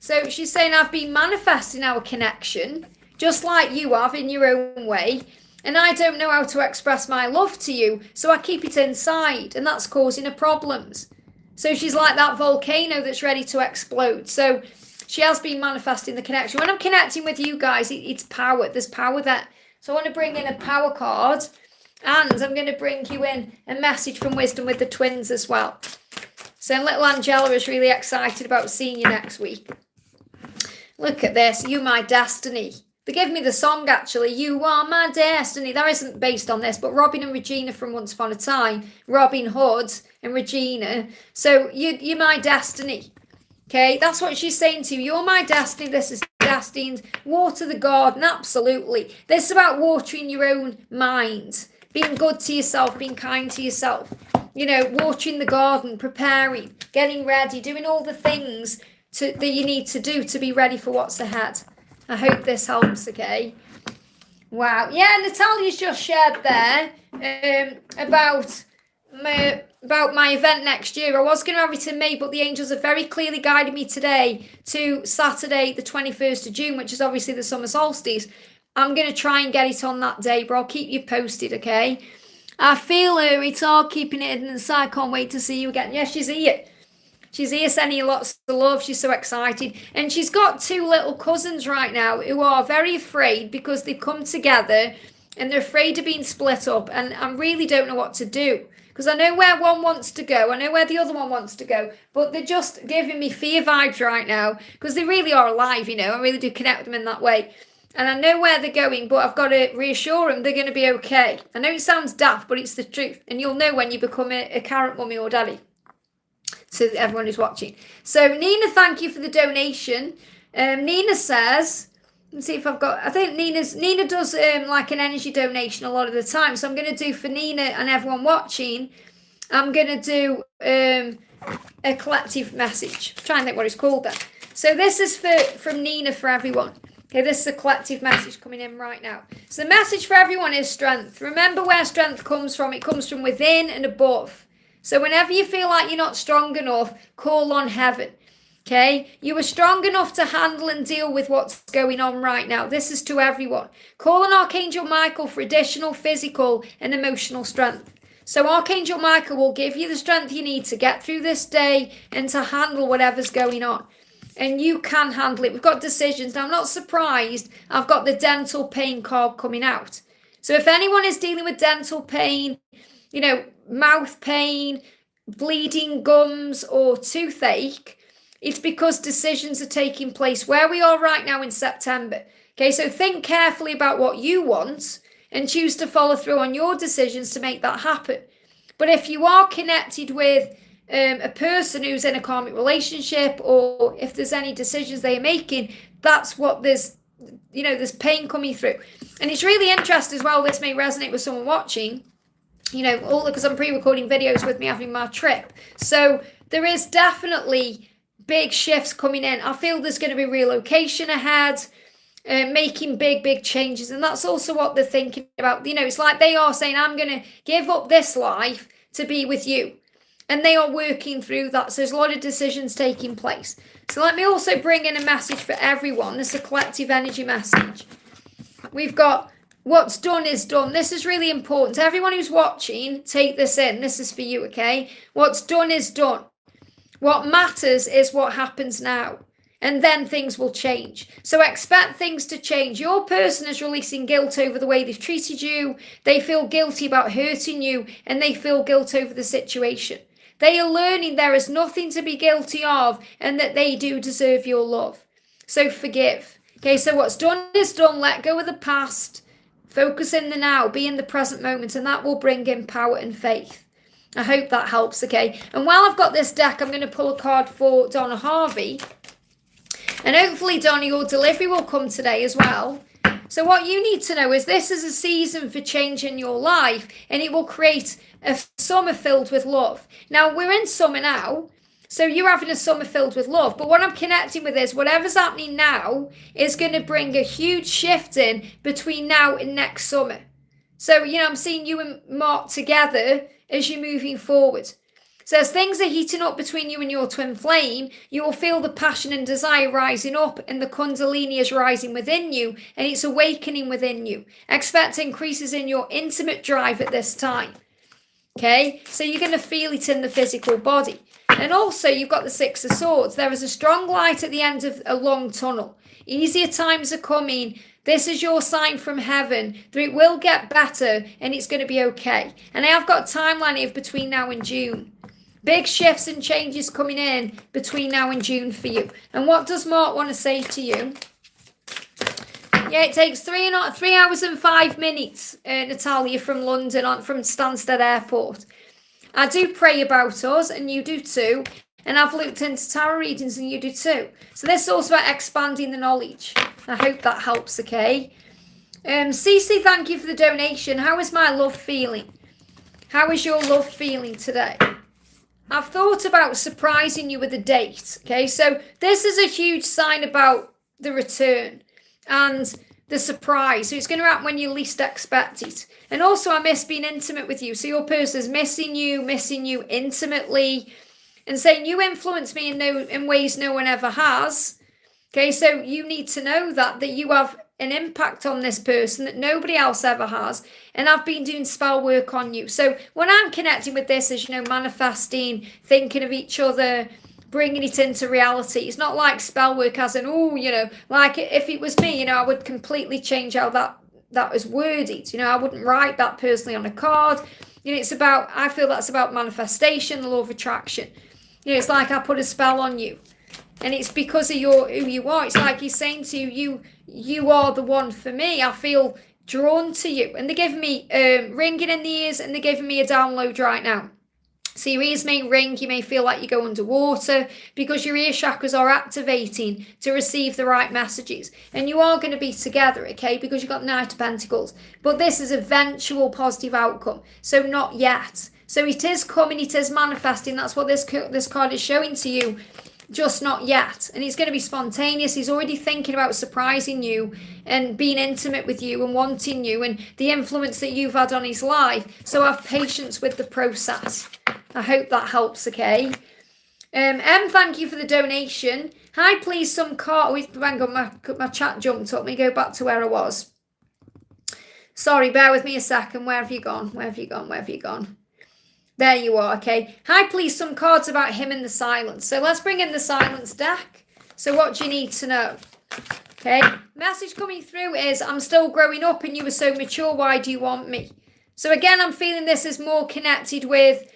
So she's saying, I've been manifesting our connection, just like you have in your own way. And I don't know how to express my love to you, so I keep it inside, and that's causing her problems. So she's like that volcano that's ready to explode. So she has been manifesting the connection. When I'm connecting with you guys, it's power. There's power there. So I want to bring in a power card. And I'm going to bring you in a message from Wisdom with the twins as well. So little Angela is really excited about seeing you next week. Look at this. You my destiny. They gave me the song, actually. You are my destiny. That isn't based on this, but Robin and Regina from Once Upon a Time. Robin Hood and Regina. So you're my destiny. Okay, that's what she's saying to you. You're my destiny. This is destined. Water the garden. Absolutely. This is about watering your own mind. Being good to yourself, being kind to yourself, you know, watering the garden, preparing, getting ready, doing all the things that you need to do to be ready for what's ahead. I hope this helps, okay? Wow. Yeah, Natalia's just shared there about my event next year. I was going to have it in May, but the angels have very clearly guided me today to Saturday, the 21st of June, which is obviously the summer solstice. I'm going to try and get it on that day, but I'll keep you posted, okay? I feel her. It's all keeping it hidden inside. I can't wait to see you again. Yeah, she's here. She's here sending you lots of love. She's so excited. And she's got 2 little cousins right now who are very afraid because they've come together and they're afraid of being split up. And I really don't know what to do because I know where one wants to go. I know where the other one wants to go. But they're just giving me fear vibes right now because they really are alive, you know. I really do connect with them in that way. And I know where they're going, but I've got to reassure them they're going to be okay. I know it sounds daft, but it's the truth. And you'll know when you become a carrot mummy or daddy. So everyone who's watching. So Nina, thank you for the donation. Nina says, let's see if I've got, I think Nina does like an energy donation a lot of the time. So I'm going to do for Nina and everyone watching, I'm going to do a collective message. I'm trying to think what it's called then. So this is from Nina for everyone. Okay, this is a collective message coming in right now. So the message for everyone is strength. Remember where strength comes from. It comes from within and above. So whenever you feel like you're not strong enough, call on heaven. Okay, you are strong enough to handle and deal with what's going on right now. This is to everyone. Call on Archangel Michael for additional physical and emotional strength. So Archangel Michael will give you the strength you need to get through this day and to handle whatever's going on. And you can handle it. We've got decisions. Now, I'm not surprised. I've got the dental pain card coming out. So if anyone is dealing with dental pain, you know, mouth pain, bleeding gums or toothache, it's because decisions are taking place where we are right now in September. Okay, so think carefully about what you want and choose to follow through on your decisions to make that happen. But if you are connected with a person who's in a karmic relationship, or if there's any decisions they are making, that's what there's pain coming through. And it's really interesting as well, this may resonate with someone watching, you know, all because I'm pre-recording videos with me having my trip. So there is definitely big shifts coming in. I feel there's going to be relocation ahead, making big changes. And that's also what they're thinking about. You know, it's like they are saying, I'm going to give up this life to be with you. And they are working through that. So there's a lot of decisions taking place. So let me also bring in a message for everyone. This is a collective energy message. We've got what's done is done. This is really important. Everyone who's watching, take this in. This is for you, okay? What's done is done. What matters is what happens now. And then things will change. So expect things to change. Your person is releasing guilt over the way they've treated you. They feel guilty about hurting you. And they feel guilt over the situation. They are learning there is nothing to be guilty of and that they do deserve your love. So forgive. Okay, so what's done is done. Let go of the past. Focus in the now. Be in the present moment. And that will bring in power and faith. I hope that helps, okay? And while I've got this deck, I'm going to pull a card for Donna Harvey. And hopefully, Donna, your delivery will come today as well. So what you need to know is this is a season for change in your life, and it will create a summer filled with love. Now, we're in summer now, so you're having a summer filled with love. But what I'm connecting with is whatever's happening now is going to bring a huge shift in between now and next summer. So, I'm seeing you and Mark together as you're moving forward. So as things are heating up between you and your twin flame, you will feel the passion and desire rising up, and the kundalini is rising within you, and it's awakening within you. Expect increases in your intimate drive at this time. Okay, so you're going to feel it in the physical body. And also you've got the Six of Swords. There is a strong light at the end of a long tunnel. Easier times are coming. This is your sign from heaven that it will get better and it's going to be okay. And I have got a timeline here between now and June. Big shifts and changes coming in between now and June for you. And what does Mark want to say to you? Yeah, it takes 3 hours and 5 minutes, Natalia, from London, from Stansted Airport. I do pray about us, and you do too. And I've looked into tarot readings, and you do too. So this is also about expanding the knowledge. I hope that helps, okay? Cece, thank you for the donation. How is my love feeling? How is your love feeling today? I've thought about surprising you with a date, okay? So this is a huge sign about the return and the surprise. So it's going to happen when you least expect it. And also I miss being intimate with you. So your person is missing you intimately, and saying you influence me in ways no one ever has. Okay, so you need to know that you have an impact on this person that nobody else ever has. And I've been doing spell work on you. So when I'm connecting with this, as manifesting, thinking of each other, bringing it into reality, it's not like spell work as in, like if it was me, I would completely change how that was worded. I wouldn't write that personally on a card. I feel that's about manifestation, the law of attraction. It's like I put a spell on you. And it's because of who you are. It's like he's saying to you, you are the one for me. I feel drawn to you. And they're giving me ringing in the ears, and they're giving me a download right now. So your ears may ring, you may feel like you go underwater because your ear chakras are activating to receive the right messages. And you are going to be together, okay, because you've got Knight of Pentacles. But this is eventual positive outcome. So not yet. So it is coming, it is manifesting. That's what this card is showing to you. Just not yet. And it's going to be spontaneous. He's already thinking about surprising you and being intimate with you and wanting you and the influence that you've had on his life. So have patience with the process. I hope that helps, okay? Thank you for the donation. Hi, please, some card. Hang on, my chat jumped up. Let me go back to where I was. Sorry, bear with me a second. Where have you gone? Where have you gone? Where have you gone? There you are, okay. Hi, please, some cards about him in the silence. So let's bring in the silence deck. So what do you need to know? Okay, message coming through is, I'm still growing up and you were so mature, why do you want me? So again, I'm feeling this is more connected with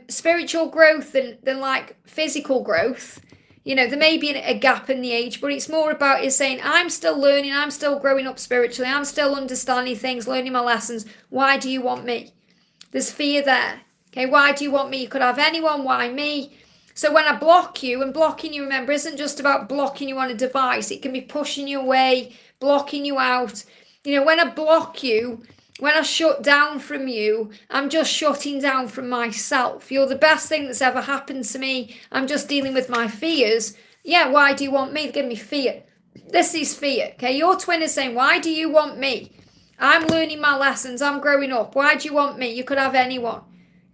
spiritual growth than like physical growth. There may be a gap in the age, but it's more about is saying, I'm still learning, I'm still growing up spiritually, I'm still understanding things, learning my lessons. Why do you want me? There's fear there. Okay, why do you want me? You could have anyone, why me? So when I block you, and blocking you, remember, isn't just about blocking you on a device. It can be pushing you away, blocking you out. When I block you, when I shut down from you, I'm just shutting down from myself. You're the best thing that's ever happened to me. I'm just dealing with my fears. Yeah, why do you want me? Give me fear. This is fear. Okay, your twin is saying, why do you want me? I'm learning my lessons. I'm growing up. Why do you want me? You could have anyone.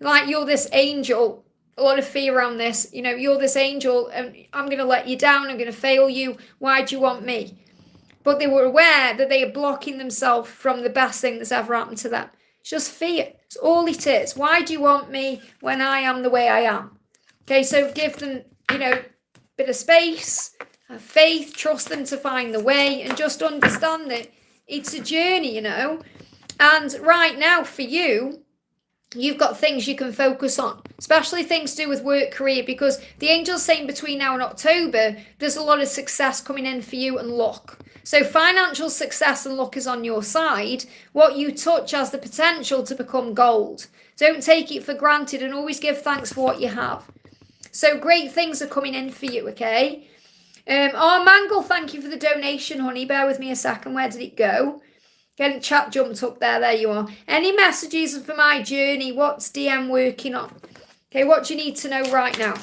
Like you're this angel. A lot of fear around this. You're this angel and I'm going to let you down. I'm going to fail you. Why do you want me? But they were aware that they are blocking themselves from the best thing that's ever happened to them. It's just fear. It's all it is. Why do you want me when I am the way I am? Okay, so give them, bit of space, have faith, trust them to find the way, and just understand that it's a journey, And right now for you, you've got things you can focus on, especially things to do with work, career, because the angel's saying between now and October, there's a lot of success coming in for you and luck. So financial success and luck is on your side. What you touch has the potential to become gold. Don't take it for granted and always give thanks for what you have. So great things are coming in for you, okay? Ar Mangle, thank you for the donation, honey. Bear with me a second. Where did it go? Getting chat jumped up there. There you are. Any messages for my journey? What's DM working on? Okay, what do you need to know right now?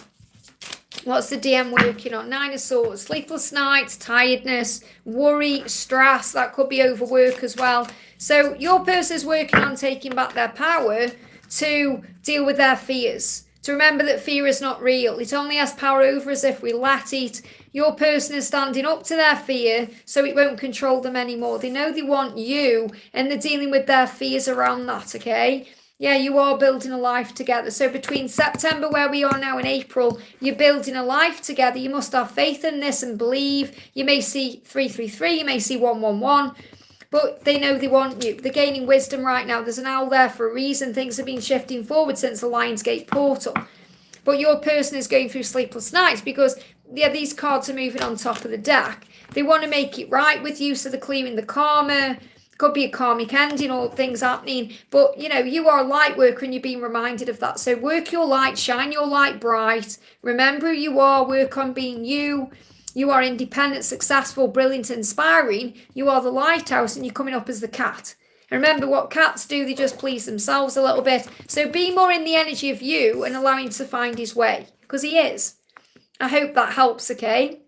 What's the DM working on? 9 of Swords, sleepless nights, tiredness, worry, stress. That could be overwork as well. So your person is working on taking back their power to deal with their fears. To remember that fear is not real. It only has power over us if we let it. Your person is standing up to their fear so it won't control them anymore. They know they want you and they're dealing with their fears around that, okay? Yeah, you are building a life together. So between September, where we are now, and April, you're building a life together. You must have faith in this and believe. You may see 333, you may see 111. But they know they want you. They're gaining wisdom right now. There's an owl there for a reason. Things have been shifting forward since the Lionsgate portal. But your person is going through sleepless nights because, yeah, these cards are moving on top of the deck. They want to make it right with you, so they're clearing the karma. Could be a karmic ending or things happening. But, you know, you are a light worker and you're being reminded of that. So work your light, shine your light bright. Remember who you are. Work on being you. You are independent, successful, brilliant, inspiring. You are the lighthouse and you're coming up as the cat. And remember what cats do, they just please themselves a little bit. So be more in the energy of you and allow him to find his way. Because he is. I hope that helps, okay?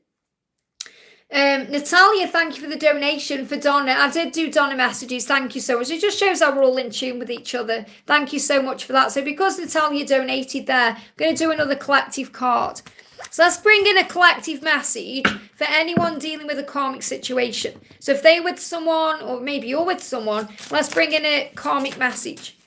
Natalia, thank you for the donation for Donna. I did do Donna messages. Thank you so much. It just shows how we're all in tune with each other. Thank you so much for that. So because Natalia donated there, I'm going to do another collective card. So let's bring in a collective message for anyone dealing with a karmic situation. So if they're with someone, or maybe you're with someone, let's bring in a karmic message.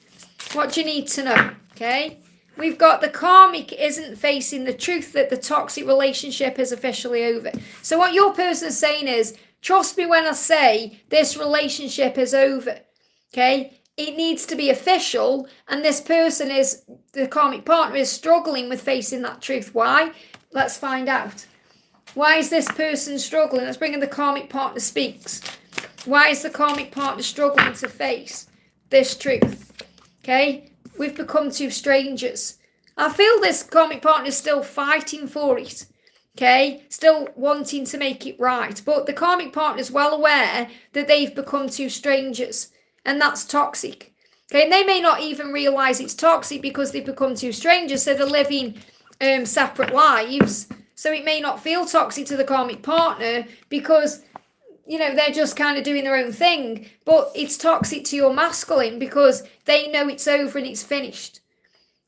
What do you need to know? Okay. We've got the karmic isn't facing the truth that the toxic relationship is officially over. So what your person is saying is, trust me when I say this relationship is over. Okay. It needs to be official. And this person is, the karmic partner is struggling with facing that truth. Why? Let's find out. Why is this person struggling? Let's bring in the karmic partner speaks. Why is the karmic partner struggling to face this truth? Okay, we've become two strangers. I feel this karmic partner is still fighting for it. Okay, still wanting to make it right. But the karmic partner is well aware that they've become two strangers. And that's toxic. Okay, and they may not even realise it's toxic because they've become two strangers. So they're living separate lives, so it may not feel toxic to the karmic partner because, you know, they're just kind of doing their own thing, but it's toxic to your masculine because they know it's over and it's finished.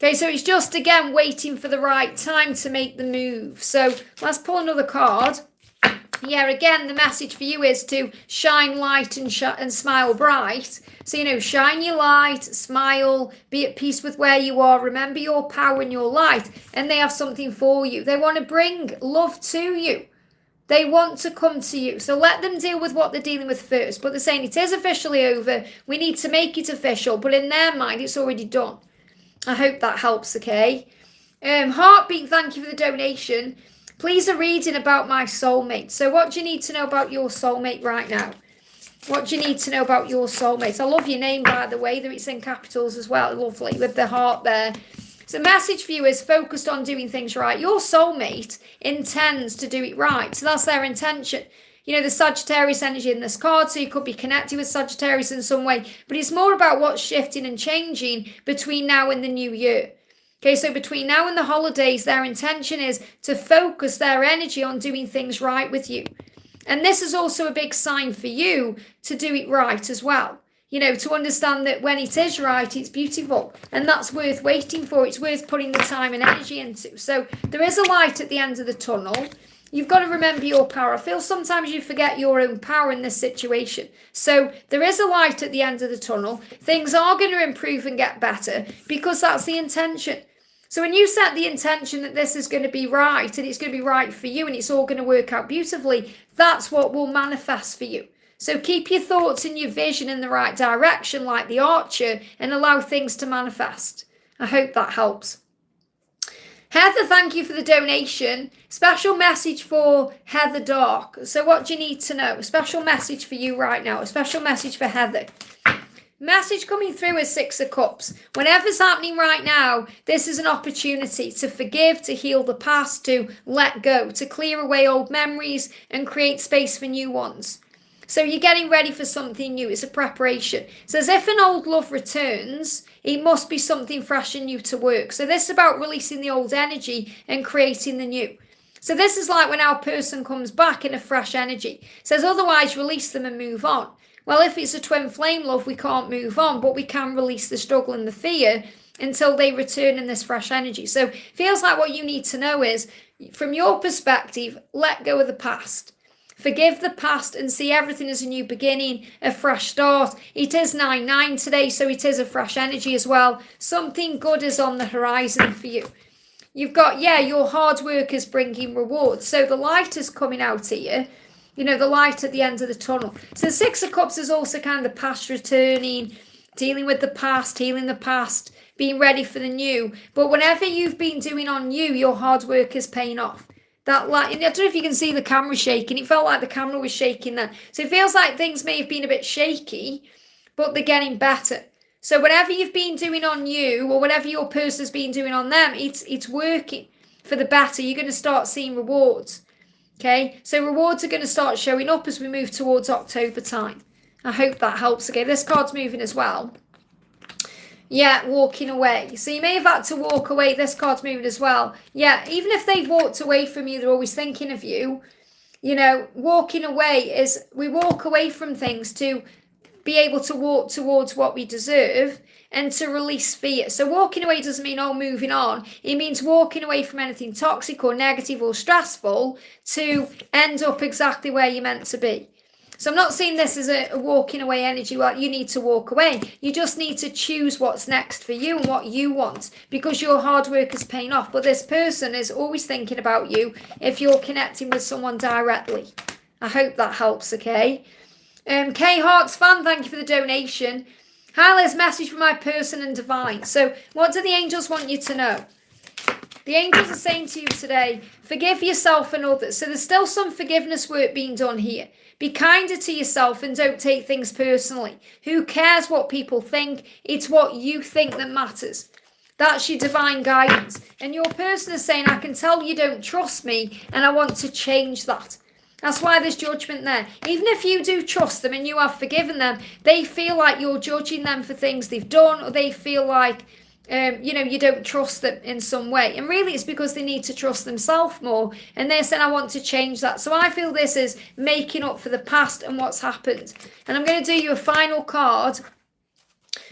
Okay, so it's just, again, waiting for the right time to make the move. So let's pull another card. Yeah, again, the message for you is to shine light and smile bright. So, you know, shine your light, smile, be at peace with where you are. Remember your power and your light. And they have something for you. They want to bring love to you. They want to come to you. So let them deal with what they're dealing with first. But they're saying it is officially over. We need to make it official. But in their mind, it's already done. I hope that helps, okay? Heartbeat, thank you for the donation. Please a reading about my soulmate. So what do you need to know about your soulmate right now? What do you need to know about your soulmate? I love your name, by the way, that it's in capitals as well. Lovely, with the heart there. So message for you is focused on doing things right. Your soulmate intends to do it right. So that's their intention. You know, the Sagittarius energy in this card, so you could be connected with Sagittarius in some way. But it's more about what's shifting and changing between now and the new year. Okay, so between now and the holidays, their intention is to focus their energy on doing things right with you. And this is also a big sign for you to do it right as well. You know, to understand that when it is right, it's beautiful. And that's worth waiting for. It's worth putting the time and energy into. So there is a light at the end of the tunnel. You've got to remember your power. I feel sometimes you forget your own power in this situation. So there is a light at the end of the tunnel. Things are going to improve and get better because that's the intention. So when you set the intention that this is going to be right and it's going to be right for you and it's all going to work out beautifully, that's what will manifest for you. So keep your thoughts and your vision in the right direction like the archer and allow things to manifest. I hope that helps. Heather, thank you for the donation. Special message for Heather Dark. So what do you need to know? A special message for you right now. A special message for Heather. Message coming through is Six of Cups. Whatever's happening right now, this is an opportunity to forgive, to heal the past, to let go, to clear away old memories and create space for new ones. So you're getting ready for something new. It's a preparation. So as if an old love returns, it must be something fresh and new to work. So this is about releasing the old energy and creating the new. So this is like when our person comes back in a fresh energy. It says otherwise release them and move on. Well, if it's a twin flame love, we can't move on, but we can release the struggle and the fear until they return in this fresh energy. So it feels like what you need to know is, from your perspective, let go of the past. Forgive the past and see everything as a new beginning, a fresh start. It is 9/9 today, so it is a fresh energy as well. Something good is on the horizon for you. You've got, your hard work is bringing rewards. So the light is coming out here. You know, the light at the end of the tunnel. So the Six of Cups is also kind of the past returning, dealing with the past, healing the past, being ready for the new. But whatever you've been doing on you, your hard work is paying off. That light, and I don't know if you can see the camera shaking. It felt like the camera was shaking then. So it feels like things may have been a bit shaky, but they're getting better. So whatever you've been doing on you, or whatever your person's been doing on them, it's working for the better. You're going to start seeing rewards. Okay, so rewards are going to start showing up as we move towards October time. I hope that helps. Okay, this card's moving as well. Yeah, walking away. So you may have had to walk away. This card's moving as well. Yeah, even if they've walked away from you, they're always thinking of you. You know, walking away is, we walk away from things to be able to walk towards what we deserve and to release fear. So walking away doesn't mean, moving on. It means walking away from anything toxic or negative or stressful to end up exactly where you're meant to be. So I'm not seeing this as a walking away energy. Well, you need to walk away. You just need to choose what's next for you and what you want, because your hard work is paying off. But this person is always thinking about you if you're connecting with someone directly. I hope that helps, okay? K Hearts fan, thank you for the donation. Hi, Liz, message from my person and divine. So what do the angels want you to know? The angels are saying to you today, forgive yourself and others. So there's still some forgiveness work being done here. Be kinder to yourself and don't take things personally. Who cares what people think? It's what you think that matters. That's your divine guidance. And your person is saying, I can tell you don't trust me and I want to change that. That's why there's judgment there. Even if you do trust them and you have forgiven them, they feel like you're judging them for things they've done, or they feel like, you don't trust them in some way. And really it's because they need to trust themselves more. And they're saying, I want to change that. So I feel this is making up for the past and what's happened. And I'm going to do you a final card.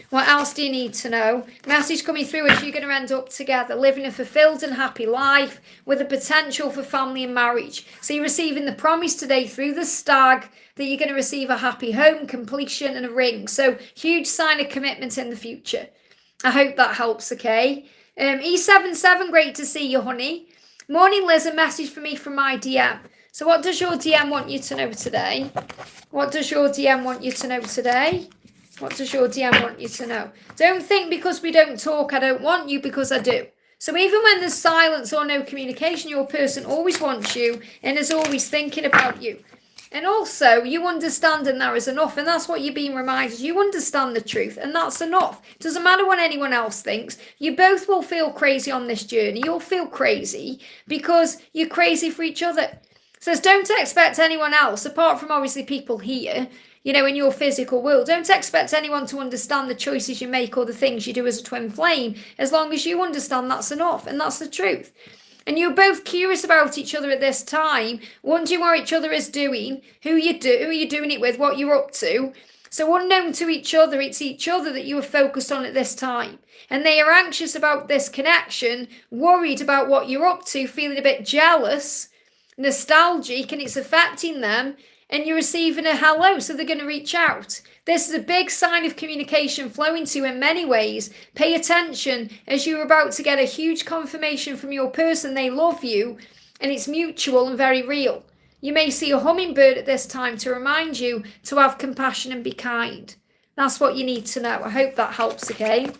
What else do you need to know? Message coming through is you're going to end up together, living a fulfilled and happy life with a potential for family and marriage. So you're receiving the promise today through the stag that you're going to receive a happy home, completion and a ring. So huge sign of commitment in the future. I hope that helps, okay? E77, great to see you, honey. Morning, Liz, a message for me from my DM. So what does your DM want you to know today? What does your DM want you to know today? What does your DM want you to know? Don't think because we don't talk, I don't want you, because I do. So even when there's silence or no communication, your person always wants you and is always thinking about you. And also, you understanding there is enough, and that's what you're being reminded. You understand the truth, and that's enough. It doesn't matter what anyone else thinks. You both will feel crazy on this journey. You'll feel crazy because you're crazy for each other. So don't expect anyone else, apart from obviously people here, in your physical world. Don't expect anyone to understand the choices you make or the things you do as a twin flame. As long as you understand, that's enough, and that's the truth. And you're both curious about each other at this time, wondering what each other is doing, who you're doing it with, what you're up to. So unknown to each other, it's each other that you are focused on at this time. And they are anxious about this connection, worried about what you're up to, feeling a bit jealous, nostalgic, and it's affecting them. And you're receiving a hello, so they're going to reach out. This is a big sign of communication flowing to you in many ways. Pay attention as you're about to get a huge confirmation from your person they love you, and it's mutual and very real. You may see a hummingbird at this time to remind you to have compassion and be kind. That's what you need to know. I hope that helps, okay?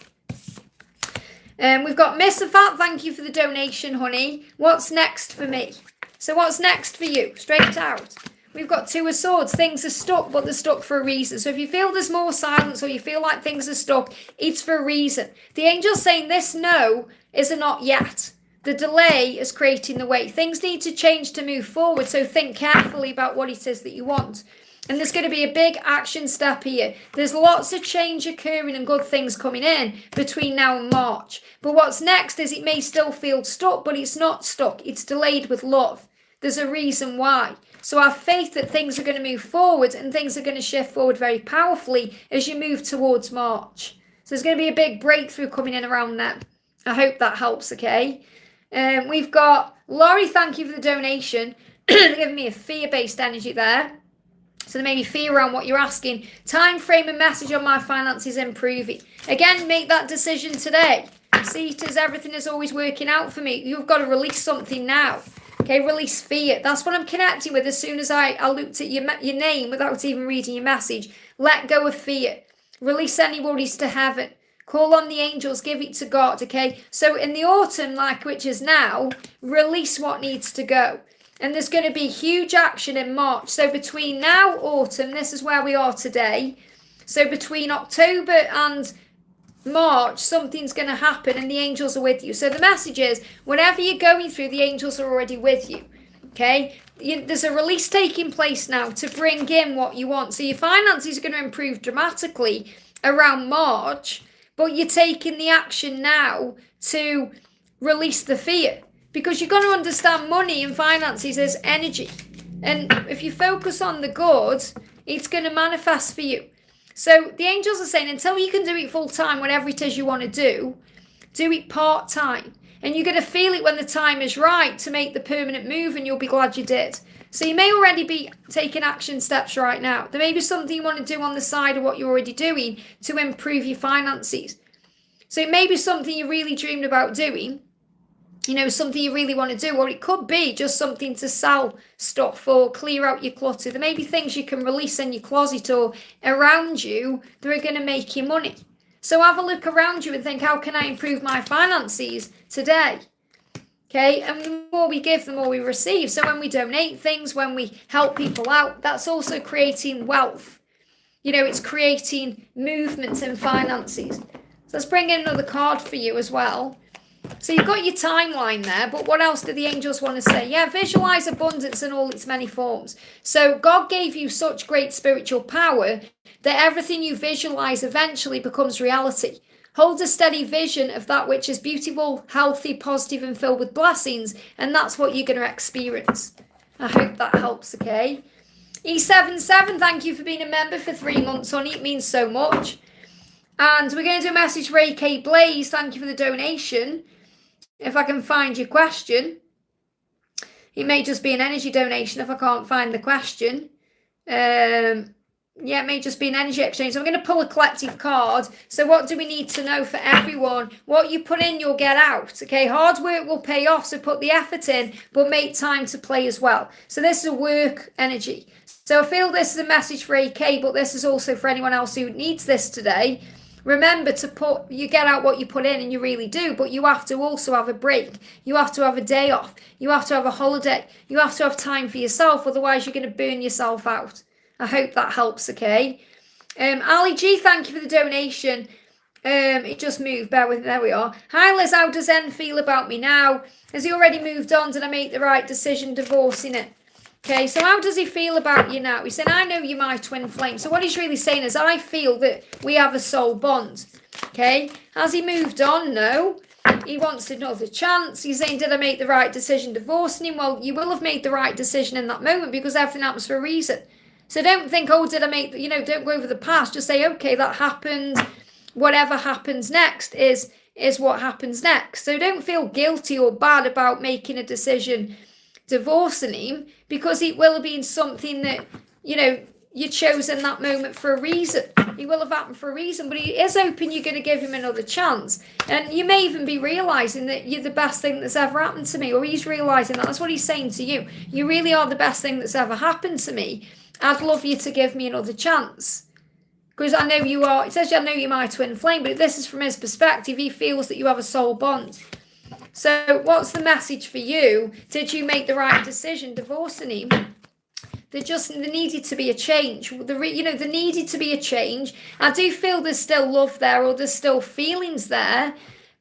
We've got Miss Afat, thank you for the donation, honey. What's next for me? So what's next for you? Straight out. We've got Two of Swords. Things are stuck, but they're stuck for a reason. So if you feel there's more silence or you feel like things are stuck, it's for a reason. The angel's saying this no is a not yet. The delay is creating the way. Things need to change to move forward. So think carefully about what it is that you want. And there's going to be a big action step here. There's lots of change occurring and good things coming in between now and March. But what's next is it may still feel stuck, but it's not stuck. It's delayed with love. There's a reason why. So have faith that things are going to move forward and things are going to shift forward very powerfully as you move towards March. So there's going to be a big breakthrough coming in around then. I hope that helps, okay? We've got Lri, thank you for the donation. They're giving me a fear-based energy there. So there may be fear around what you're asking. Time frame and message on my finances improving. Again, make that decision today. See it as everything is always working out for me. You've got to release something now. Okay, release fear. That's what I'm connecting with as soon as I looked at your name without even reading your message. Let go of fear. Release any worries to heaven. Call on the angels. Give it to God, okay? So in the autumn, like which is now, release what needs to go. And there's going to be huge action in March. So between now, autumn, this is where we are today. So between October and March, something's going to happen and the angels are with you. So the message is, whatever you're going through, the angels are already with you. Okay? There's a release taking place now to bring in what you want. So your finances are going to improve dramatically around March, but you're taking the action now to release the fear. Because you've got to understand money and finances as energy. And if you focus on the good, it's going to manifest for you. So the angels are saying until you can do it full time, whatever it is you want to do it part time. And you're going to feel it when the time is right to make the permanent move and you'll be glad you did. So you may already be taking action steps right now. There may be something you want to do on the side of what you're already doing to improve your finances. So it may be something you really dreamed about doing. You know, something you really want to do, or it could be just something to sell stuff or clear out your clutter. There may be things you can release in your closet or around you that are going to make you money. So have a look around you and think, how can I improve my finances today? Okay, and the more we give, the more we receive. So when we donate things, when we help people out, that's also creating wealth. You know, it's creating movement in finances. So let's bring in another card for you as well. So you've got your timeline there, but what else do the angels want to say? Yeah, visualize abundance in all its many forms. So God gave you such great spiritual power that everything you visualize eventually becomes reality. Hold a steady vision of that which is beautiful, healthy, positive, and filled with blessings, and that's what you're going to experience. I hope that helps, okay? E77, thank you for being a member for 3 months, honey. It means so much. And we're going to do a message for AK Blaze. Thank you for the donation. If I can find your question. It may just be an energy donation if I can't find the question. Yeah, it may just be an energy exchange. So I'm going to pull a collective card. So what do we need to know for everyone? What you put in, you'll get out. Okay, hard work will pay off. So put the effort in, but make time to play as well. So this is a work energy. So I feel this is a message for AK, but this is also for anyone else who needs this today. Remember to you get out what you put in, and you really do, but you have to also have a break. You have to have a day off. You have to have a holiday. You have to have time for yourself, otherwise you're going to burn yourself out. I hope that helps, okay? Ali G, thank you for the donation. It just moved, bear with me, there we are. Hi Liz, how does N feel about me now? Has he already moved on? Did I make the right decision divorcing it? Okay, so how does he feel about you now? He's saying, I know you're my twin flame. So what he's really saying is, I feel that we have a soul bond. Okay, has he moved on? No. He wants another chance. He's saying, did I make the right decision divorcing him? Well, you will have made the right decision in that moment because everything happens for a reason. So don't think, oh, did I make, don't go over the past. Just say, okay, that happened. Whatever happens next is what happens next. So don't feel guilty or bad about making a decision divorcing him, because it will have been something that, you chose in that moment for a reason. It will have happened for a reason, but he is hoping you're going to give him another chance. And you may even be realising that you're the best thing that's ever happened to me, or he's realising that. That's what he's saying to you. You really are the best thing that's ever happened to me. I'd love you to give me another chance. Because I know you are, it says I know you're my twin flame, but this is from his perspective. He feels that you have a soul bond. So what's the message for you? Did you make the right decision divorcing him? There needed to be a change. There needed to be a change. I do feel there's still love there, or there's still feelings there,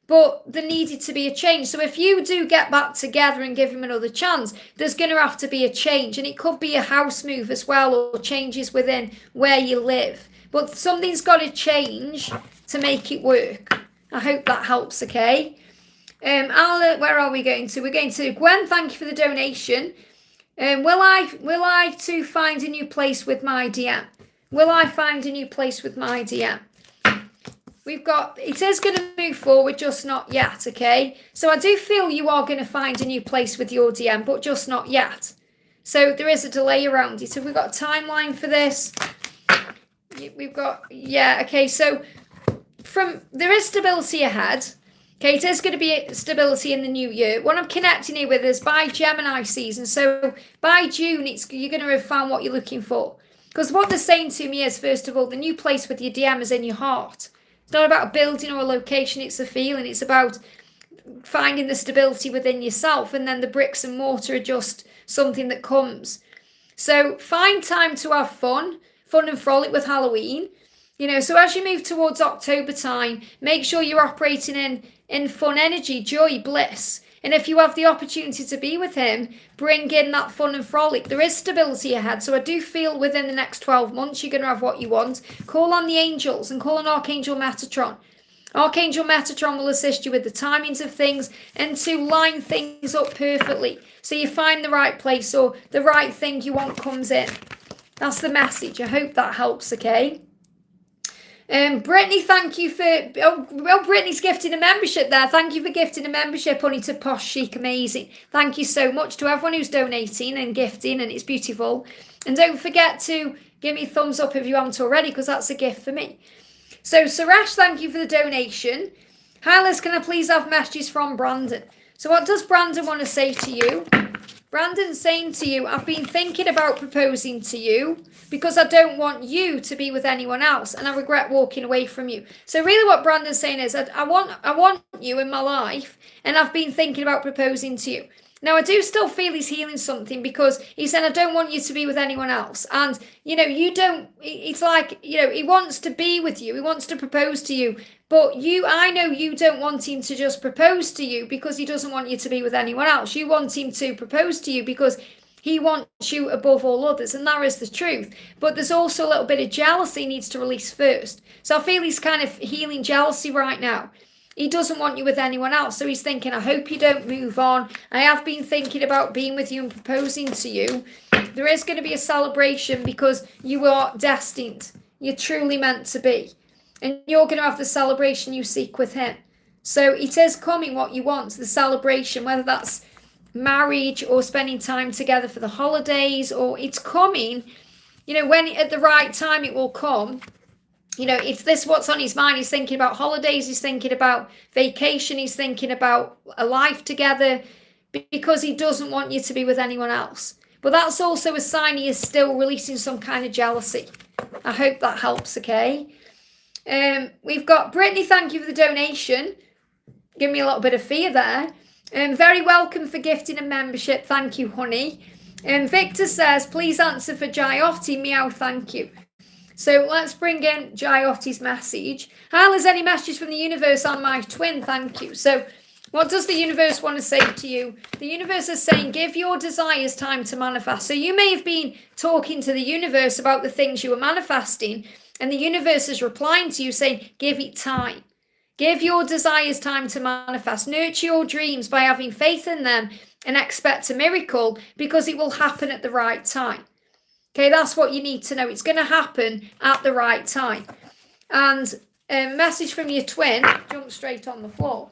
but there needed to be a change. So if you do get back together and give him another chance, there's going to have to be a change. And it could be a house move as well, or changes within where you live. But something's got to change to make it work. I hope that helps, okay? Where are we going to? We're going to Gwen. Thank you for the donation. Will I to find a new place with my DM? Will I find a new place with my DM? It is going to move forward, just not yet, okay? So I do feel you are going to find a new place with your DM, but just not yet. So there is a delay around it. So we've got a timeline for this. Okay, so there is stability ahead. Okay, it is going to be stability in the new year. What I'm connecting here with is by Gemini season. So by June, you're going to have found what you're looking for. Because what they're saying to me is, first of all, the new place with your DM is in your heart. It's not about a building or a location, it's a feeling. It's about finding the stability within yourself, and then the bricks and mortar are just something that comes. So find time to have fun and frolic with Halloween. So as you move towards October time, make sure you're operating in fun energy, joy, bliss. And if you have the opportunity to be with him, bring in that fun and frolic. There is stability ahead. So I do feel within the next 12 months, you're going to have what you want. Call on the angels and call on Archangel Metatron. Archangel Metatron will assist you with the timings of things and to line things up perfectly. So you find the right place, or the right thing you want comes in. That's the message. I hope that helps, okay? Brittany, thank you for... Brittany's gifting a membership there. Thank you for gifting a membership, honey, to Posh Chic. Amazing. Thank you so much to everyone who's donating and gifting, and it's beautiful. And don't forget to give me a thumbs up if you haven't already, because that's a gift for me. So, Suresh, thank you for the donation. Hi, Liz, can I please have messages from Brandon? So what does Brandon want to say to you? Brandon's saying to you, I've been thinking about proposing to you because I don't want you to be with anyone else, and I regret walking away from you. So really what Brandon's saying is that I want you in my life, and I've been thinking about proposing to you. Now, I do still feel he's healing something, because he said, I don't want you to be with anyone else. And, you don't, it's like, he wants to be with you. He wants to propose to you. But I know you don't want him to just propose to you because he doesn't want you to be with anyone else. You want him to propose to you because he wants you above all others. And that is the truth. But there's also a little bit of jealousy he needs to release first. So I feel he's kind of healing jealousy right now. He doesn't want you with anyone else. So he's thinking, I hope you don't move on. I have been thinking about being with you and proposing to you. There is going to be a celebration because you are destined. You're truly meant to be. And you're going to have the celebration you seek with him. So it is coming what you want, the celebration, whether that's marriage or spending time together for the holidays, or it's coming, when at the right time it will come. It's this what's on his mind. He's thinking about holidays. He's thinking about vacation. He's thinking about a life together, because he doesn't want you to be with anyone else. But that's also a sign he is still releasing some kind of jealousy. I hope that helps, okay? We've got Brittany, thank you for the donation. Give me a little bit of fear there. Very welcome for gifting a membership. Thank you, honey. Victor says, please answer for Giotti. Meow, thank you. So let's bring in Giotti's message. Hi, there's any messages from the universe on my twin? Thank you. So what does the universe want to say to you? The universe is saying, give your desires time to manifest. So you may have been talking to the universe about the things you were manifesting, and the universe is replying to you saying, give it time. Give your desires time to manifest. Nurture your dreams by having faith in them and expect a miracle, because it will happen at the right time. Okay, that's what you need to know. It's going to happen at the right time. And a message from your twin, jump straight on the floor.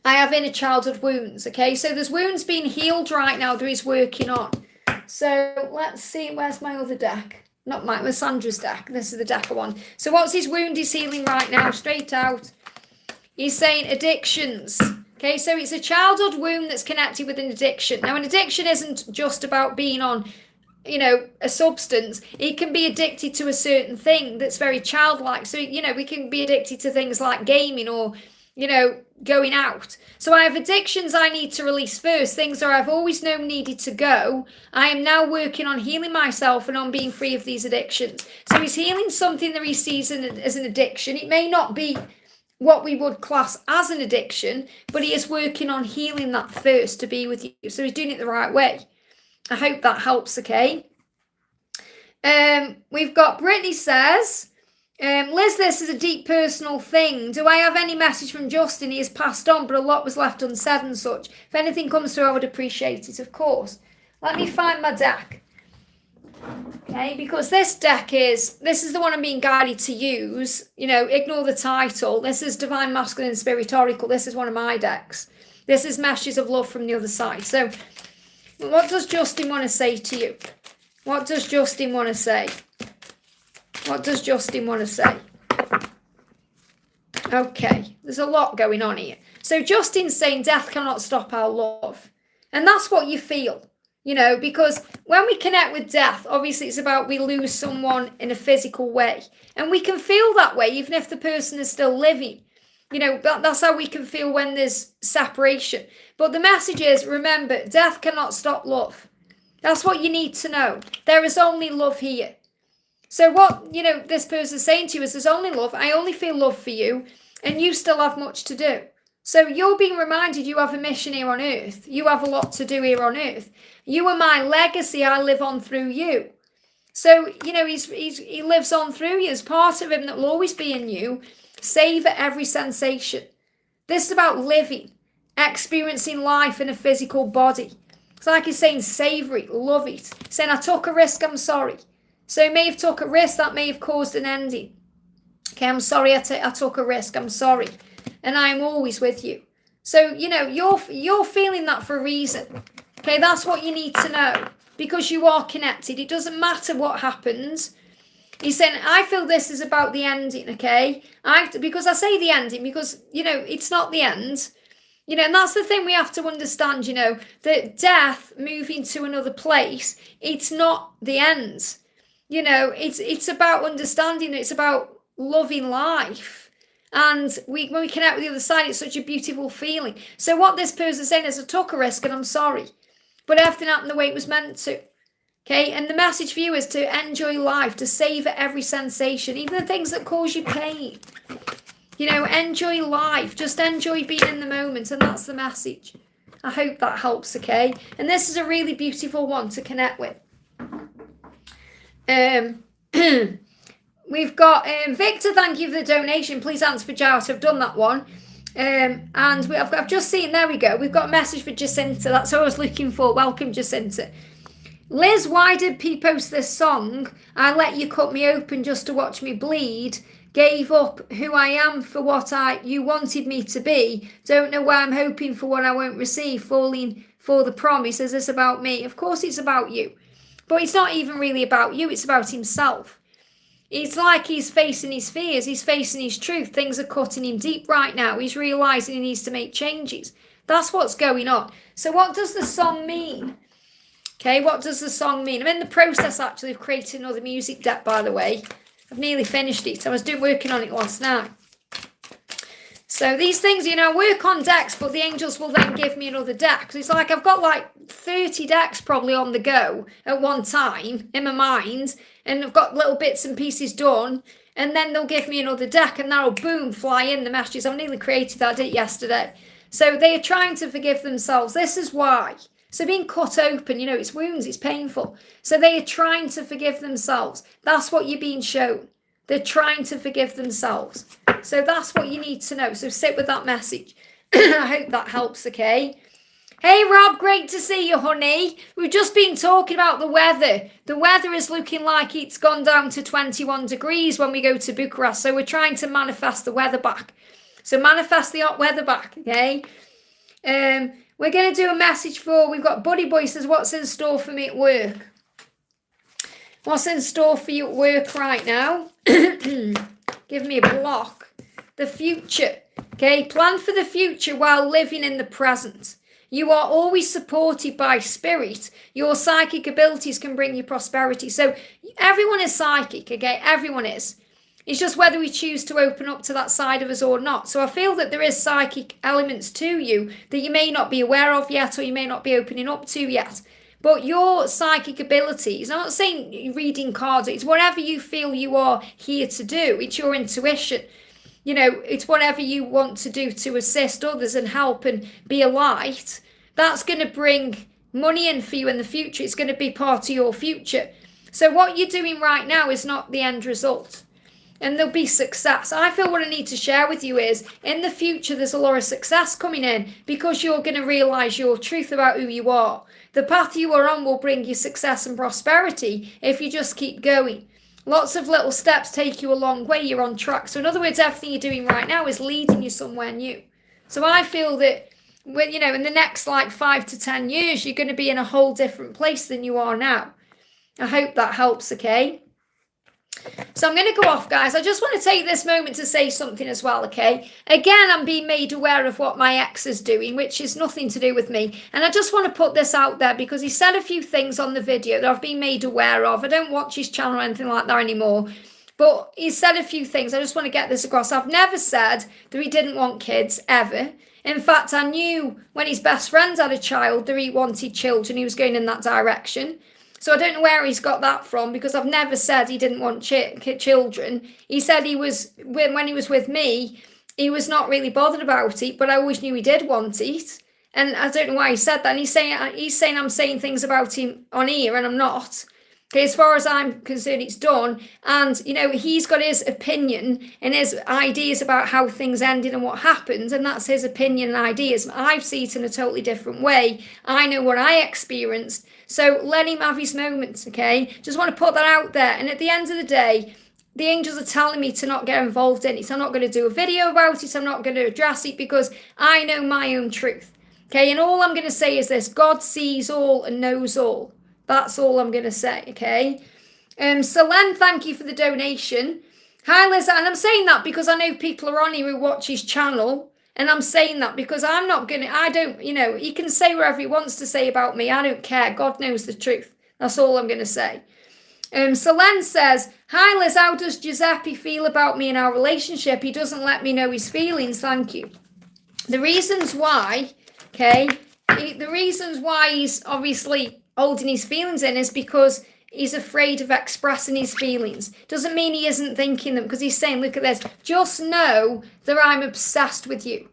I have inner childhood wounds. Okay, so there's wounds being healed right now. There is working on. So let's see, where's my other deck? Not mine, with Sandra's deck. This is the deck I want. So what's his wound he's healing right now? Straight out. He's saying addictions. Okay, so it's a childhood wound that's connected with an addiction. Now, an addiction isn't just about being on, a substance. It can be addicted to a certain thing that's very childlike. So, we can be addicted to things like gaming or going out. So I have addictions I need to release first, things that I've always known needed to go. I am now working on healing myself and on being free of these addictions. So he's healing something that he sees as an addiction. It may not be what we would class as an addiction, but he is working on healing that first to be with you. So he's doing it the right way. I hope that helps, okay? We've got Brittany says, Liz, this is a deep personal thing. Do I have any message from Justin? He has passed on, but a lot was left unsaid and such. If anything comes through, I would appreciate it, of course. Let me find my deck. Okay, because this is the one I'm being guided to use. Ignore the title. This is Divine Masculine and Spirit Oracle. This is one of my decks. This is Meshes of Love from the other side. So, what does Justin want to say to you? What does Justin want to say? What does Justin want to say? Okay, there's a lot going on here. So Justin's saying death cannot stop our love. And that's what you feel, because when we connect with death, obviously it's about we lose someone in a physical way. And we can feel that way even if the person is still living. That's how we can feel when there's separation. But the message is, remember, death cannot stop love. That's what you need to know. There is only love here. So what, this person's saying to you is there's only love. I only feel love for you, and you still have much to do. So you're being reminded you have a mission here on earth. You have a lot to do here on earth. You are my legacy. I live on through you. So, he lives on through you. There's part of him that will always be in you. Savor every sensation. This is about living, experiencing life in a physical body. It's like he's saying, savor it, love it. Saying, I took a risk, I'm sorry. So he may have took a risk that may have caused an ending. Okay, I'm sorry I took a risk, I'm sorry. And I'm always with you. So, you're feeling that for a reason. Okay, that's what you need to know. Because you are connected. It doesn't matter what happens. He's saying, I feel this is about the ending, okay? Because I say the ending because, it's not the end. And that's the thing we have to understand, that death moving to another place, it's not the end. It's about understanding, it's about loving life. And when we connect with the other side, it's such a beautiful feeling. So what this person's saying is, I took a risk and I'm sorry. But everything happened the way it was meant to. Okay, and the message for you is to enjoy life, to savor every sensation, even the things that cause you pain. Enjoy life. Just enjoy being in the moment, and that's the message. I hope that helps, okay? And this is a really beautiful one to connect with. We've got Victor, thank you for the donation. Please answer for Giotti. I've done that one. And I've just seen, there we go. We've got a message for Jacinta. That's what I was looking for. Welcome, Jacinta. Liz, why did P post this song? I let you cut me open just to watch me bleed. Gave up who I am for what you wanted me to be. Don't know why I'm hoping for what I won't receive. Falling for the promise. Is this about me? Of course it's about you. But it's not even really about you. It's about himself. It's like he's facing his fears. He's facing his truth. Things are cutting him deep right now. He's realising he needs to make changes. That's what's going on. So what does the song mean? Okay, what does the song mean? I'm in the process, actually, of creating another music deck, by the way. I've nearly finished it. I was working on it last night. So these things, I work on decks, but the angels will then give me another deck. So it's like I've got like 30 decks probably on the go at one time in my mind. And I've got little bits and pieces done. And then they'll give me another deck and that'll boom, fly in the messages. I've nearly created that. I did it yesterday. So they are trying to forgive themselves. This is why. So being cut open, it's wounds, it's painful. So they are trying to forgive themselves. That's what you're being shown. They're trying to forgive themselves. So that's what you need to know. So sit with that message. I hope that helps, okay? Hey, Rob, great to see you, honey. We've just been talking about the weather. The weather is looking like it's gone down to 21 degrees when we go to Bucharest. So we're trying to manifest the weather back. So manifest the hot weather back, okay? We're going to do a message we've got Buddy Boy says, what's in store for me at work? What's in store for you at work right now? Give me a block. The future. Okay, plan for the future while living in the present. You are always supported by spirit. Your psychic abilities can bring you prosperity. So everyone is psychic, okay? Everyone is. It's just whether we choose to open up to that side of us or not. So I feel that there is psychic elements to you that you may not be aware of yet, or you may not be opening up to yet. But your psychic abilities, I'm not saying reading cards, it's whatever you feel you are here to do. It's your intuition. You know, it's whatever you want to do to assist others and help and be a light. That's going to bring money in for you in the future. It's going to be part of your future. So what you're doing right now is not the end result. And there'll be success. I feel what I need to share with you is, in the future, there's a lot of success coming in because you're going to realise your truth about who you are. The path you are on will bring you success and prosperity if you just keep going. Lots of little steps take you a long way. You're on track. So in other words, everything you're doing right now is leading you somewhere new. So I feel that, you know, in the next like 5 to 10 years, you're going to be in a whole different place than you are now. I hope that helps, okay? So I'm going to go off, guys. I just want to take this moment to say something as well, okay? Again, I'm being made aware of what my ex is doing, which is nothing to do with me. And I just want to put this out there because he said a few things on the video that I've been made aware of. I don't watch his channel or anything like that anymore. But he said a few things. I just want to get this across. I've never said that he didn't want kids, ever. In fact, I knew when his best friend had a child that he wanted children. He was going in that direction. So I don't know where he's got that from because I've never said he didn't want children. He said he was, when he was with me, he was not really bothered about it, but I always knew he did want it. And I don't know why he said that. And he's saying I'm saying things about him on here and I'm not. Okay, as far as I'm concerned, it's done. And, you know, he's got his opinion and his ideas about how things ended and what happened. And that's his opinion and ideas. I see it in a totally different way. I know what I experienced. So let him have his moments, okay? Just want to put that out there. And at the end of the day, the angels are telling me to not get involved in it. I'm not going to do a video about it. I'm not going to address it because I know my own truth. Okay, and all I'm going to say is this. God sees all and knows all. That's all I'm going to say, okay? Selen, thank you for the donation. Hi, Liz. And I'm saying that because I know people are on here who watch his channel. And I'm saying that because I'm not going to, I don't, you know, he can say whatever he wants to say about me. I don't care. God knows the truth. That's all I'm going to say. Selen says, hi, Liz. How does Giuseppe feel about me and our relationship? He doesn't let me know his feelings. Thank you. The reasons why, okay, the reasons why he's obviously holding his feelings in is because he's afraid of expressing his feelings. Doesn't mean he isn't thinking them because he's saying, look at this. Just know that I'm obsessed with you.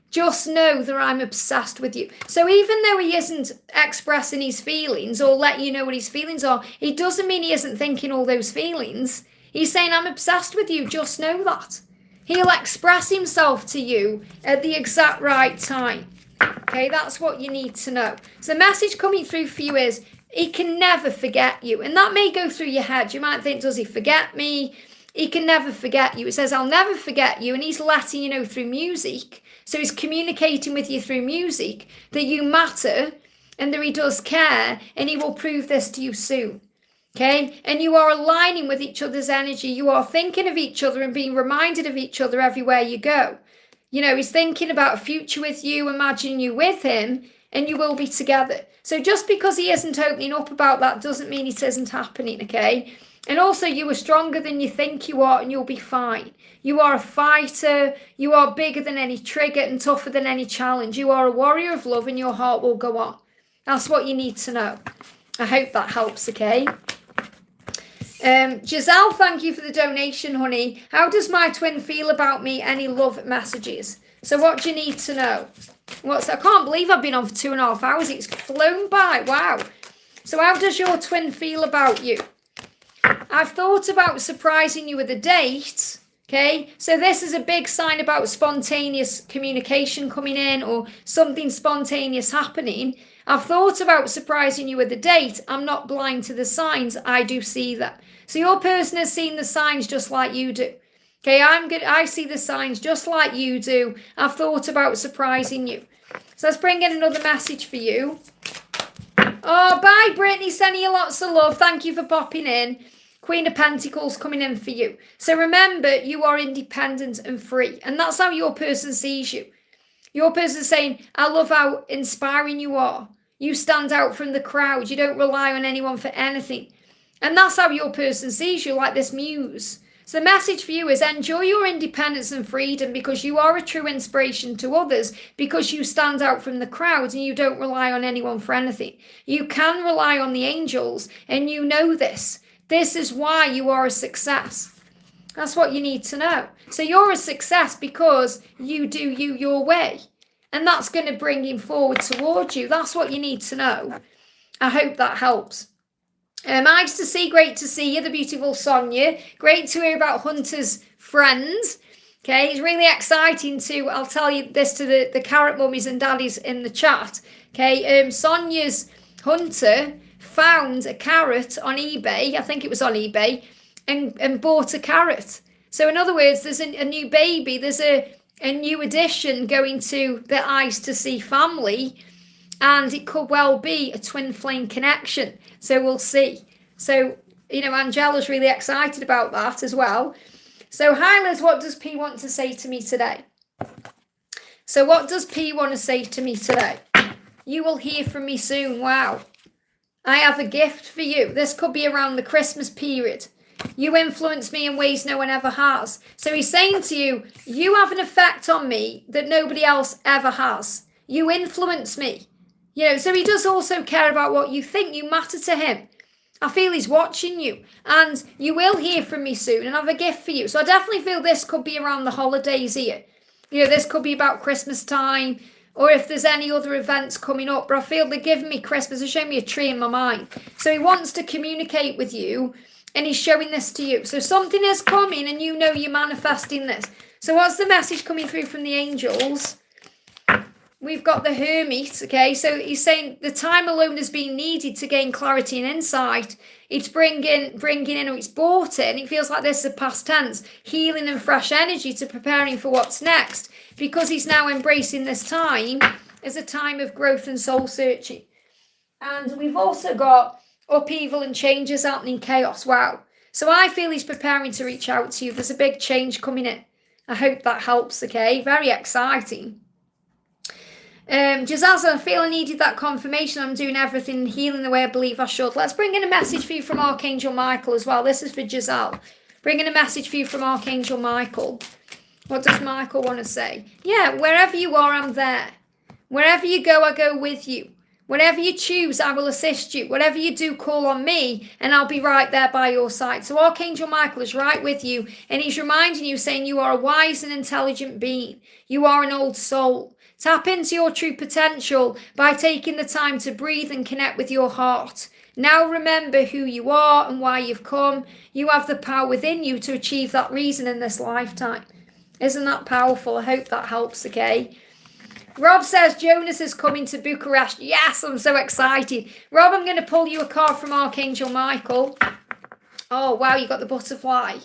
Just know that I'm obsessed with you. So even though he isn't expressing his feelings or letting you know what his feelings are, it doesn't mean he isn't thinking all those feelings. He's saying, I'm obsessed with you. Just know that. He'll express himself to you at the exact right time. Okay, that's what you need to know. So the message coming through for you is, he can never forget you. And that may go through your head. You might think, does he forget me? He can never forget you. It says, I'll never forget you. And he's letting you know through music. So he's communicating with you through music that you matter and that he does care. And he will prove this to you soon. Okay? And you are aligning with each other's energy. You are thinking of each other and being reminded of each other everywhere you go. You know, he's thinking about a future with you, imagining you with him, and you will be together. So just because he isn't opening up about that doesn't mean it isn't happening, okay? And also, you are stronger than you think you are, and you'll be fine. You are a fighter. You are bigger than any trigger and tougher than any challenge. You are a warrior of love, and your heart will go on. That's what you need to know. I hope that helps, okay? Jazelle, thank you for the donation, honey. How does my twin feel about me? Any love messages? So what do you need to know? I can't believe I've been on for 2.5 hours. It's flown by. Wow. So how does your twin feel about you? I've thought about surprising you with a date. Okay. So this is a big sign about spontaneous communication coming in or something spontaneous happening. I've thought about surprising you with a date. I'm not blind to the signs. I do see that. So your person has seen the signs just like you do. Okay, I see the signs just like you do. I've thought about surprising you. So let's bring in another message for you. Oh, bye, Brittany. Sending you lots of love. Thank you for popping in. Queen of Pentacles coming in for you. So remember, you are independent and free. And that's how your person sees you. Your person is saying, I love how inspiring you are. You stand out from the crowd. You don't rely on anyone for anything. And that's how your person sees you, like this muse. So the message for you is enjoy your independence and freedom, because you are a true inspiration to others, because you stand out from the crowd and you don't rely on anyone for anything. You can rely on the angels, and you know this. This is why you are a success. That's what you need to know. So you're a success because you do you your way. And that's going to bring him forward towards you. That's what you need to know. I hope that helps. Nice to see, great to see you, the beautiful Sonia. Great to hear about Hunter's friends. Okay, it's really exciting to, I'll tell you this to the carrot mummies and daddies in the chat. Okay, Sonia's Hunter found a carrot on eBay, I think it was on eBay, and bought a carrot. So in other words, there's a new baby, there's a new addition going to the Eyes to See family, and it could well be a twin flame connection. So we'll see. So, you know, Angela's really excited about that as well. So hi Liz, what does P want to say to me today? So what does P want to say to me today? You will hear from me soon. Wow. I have a gift for you. This could be around the Christmas period. You influence me in ways no one ever has. So he's saying to you, you have an effect on me that nobody else ever has. You influence me. You know, so he does also care about what you think. You matter to him. I feel he's watching you, and you will hear from me soon, and I have a gift for you. So I definitely feel this could be around the holidays here. You know, this could be about Christmas time, or if there's any other events coming up, but I feel they're giving me Christmas. They're showing me a tree in my mind. So he wants to communicate with you, and he's showing this to you. So something is coming, and you know you're manifesting this. So what's the message coming through from the angels? We've got the Hermit, okay? So he's saying the time alone has been needed to gain clarity and insight. It's bringing in, or it's brought in. It feels like this is a past tense, healing and fresh energy to preparing for what's next, because he's now embracing this time as a time of growth and soul searching. And we've also got upheaval and changes happening, chaos. Wow. So I feel he's preparing to reach out to you. There's a big change coming in. I hope that helps, okay? Very exciting. Jazelle, I feel I needed that confirmation. I'm doing everything and healing the way I believe I should. Let's bring in a message for you from Archangel Michael as well. This is for Jazelle. Bring in a message for you from Archangel Michael. What does Michael want to say? Yeah, wherever you are, I'm there. Wherever you go, I go with you. Whatever you choose, I will assist you. Whatever you do, call on me, and I'll be right there by your side. So Archangel Michael is right with you, and he's reminding you, saying you are a wise and intelligent being. You are an old soul. Tap into your true potential by taking the time to breathe and connect with your heart. Now remember who you are and why you've come. You have the power within you to achieve that reason in this lifetime. Isn't that powerful? I hope that helps, okay? Rob says Jonas is coming to Bucharest. Yes, I'm so excited. Rob, I'm going to pull you a card from Archangel Michael. Oh, wow, you got the butterfly.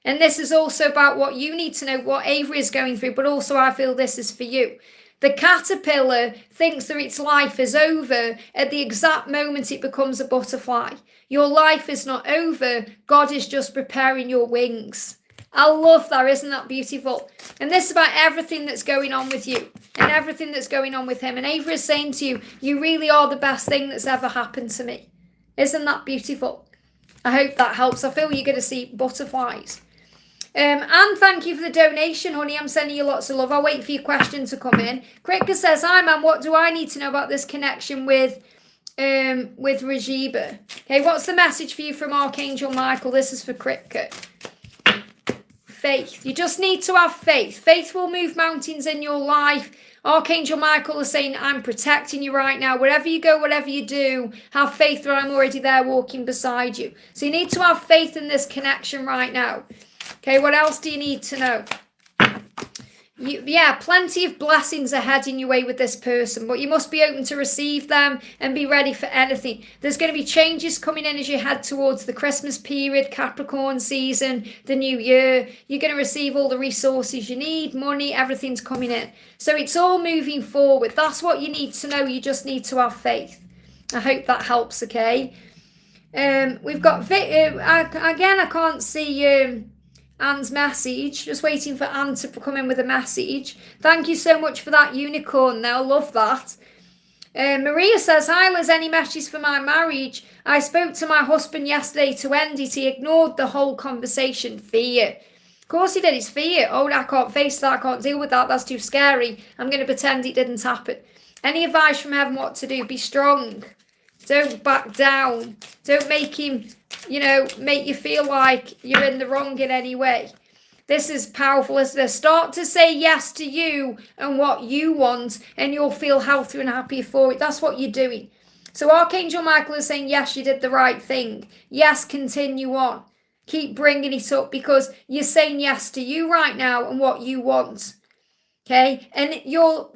And this is also about what you need to know, what Avery is going through, but also I feel this is for you. The caterpillar thinks that its life is over at the exact moment it becomes a butterfly. Your life is not over. God is just preparing your wings. I love that. Isn't that beautiful? And this is about everything that's going on with you and everything that's going on with him. And Avery is saying to you, you really are the best thing that's ever happened to me. Isn't that beautiful? I hope that helps. I feel you're going to see butterflies. And thank you for the donation, honey. I'm sending you lots of love. I'll wait for your question to come in. Kritka says, hi, man. What do I need to know about this connection with Rajiba? Okay, what's the message for you from Archangel Michael? This is for Kritka. Faith. You just need to have faith. Faith will move mountains in your life. Archangel Michael is saying, I'm protecting you right now. Wherever you go, whatever you do, have faith that I'm already there walking beside you. So you need to have faith in this connection right now. Okay, what else do you need to know? Yeah, plenty of blessings are heading your way with this person, but you must be open to receive them and be ready for anything. There's going to be changes coming in as you head towards the Christmas period, Capricorn season, the new year. You're going to receive all the resources you need, money, everything's coming in. So it's all moving forward. That's what you need to know. You just need to have faith. I hope that helps, okay? We've got, again, I can't see... Anne's message. Just waiting for Anne to come in with a message. Thank you so much for that unicorn there. I love that. Maria says, hi Liz, any messages for my marriage? I spoke to my husband yesterday to end it. He ignored the whole conversation. Fear. Of course he did. It's fear. Oh, I can't face that. I can't deal with that. That's too scary. I'm going to pretend it didn't happen. Any advice from heaven what to do? Be strong. Don't back down. Don't make him, make you feel like you're in the wrong in any way. This is powerful, isn't it? Start to say yes to you and what you want, and you'll feel healthier and happier for it. That's what you're doing. So Archangel Michael is saying, yes, you did the right thing. Yes, continue on. Keep bringing it up because you're saying yes to you right now and what you want. Okay? And your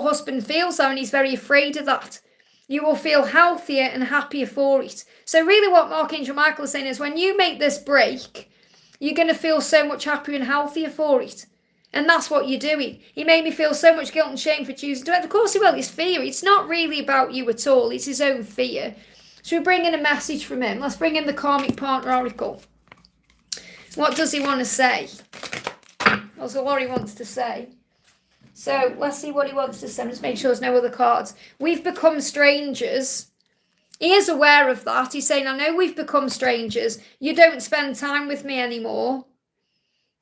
husband feels that and he's very afraid of that. You will feel healthier and happier for it. So really what Archangel Michael is saying is when you make this break, you're going to feel so much happier and healthier for it. And that's what you're doing. He made me feel so much guilt and shame for choosing to do it. Of course he will. It's fear. It's not really about you at all. It's his own fear. So we bring in a message from him. Let's bring in the Karmic Partner Oracle. What does he want to say? What's what he wants to say? So let's see what he wants to say. Just make sure there's no other cards. We've become strangers. He is aware of that. He's saying, I know we've become strangers. You don't spend time with me anymore.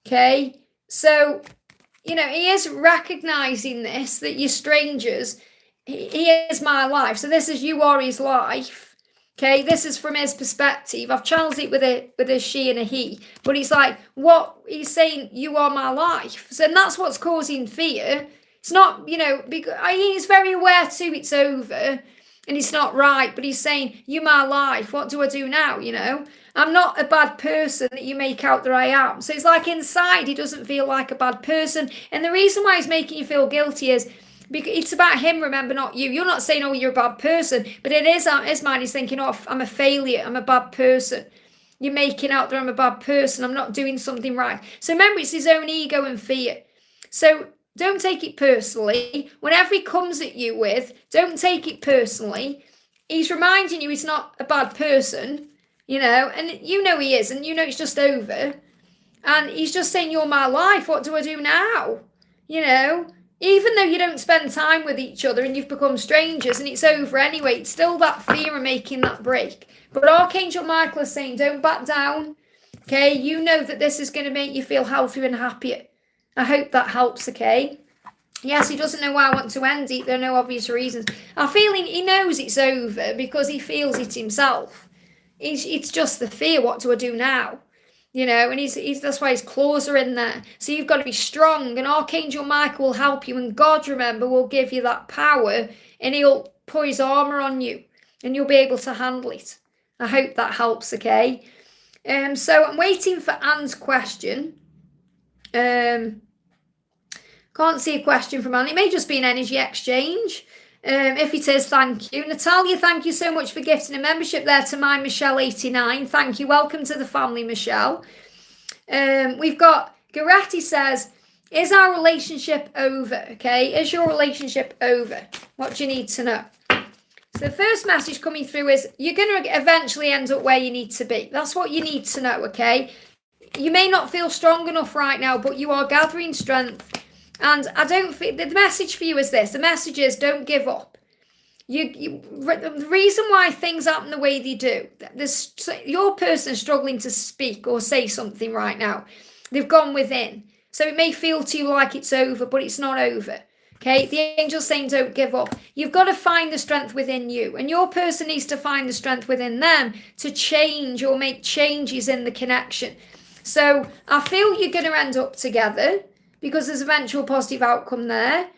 Okay? So, he is recognizing this, that you're strangers. He is my life. So this is you are his life. Okay? This is from his perspective. I've channeled it with a she and a he. But he's like, what? He's saying, you are my life. So and that's what's causing fear. It's not, because he's very aware too it's over. And it's not right, but he's saying, you're my life. What do I do now, I'm not a bad person that you make out that I am. So it's like inside, he doesn't feel like a bad person. And the reason why he's making you feel guilty is because it's about him, remember, not you. You're not saying, oh, you're a bad person. But it is his mind. He's thinking, oh, I'm a failure. I'm a bad person. You're making out that I'm a bad person. I'm not doing something right. So remember, it's his own ego and fear. So don't take it personally. Whenever he comes at you with, don't take it personally. He's reminding you he's not a bad person, and he is, and it's just over. And he's just saying, you're my life. What do I do now? Even though you don't spend time with each other and you've become strangers and it's over anyway, it's still that fear of making that break. But Archangel Michael is saying, don't back down. Okay, you know that this is going to make you feel healthier and happier. I hope that helps, okay? Yes, he doesn't know why I want to end it. There are no obvious reasons. I'm feeling he knows it's over because he feels it himself. It's just the fear. What do I do now? And he's that's why his claws are in there. So you've got to be strong, and Archangel Michael will help you, and God, remember, will give you that power, and he'll put his armor on you, and you'll be able to handle it. I hope that helps, okay? So I'm waiting for Anne's question. Can't see a question from Anne. It may just be an energy exchange. If it is, thank you. Natalia, thank you so much for gifting a membership there to my Michelle89. Thank you. Welcome to the family, Michelle. We've got Giotti says, is our relationship over? Okay, is your relationship over? What do you need to know? So the first message coming through is you're going to eventually end up where you need to be. That's what you need to know, okay? You may not feel strong enough right now, but you are gathering strength. And I don't think the message for you is this. The message is don't give up. The reason why things happen the way they do, your person is struggling to speak or say something right now. They've gone within. So it may feel to you like it's over, but it's not over. Okay, the angel's saying don't give up. You've got to find the strength within you. And your person needs to find the strength within them to change or make changes in the connection. So I feel you're going to end up together, because there's eventual positive outcome there.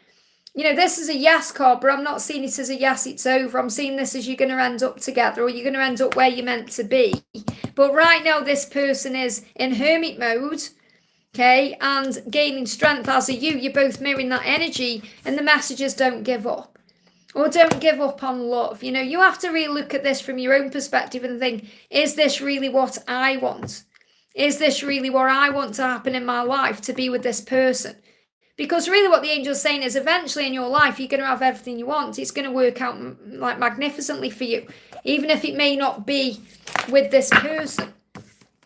This is a yes card, but I'm not seeing it as a yes, it's over. I'm seeing this as you're going to end up together, or you're going to end up where you're meant to be. But right now, this person is in hermit mode, okay, and gaining strength, as are you. You're both mirroring that energy, and the message is don't give up. Or don't give up on love. You have to really look at this from your own perspective and think, is this really what I want? Is this really what I want to happen in my life, to be with this person? Because really what the angel's saying is eventually in your life, you're going to have everything you want. It's going to work out like magnificently for you, even if it may not be with this person.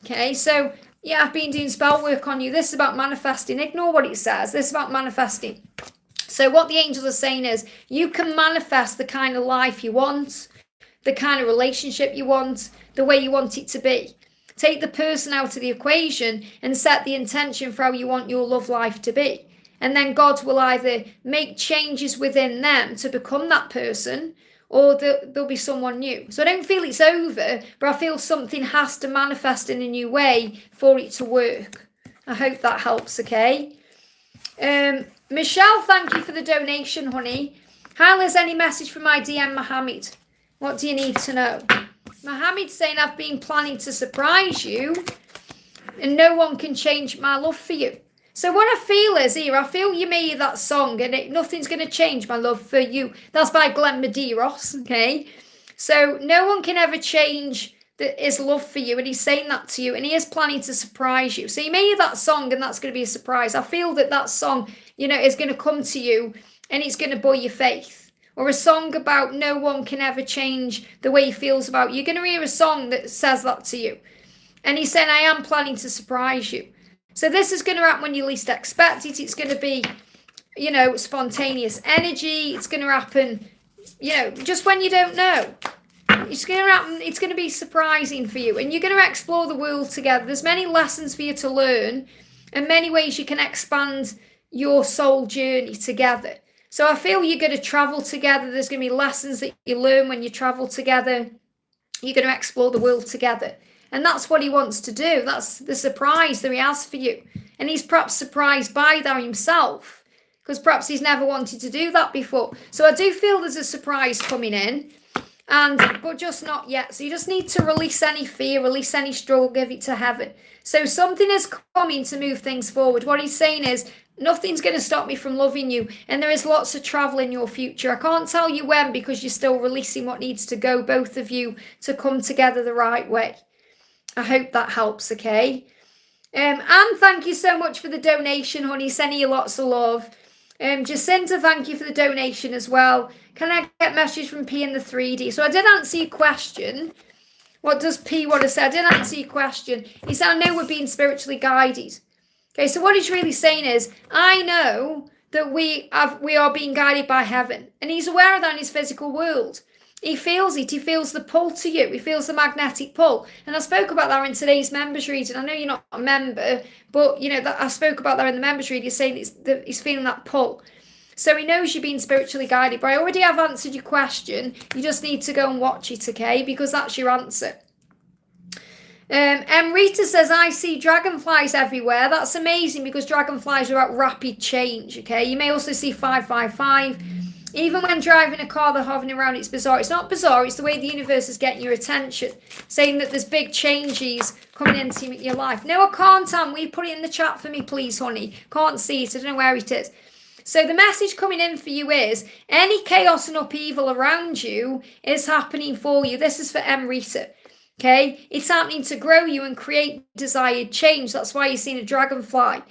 Okay, so yeah, I've been doing spell work on you. This is about manifesting. Ignore what it says. This is about manifesting. So what the angels are saying is you can manifest the kind of life you want, the kind of relationship you want, the way you want it to be. Take the person out of the equation and set the intention for how you want your love life to be. And then God will either make changes within them to become that person, or there'll be someone new. So I don't feel it's over, but I feel something has to manifest in a new way for it to work. I hope that helps, okay? Michelle, thank you for the donation, honey. Hi, Liz, any message from my DM Mohammed? What do you need to know? Mohammed's saying, I've been planning to surprise you and no one can change my love for you. So what I feel is here, I feel you made that song and nothing's going to change my love for you. That's by Glenn Medeiros, okay? So no one can ever change his love for you, and he's saying that to you, and he is planning to surprise you. So you made that song and that's going to be a surprise. I feel that song, is going to come to you and it's going to buoy your faith. Or a song about no one can ever change the way he feels about you. You're going to hear a song that says that to you. And he's saying, I am planning to surprise you. So this is going to happen when you least expect it. It's going to be, spontaneous energy. It's going to happen, just when you don't know. It's going to happen. It's going to be surprising for you. And you're going to explore the world together. There's many lessons for you to learn and many ways you can expand your soul journey together. So I feel you're going to travel together. There's going to be lessons that you learn when you travel together. You're going to explore the world together. And that's what he wants to do. That's the surprise that he has for you. And he's perhaps surprised by that himself, because perhaps he's never wanted to do that before. So I do feel there's a surprise coming in, but just not yet. So you just need to release any fear, release any struggle, give it to heaven. So something is coming to move things forward. What he's saying is, nothing's going to stop me from loving you. And there is lots of travel in your future. I can't tell you when because you're still releasing what needs to go, both of you, to come together the right way. I hope that helps, okay? And thank you so much for the donation, honey. Sending you lots of love. Jacinta, thank you for the donation as well. Can I get a message from P in the 3D? So I did answer your question. What does P want to say? I did answer your question. He said, I know we're being spiritually guided. Okay, so what he's really saying is, I know that we are being guided by heaven. And he's aware of that in his physical world. He feels it. He feels the pull to you. He feels the magnetic pull. And I spoke about that in today's members reading. I know you're not a member, but, that I spoke about that in the members reading. He's saying he's feeling that pull. So he knows you're being spiritually guided. But I already have answered your question. You just need to go and watch it, okay? Because that's your answer. Rita says, I see dragonflies everywhere. That's amazing because dragonflies are about rapid change, okay? You may also see 555. Even when driving a car, they're hovering around. It's bizarre. It's not bizarre. It's the way the universe is getting your attention, saying that there's big changes coming into your life. No, I can't, Will you put it in the chat for me, please, honey? Can't see it. I don't know where it is. So the message coming in for you is, any chaos and upheaval around you is happening for you. This is for Rita. Okay, it's happening to grow you and create desired change. That's why you're seeing a dragonfly.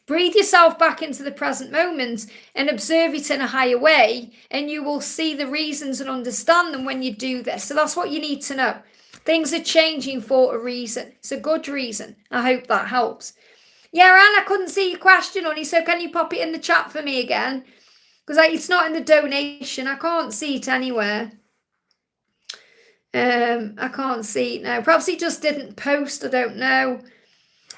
Breathe yourself back into the present moment and observe it in a higher way, and you will see the reasons and understand them when you do this. So that's what you need to know. Things are changing for a reason. It's a good reason. I hope that helps. Yeah, Anne, I couldn't see your question, honey, so can you pop it in the chat for me again? Because it's not in the donation. I can't see it anywhere. I can't see it now. Perhaps he just didn't post. I don't know.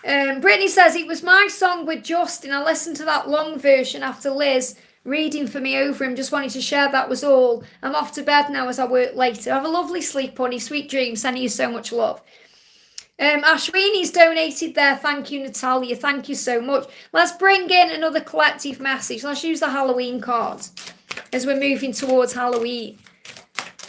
Brittany says, it was my song with Justin. I listened to that long version after Liz reading for me over him. Just wanted to share, that was all. I'm off to bed now as I work later. Have a lovely sleep, honey. Sweet dreams. Sending you so much love. Ashwini's donated there. Thank you, Natalia. Thank you so much. Let's bring in another collective message. Let's use the Halloween cards as we're moving towards Halloween.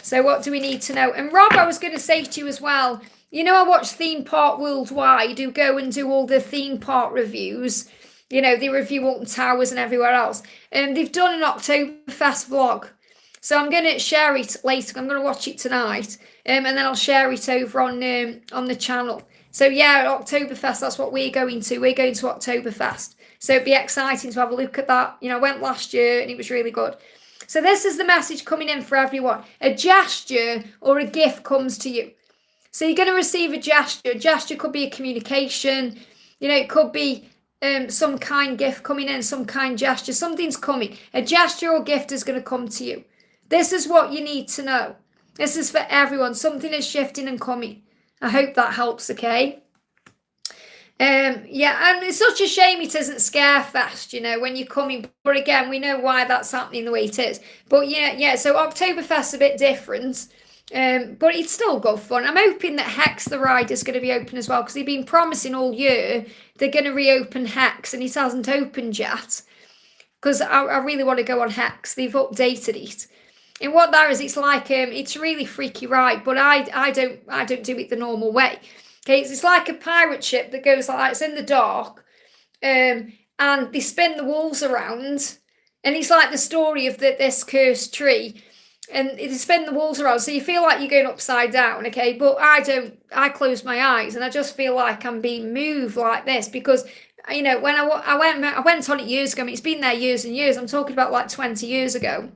So what do we need to know? And Rob, I was going to say to you as well, I watch Theme Park Worldwide, who go and do all the theme park reviews. They review Alton Towers and everywhere else. And they've done an Oktoberfest vlog. So I'm going to share it later. I'm going to watch it tonight. And then I'll share it over on the channel. So yeah, Oktoberfest, that's what we're going to. We're going to Oktoberfest. So it'd be exciting to have a look at that. I went last year and it was really good. So this is the message coming in for everyone. A gesture or a gift comes to you. So you're going to receive a gesture. A gesture could be a communication. It could be some kind gift coming in, some kind gesture. Something's coming. A gesture or gift is going to come to you. This is what you need to know. This is for everyone. Something is shifting and coming. I hope that helps, okay? Yeah, and it's such a shame it isn't Scarefest, you know, when you're coming. But again, we know why that's happening the way it is. But yeah, so Oktoberfest's a bit different. But it's still good fun. I'm hoping that Hex the ride is going to be open as well, because they've been promising all year they're going to reopen Hex, and it hasn't opened yet. Because I really want to go on Hex. They've updated it. And what that is, it's like it's a really freaky ride, but I don't do it the normal way. Okay, it's like a pirate ship that goes like that. It's in the dark, and they spin the walls around, and it's like the story of this cursed tree, and they spin the walls around, so you feel like you're going upside down. Okay, but I don't. I close my eyes, and I just feel like I'm being moved like this, because you know when I went on it years ago. I mean, it's been there years and years. I'm talking about like 20 years ago.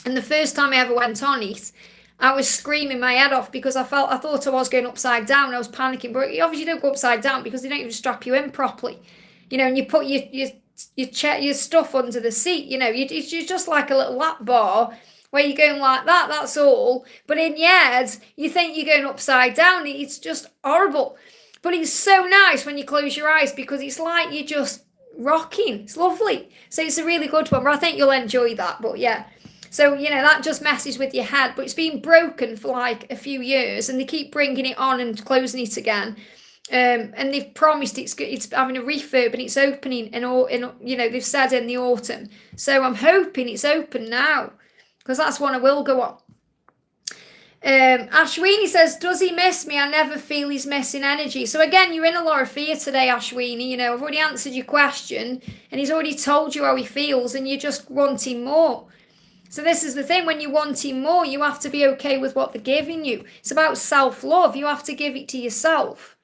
And the first time I ever went on it, I was screaming my head off because I thought I was going upside down. I was panicking, but you obviously don't go upside down because they don't even strap you in properly, you know. And you put your stuff under the seat, you know. You're just like a little lap bar where you're going like that. That's all. But in your head, you think you're going upside down. It's just horrible. But it's so nice when you close your eyes because it's like you're just rocking. It's lovely. So it's a really good one. But I think you'll enjoy that. But yeah. So, you know, that just messes with your head, but it's been broken for like a few years, and they keep bringing it on and closing it again. And they've promised it's having a refurb and it's opening in you know, they've said in the autumn. So I'm hoping it's open now, because that's one I will go on. Ashwini says, does he miss me? I never feel he's missing energy. So again, you're in a lot of fear today, Ashwini. You know, I've already answered your question, and he's already told you how he feels, and you're just wanting more. So this is the thing, when you're wanting more, you have to be okay with what they're giving you. It's about self-love. You have to give it to yourself.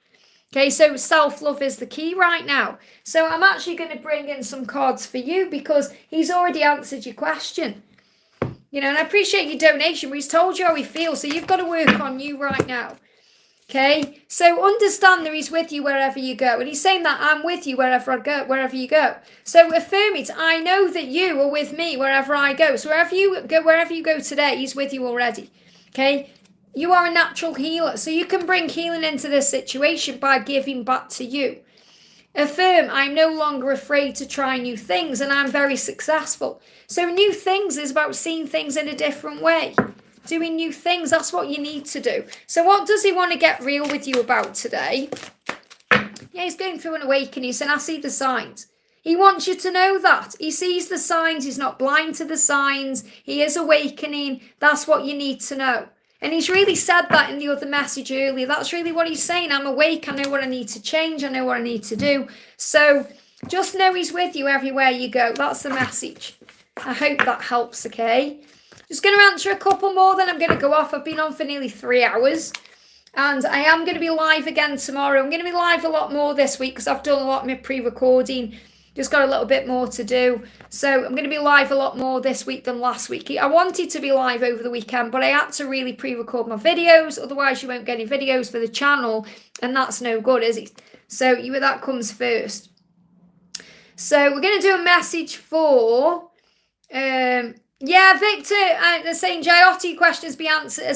Okay, so self-love is the key right now. So I'm actually going to bring in some cards for you because he's already answered your question. You know, and I appreciate your donation, but he's told you how he feels. So you've got to work on you right now. Okay, so understand that he's with you wherever you go. And he's saying that I'm with you wherever I go, wherever you go. So affirm it. I know that you are with me wherever I go. So wherever you go today, he's with you already. Okay, you are a natural healer. So you can bring healing into this situation by giving back to you. Affirm, I'm no longer afraid to try new things, and I'm very successful. So new things is about seeing things in a different way. Doing new things, that's what you need to do. So what does he want to get real with you about today? Yeah, he's going through an awakening, and I see the signs. He wants you to know that. He sees the signs. He's not blind to the signs. He is awakening. That's what you need to know. And he's really said that in the other message earlier. That's really what he's saying. I'm awake. I know what I need to change. I know what I need to do. So just know he's with you everywhere you go. That's the message. I hope that helps, okay? Just going to answer a couple more, then I'm going to go off. I've been on for nearly 3 hours. And I am going to be live again tomorrow. I'm going to be live a lot more this week because I've done a lot of my pre-recording. Just got a little bit more to do. So I'm going to be live a lot more this week than last week. I wanted to be live over the weekend, but I had to really pre-record my videos. Otherwise, you won't get any videos for the channel. And that's no good, is it? So that comes first. So we're going to do a message for... yeah, Victor, they're saying Giotti question has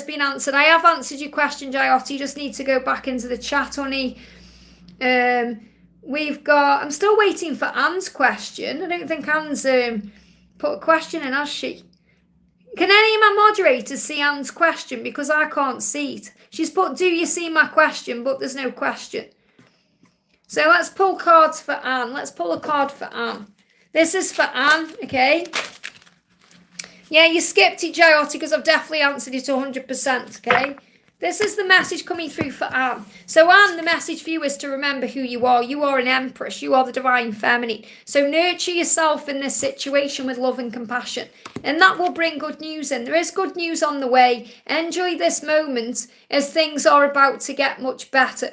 been answered. I have answered your question, Giotti. You just need to go back into the chat, honey. I'm still waiting for Anne's question. I don't think Anne's put a question in, has she? Can any of my moderators see Anne's question? Because I can't see it. She's put, do you see my question? But there's no question. So let's pull cards for Anne. Let's pull a card for Anne. This is for Anne, okay? Yeah, you skipped it, Giotti, because I've definitely answered it 100%, okay? This is the message coming through for Anne. So Anne, the message for you is to remember who you are. You are an empress. You are the divine feminine. So nurture yourself in this situation with love and compassion. And that will bring good news in. There is good news on the way. Enjoy this moment as things are about to get much better.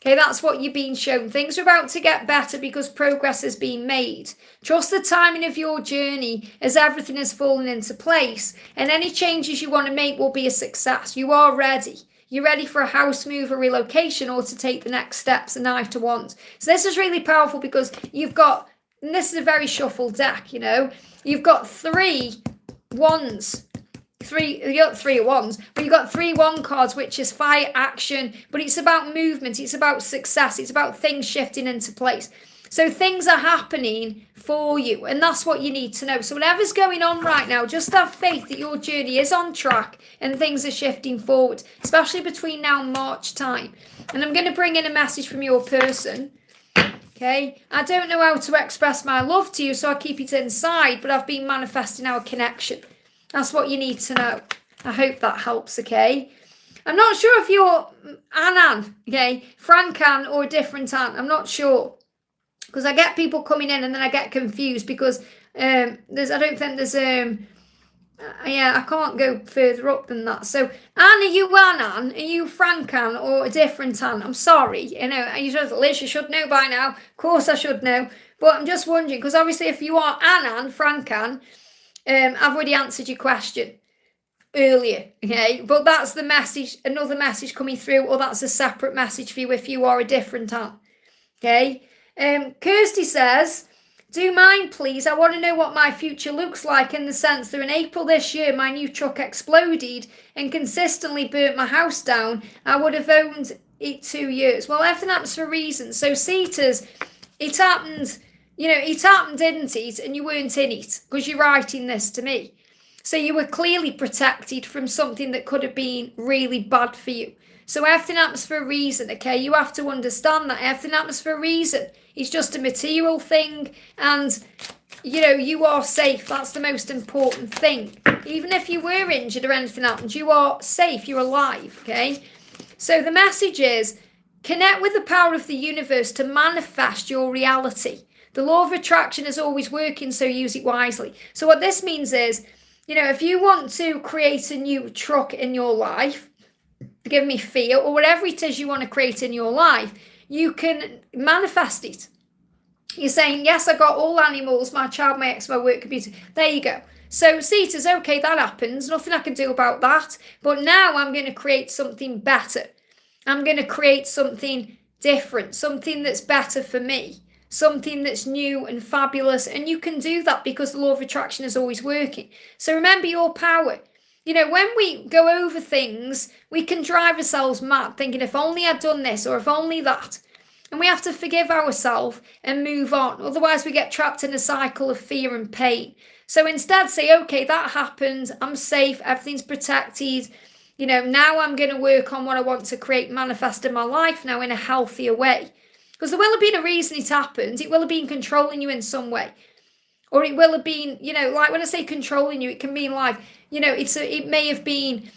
Okay, that's what you're being shown. Things are about to get better because progress is being made. Trust the timing of your journey as everything has fallen into place. And any changes you want to make will be a success. You are ready. You're ready for a house move, a relocation, or to take the next steps, a Knight of Wands. So this is really powerful because you've got, and this is a very shuffled deck, you know, you've got 3 wands. You got 3 wands, but you've got 3 wand cards, which is fire, action, but it's about movement, it's about success, it's about things shifting into place. So things are happening for you, and that's what you need to know. So whatever's going on right now, just have faith that your journey is on track and things are shifting forward, especially between now and March time. And I'm going to bring in a message from your person. Okay, I don't know how to express my love to you, so I keep it inside, but I've been manifesting our connection. That's what you need to know. I hope that helps, okay? I'm not sure if you're Ann, okay, Frank Ann, or a different Ann. I'm not sure. Because I get people coming in and then I get confused because I don't think there's, I can't go further up than that. So, Ann, are you Ann? Are you Frank Ann or a different Ann? I'm sorry. You know, Lisha should know by now. Of course I should know. But I'm just wondering, because obviously if you are Ann, Frank Ann, I've already answered your question earlier, okay? But that's the message, another message coming through, or that's a separate message for you if you are a different Ann, okay? Kirsty says, do mind please, I want to know what my future looks like in the sense that in April this year my new truck exploded and consistently burnt my house down. I would have owned it 2 years. Well, everything happens for a reason. So Cetas, it happened, you know, it happened, didn't it? And you weren't in it because you're writing this to me. So you were clearly protected from something that could have been really bad for you. So everything happens for a reason, okay? You have to understand that everything happens for a reason. It's just a material thing and, you know, you are safe. That's the most important thing. Even if you were injured or anything happened, you are safe. You're alive, okay? So the message is, connect with the power of the universe to manifest your reality. The law of attraction is always working, so use it wisely. So what this means is, you know, if you want to create a new truck in your life, give me fear, or whatever it is you want to create in your life, you can manifest it. You're saying, yes, I got all animals, my child, my ex, my work computer. There you go. So Cetas, okay, that happens. Nothing I can do about that. But now I'm going to create something better. I'm going to create something different, something that's better for me, something that's new and fabulous. And you can do that because the law of attraction is always working. So remember your power. You know, when we go over things, we can drive ourselves mad thinking if only I'd done this or if only that. And we have to forgive ourselves and move on. Otherwise, we get trapped in a cycle of fear and pain. So instead say, okay, that happened. I'm safe. Everything's protected. You know, now I'm going to work on what I want to create, manifest in my life now in a healthier way. Because there will have been a reason it happened. It will have been controlling you in some way. Or it will have been, you know, like when I say controlling you, it can mean like, you know, it may have been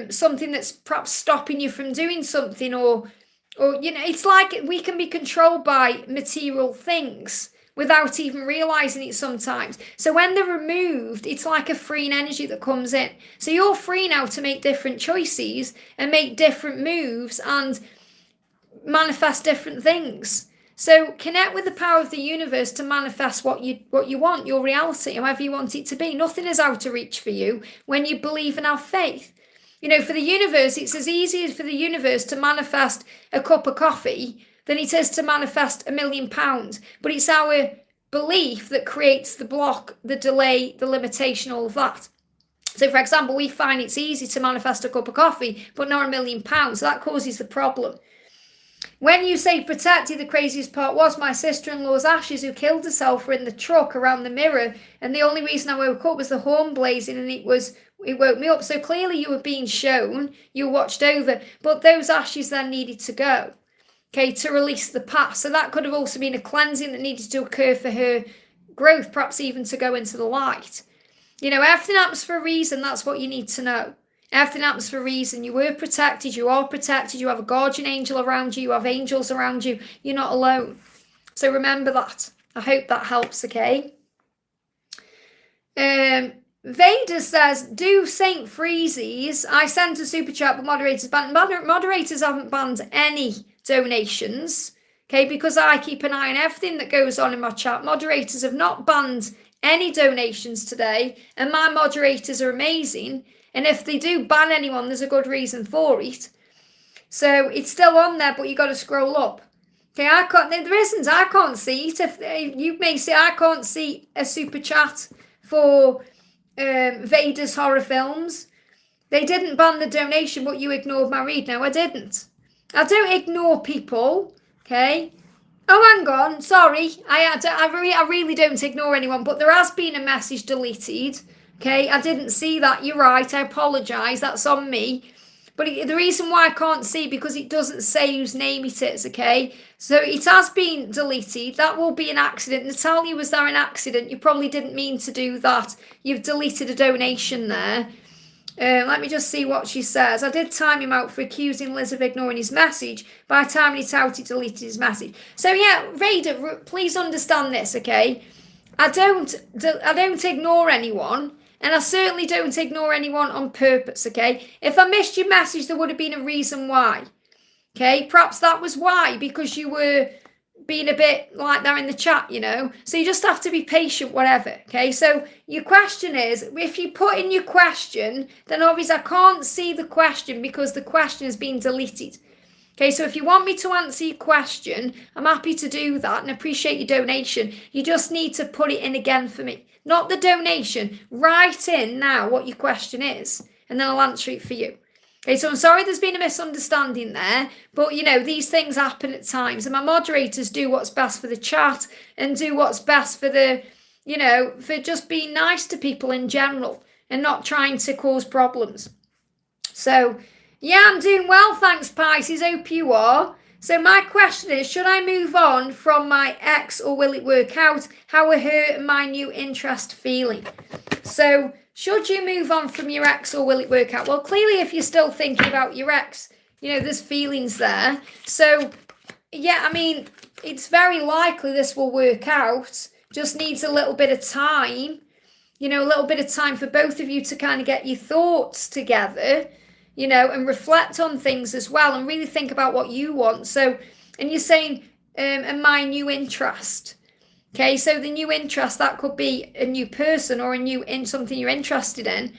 something that's perhaps stopping you from doing something or, you know, it's like we can be controlled by material things without even realizing it sometimes. So when they're removed, it's like a freeing energy that comes in. So you're free now to make different choices and make different moves and manifest different things. So connect with the power of the universe to manifest what you want, your reality, however you want it to be. Nothing is out of reach for you when you believe and have faith. You know, for the universe, it's as easy as for the universe to manifest a cup of coffee than it is to manifest £1 million. But it's our belief that creates the block, the delay, the limitation, all of that. So, for example, we find it's easy to manifest a cup of coffee, but not £1 million. So that causes the problem. When you say protected, the craziest part was my sister-in-law's ashes who killed herself were in the truck around the mirror, and the only reason I woke up was the horn blazing, and it woke me up. So clearly you were being shown, you were watched over, but those ashes then needed to go, okay, to release the past. So that could have also been a cleansing that needed to occur for her growth, perhaps even to go into the light. You know, everything happens for a reason. That's what you need to know. Everything happens for a reason. You were protected. You are protected. You have a guardian angel around you. You have angels around you. You're not alone. So remember that. I hope that helps, okay? Vader says, do St. Freezy's. I sent a super chat, but moderators banned. Moderators haven't banned any donations, okay, because I keep an eye on everything that goes on in my chat. Moderators have not banned any donations today, and my moderators are amazing. And if they do ban anyone, there's a good reason for it. So it's still on there, but you got to scroll up. Okay, I can't see it. If you may say I can't see a super chat for Vader's horror films. They didn't ban the donation, but you ignored my read. No, I didn't. I don't ignore people. Okay. Oh, hang on. Sorry. I really don't ignore anyone, but there has been a message deleted. Okay. I didn't see that. You're right. I apologise. That's on me. But the reason why I can't see, because it doesn't say whose name it is, okay? So it has been deleted. That will be an accident. Natalia, was there an accident? You probably didn't mean to do that. You've deleted a donation there. Let me just see what she says. I did time him out for accusing Liz of ignoring his message. By timing it out, he deleted his message. So yeah, Raider, please understand this, okay? I don't ignore anyone. And I certainly don't ignore anyone on purpose, okay? If I missed your message, there would have been a reason why. Okay? Perhaps that was why, because you were being a bit like that in the chat, you know? So you just have to be patient, whatever, okay? So your question is, if you put in your question, then obviously I can't see the question because the question has been deleted. Okay, so if you want me to answer your question, I'm happy to do that and appreciate your donation. You just need to put it in again for me. Not the donation. Write in now what your question is, and then I'll answer it for you. Okay, so I'm sorry there's been a misunderstanding there, but, you know, these things happen at times, and my moderators do what's best for the chat and do what's best for the, you know, for just being nice to people in general and not trying to cause problems. So, yeah, I'm doing well, thanks, Pisces. Hope you are. So my question is, should I move on from my ex or will it work out? How are her and my new interest feeling? So should you move on from your ex or will it work out? Well, clearly if you're still thinking about your ex, you know, there's feelings there. So, yeah, I mean, it's very likely this will work out. Just needs a little bit of time, you know, a little bit of time for both of you to kind of get your thoughts together, you know, and reflect on things as well and really think about what you want. So, and you're saying, and my new interest. Okay, so the new interest, that could be a new person or something you're interested in.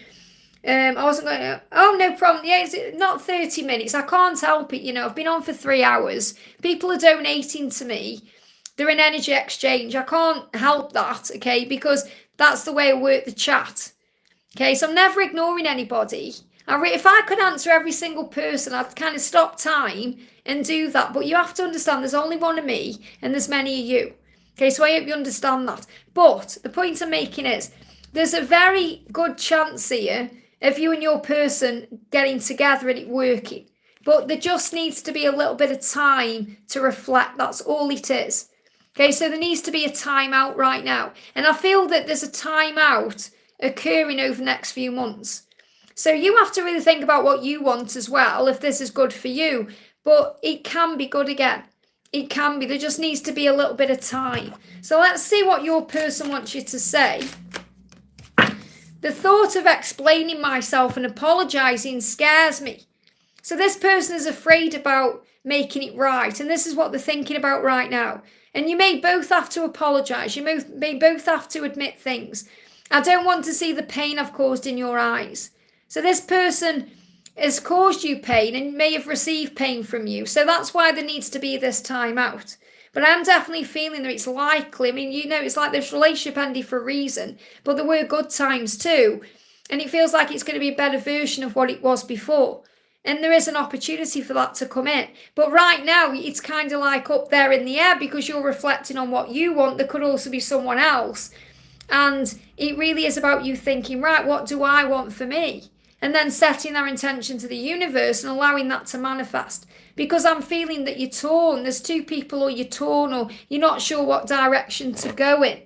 I wasn't going to, oh, no problem. Yeah, it's not 30 minutes. I can't help it. You know, I've been on for 3 hours. People are donating to me. They're in energy exchange. I can't help that, okay, because that's the way I work the chat. Okay, so I'm never ignoring anybody. If I could answer every single person, I'd kind of stop time and do that. But you have to understand there's only one of me and there's many of you. Okay, so I hope you understand that. But the point I'm making is there's a very good chance here of you and your person getting together and it working. But there just needs to be a little bit of time to reflect. That's all it is. Okay, so there needs to be a timeout right now. And I feel that there's a timeout occurring over the next few months. So you have to really think about what you want as well, if this is good for you. But it can be good again. It can be. There just needs to be a little bit of time. So let's see what your person wants you to say. The thought of explaining myself and apologising scares me. So this person is afraid about making it right. And this is what they're thinking about right now. And you may both have to apologise. You may both have to admit things. I don't want to see the pain I've caused in your eyes. So this person has caused you pain and may have received pain from you. So that's why there needs to be this time out. But I'm definitely feeling that it's likely. I mean, you know, it's like this relationship ended for a reason. But there were good times too. And it feels like it's going to be a better version of what it was before. And there is an opportunity for that to come in. But right now, it's kind of like up there in the air because you're reflecting on what you want. There could also be someone else. And it really is about you thinking, right, what do I want for me? And then setting that intention to the universe and allowing that to manifest. Because I'm feeling that you're torn. There's two people, or you're torn, or you're not sure what direction to go in.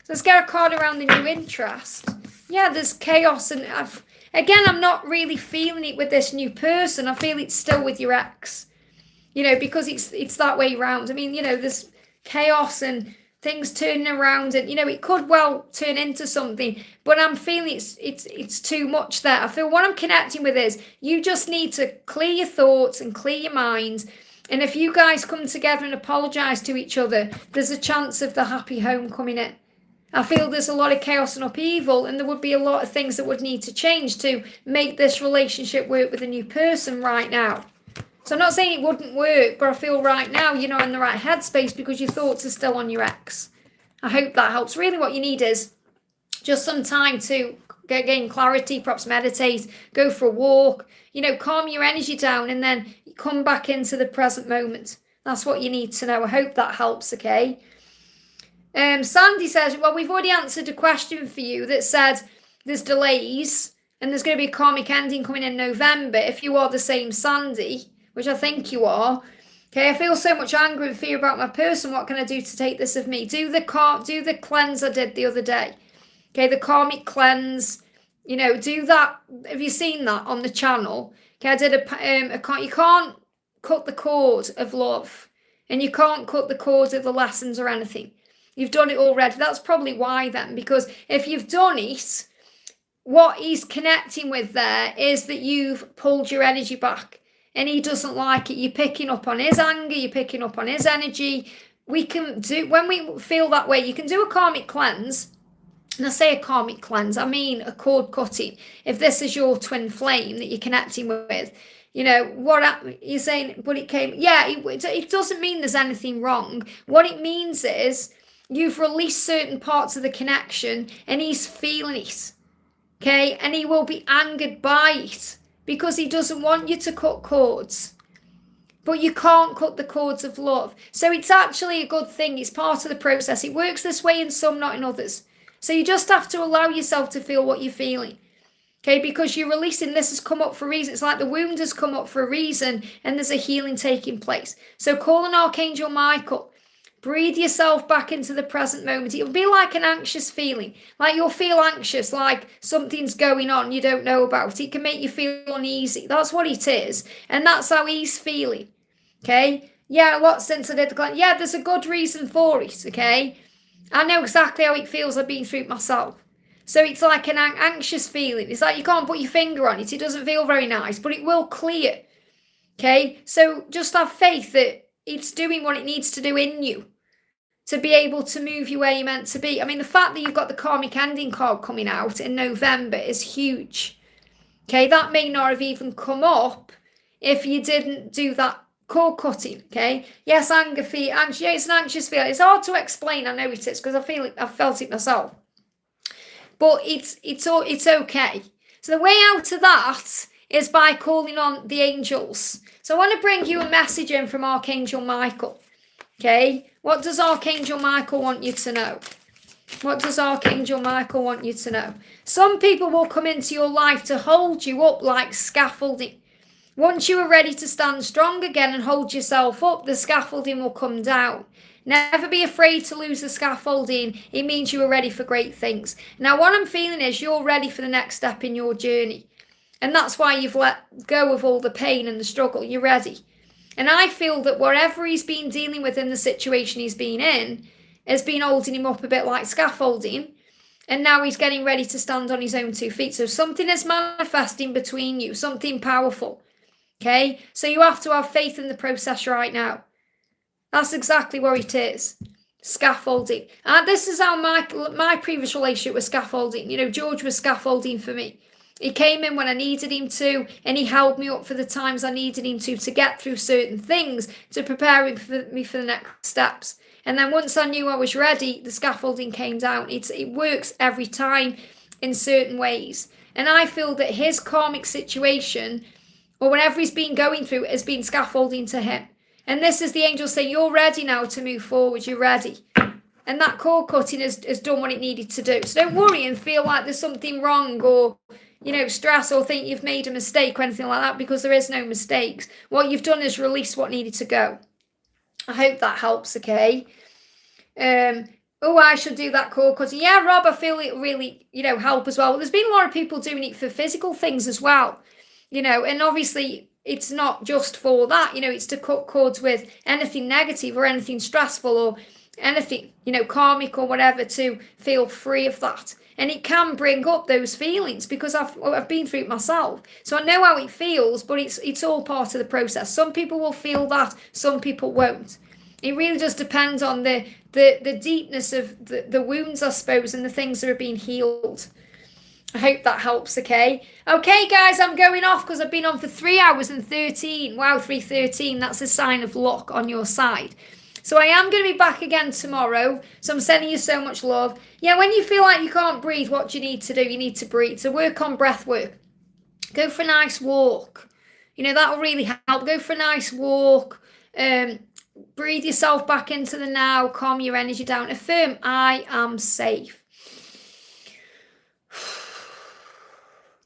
So let's get a card around the new interest. Yeah, there's chaos. And I'm not really feeling it with this new person. I feel it's still with your ex. You know, because it's that way round. I mean, you know, there's chaos and things turning around, and you know it could well turn into something, but I'm feeling it's too much there. I feel what I'm connecting with is you just need to clear your thoughts and clear your minds, and if you guys come together and apologize to each other, there's a chance of the happy home coming in. I feel there's a lot of chaos and upheaval, and there would be a lot of things that would need to change to make this relationship work with a new person right now. So I'm not saying it wouldn't work, but I feel right now you're not in the right headspace because your thoughts are still on your ex. I hope that helps. Really what you need is just some time to gain clarity, perhaps meditate, go for a walk, calm your energy down, and then come back into the present moment. That's what you need to know. I hope that helps, okay? Sandy says, well, we've already answered a question for you that said there's delays and there's going to be a karmic ending coming in November. If you are the same Sandy, which I think you are, okay, I feel so much anger and fear about my person. What can I do to take this of me? Do the cleanse I did the other day. Okay, the karmic cleanse, do that. Have you seen that on the channel? Okay, I did you can't cut the cord of love, and you can't cut the cord of the lessons or anything. You've done it already. That's probably why then, because if you've done it, what he's connecting with there is that you've pulled your energy back and he doesn't like it. You're picking up on his anger, you're picking up on his energy. When we feel that way, you can do a karmic cleanse. And I say a karmic cleanse, I mean a cord cutting. If this is your twin flame that you're connecting with, what you're saying, but it came, it doesn't mean there's anything wrong. What it means is, you've released certain parts of the connection and he's feeling it, okay? And he will be angered by it because he doesn't want you to cut cords. But you can't cut the cords of love. So it's actually a good thing. It's part of the process. It works this way in some, not in others. So you just have to allow yourself to feel what you're feeling, okay? Because you're releasing, this has come up for a reason. It's like the wound has come up for a reason and there's a healing taking place. So call on Archangel Michael. Breathe yourself back into the present moment. It'll be like an anxious feeling. Like you'll feel anxious, like something's going on you don't know about. It can make you feel uneasy. That's what it is. And that's how he's feeling. Okay? Yeah, what since I did the class? Yeah, there's a good reason for it. Okay? I know exactly how it feels. I've been through it myself. So it's like an anxious feeling. It's like you can't put your finger on it. It doesn't feel very nice, but it will clear. Okay? So just have faith that it's doing what it needs to do in you to be able to move you where you're meant to be. I mean, the fact that you've got the karmic ending card coming out in November is huge. Okay, that may not have even come up if you didn't do that cord cutting. Okay, yes, anger, fear, anxious. Yeah, it's an anxious feeling. It's hard to explain. I know it is because I feel it. I've felt it myself. But it's okay. So the way out of that is by calling on the angels. So I want to bring you a message in from Archangel Michael. Okay, what does Archangel Michael want you to know? What does Archangel Michael want you to know? Some people will come into your life to hold you up like scaffolding. Once you are ready to stand strong again and hold yourself up, the scaffolding will come down. Never be afraid to lose the scaffolding. It means you are ready for great things. Now, what I'm feeling is you're ready for the next step in your journey. And that's why you've let go of all the pain and the struggle. You're ready. And I feel that whatever he's been dealing with in the situation he's been in has been holding him up a bit like scaffolding. And now he's getting ready to stand on his own 2 feet. So something is manifesting between you, something powerful. Okay? So you have to have faith in the process right now. That's exactly where it is. Scaffolding. And this is how my previous relationship was scaffolding. George was scaffolding for me. He came in when I needed him to, and he held me up for the times I needed him to get through certain things, to prepare me for the next steps. And then once I knew I was ready, the scaffolding came down. It works every time in certain ways. And I feel that his karmic situation, or whatever he's been going through, has been scaffolding to him. And this is the angel saying, you're ready now to move forward. You're ready. And that cord cutting has done what it needed to do. So don't worry and feel like there's something wrong or, stress or think you've made a mistake or anything like that, because there is no mistakes. What you've done is release what needed to go. I hope that helps, okay? I should do that cord cutting. Yeah, Rob, I feel it really, help as well. There's been a lot of people doing it for physical things as well, and obviously it's not just for that, it's to cut cords with anything negative or anything stressful or anything, karmic or whatever, to feel free of that. And it can bring up those feelings because I've been through it myself. So I know how it feels, but it's all part of the process. Some people will feel that, some people won't. It really just depends on the deepness of the wounds, I suppose, and the things that are being healed. I hope that helps, okay? Okay, guys, I'm going off because I've been on for 3 hours and 13. Wow, 3:13. That's a sign of luck on your side. So I am going to be back again tomorrow. So I'm sending you so much love. Yeah, when you feel like you can't breathe, what do you need to do? You need to breathe. So work on breath work. Go for a nice walk. You know, that will really help. Go for a nice walk. Breathe yourself back into the now. Calm your energy down. Affirm, I am safe.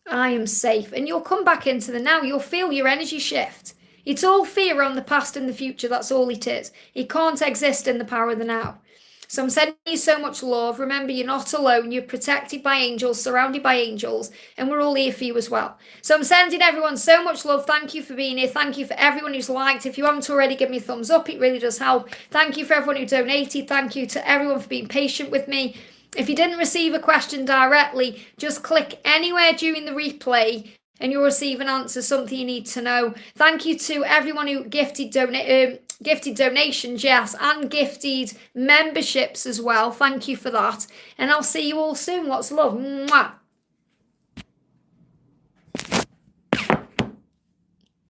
I am safe. And you'll come back into the now. You'll feel your energy shift. It's all fear on the past and the future. That's all it is. It can't exist in the power of the now. So I'm sending you so much love. Remember, you're not alone. You're protected by angels, surrounded by angels, and we're all here for you as well. So I'm sending everyone so much love. Thank you for being here. Thank you for everyone who's liked. If you haven't already, give me a thumbs up. It really does help. Thank you for everyone who donated. Thank you to everyone for being patient with me. If you didn't receive a question directly, just click anywhere during the replay and you'll receive an answer, something you need to know. Thank you to everyone who gifted donations, yes, and gifted memberships as well. Thank you for that. And I'll see you all soon. Lots of love. Mwah.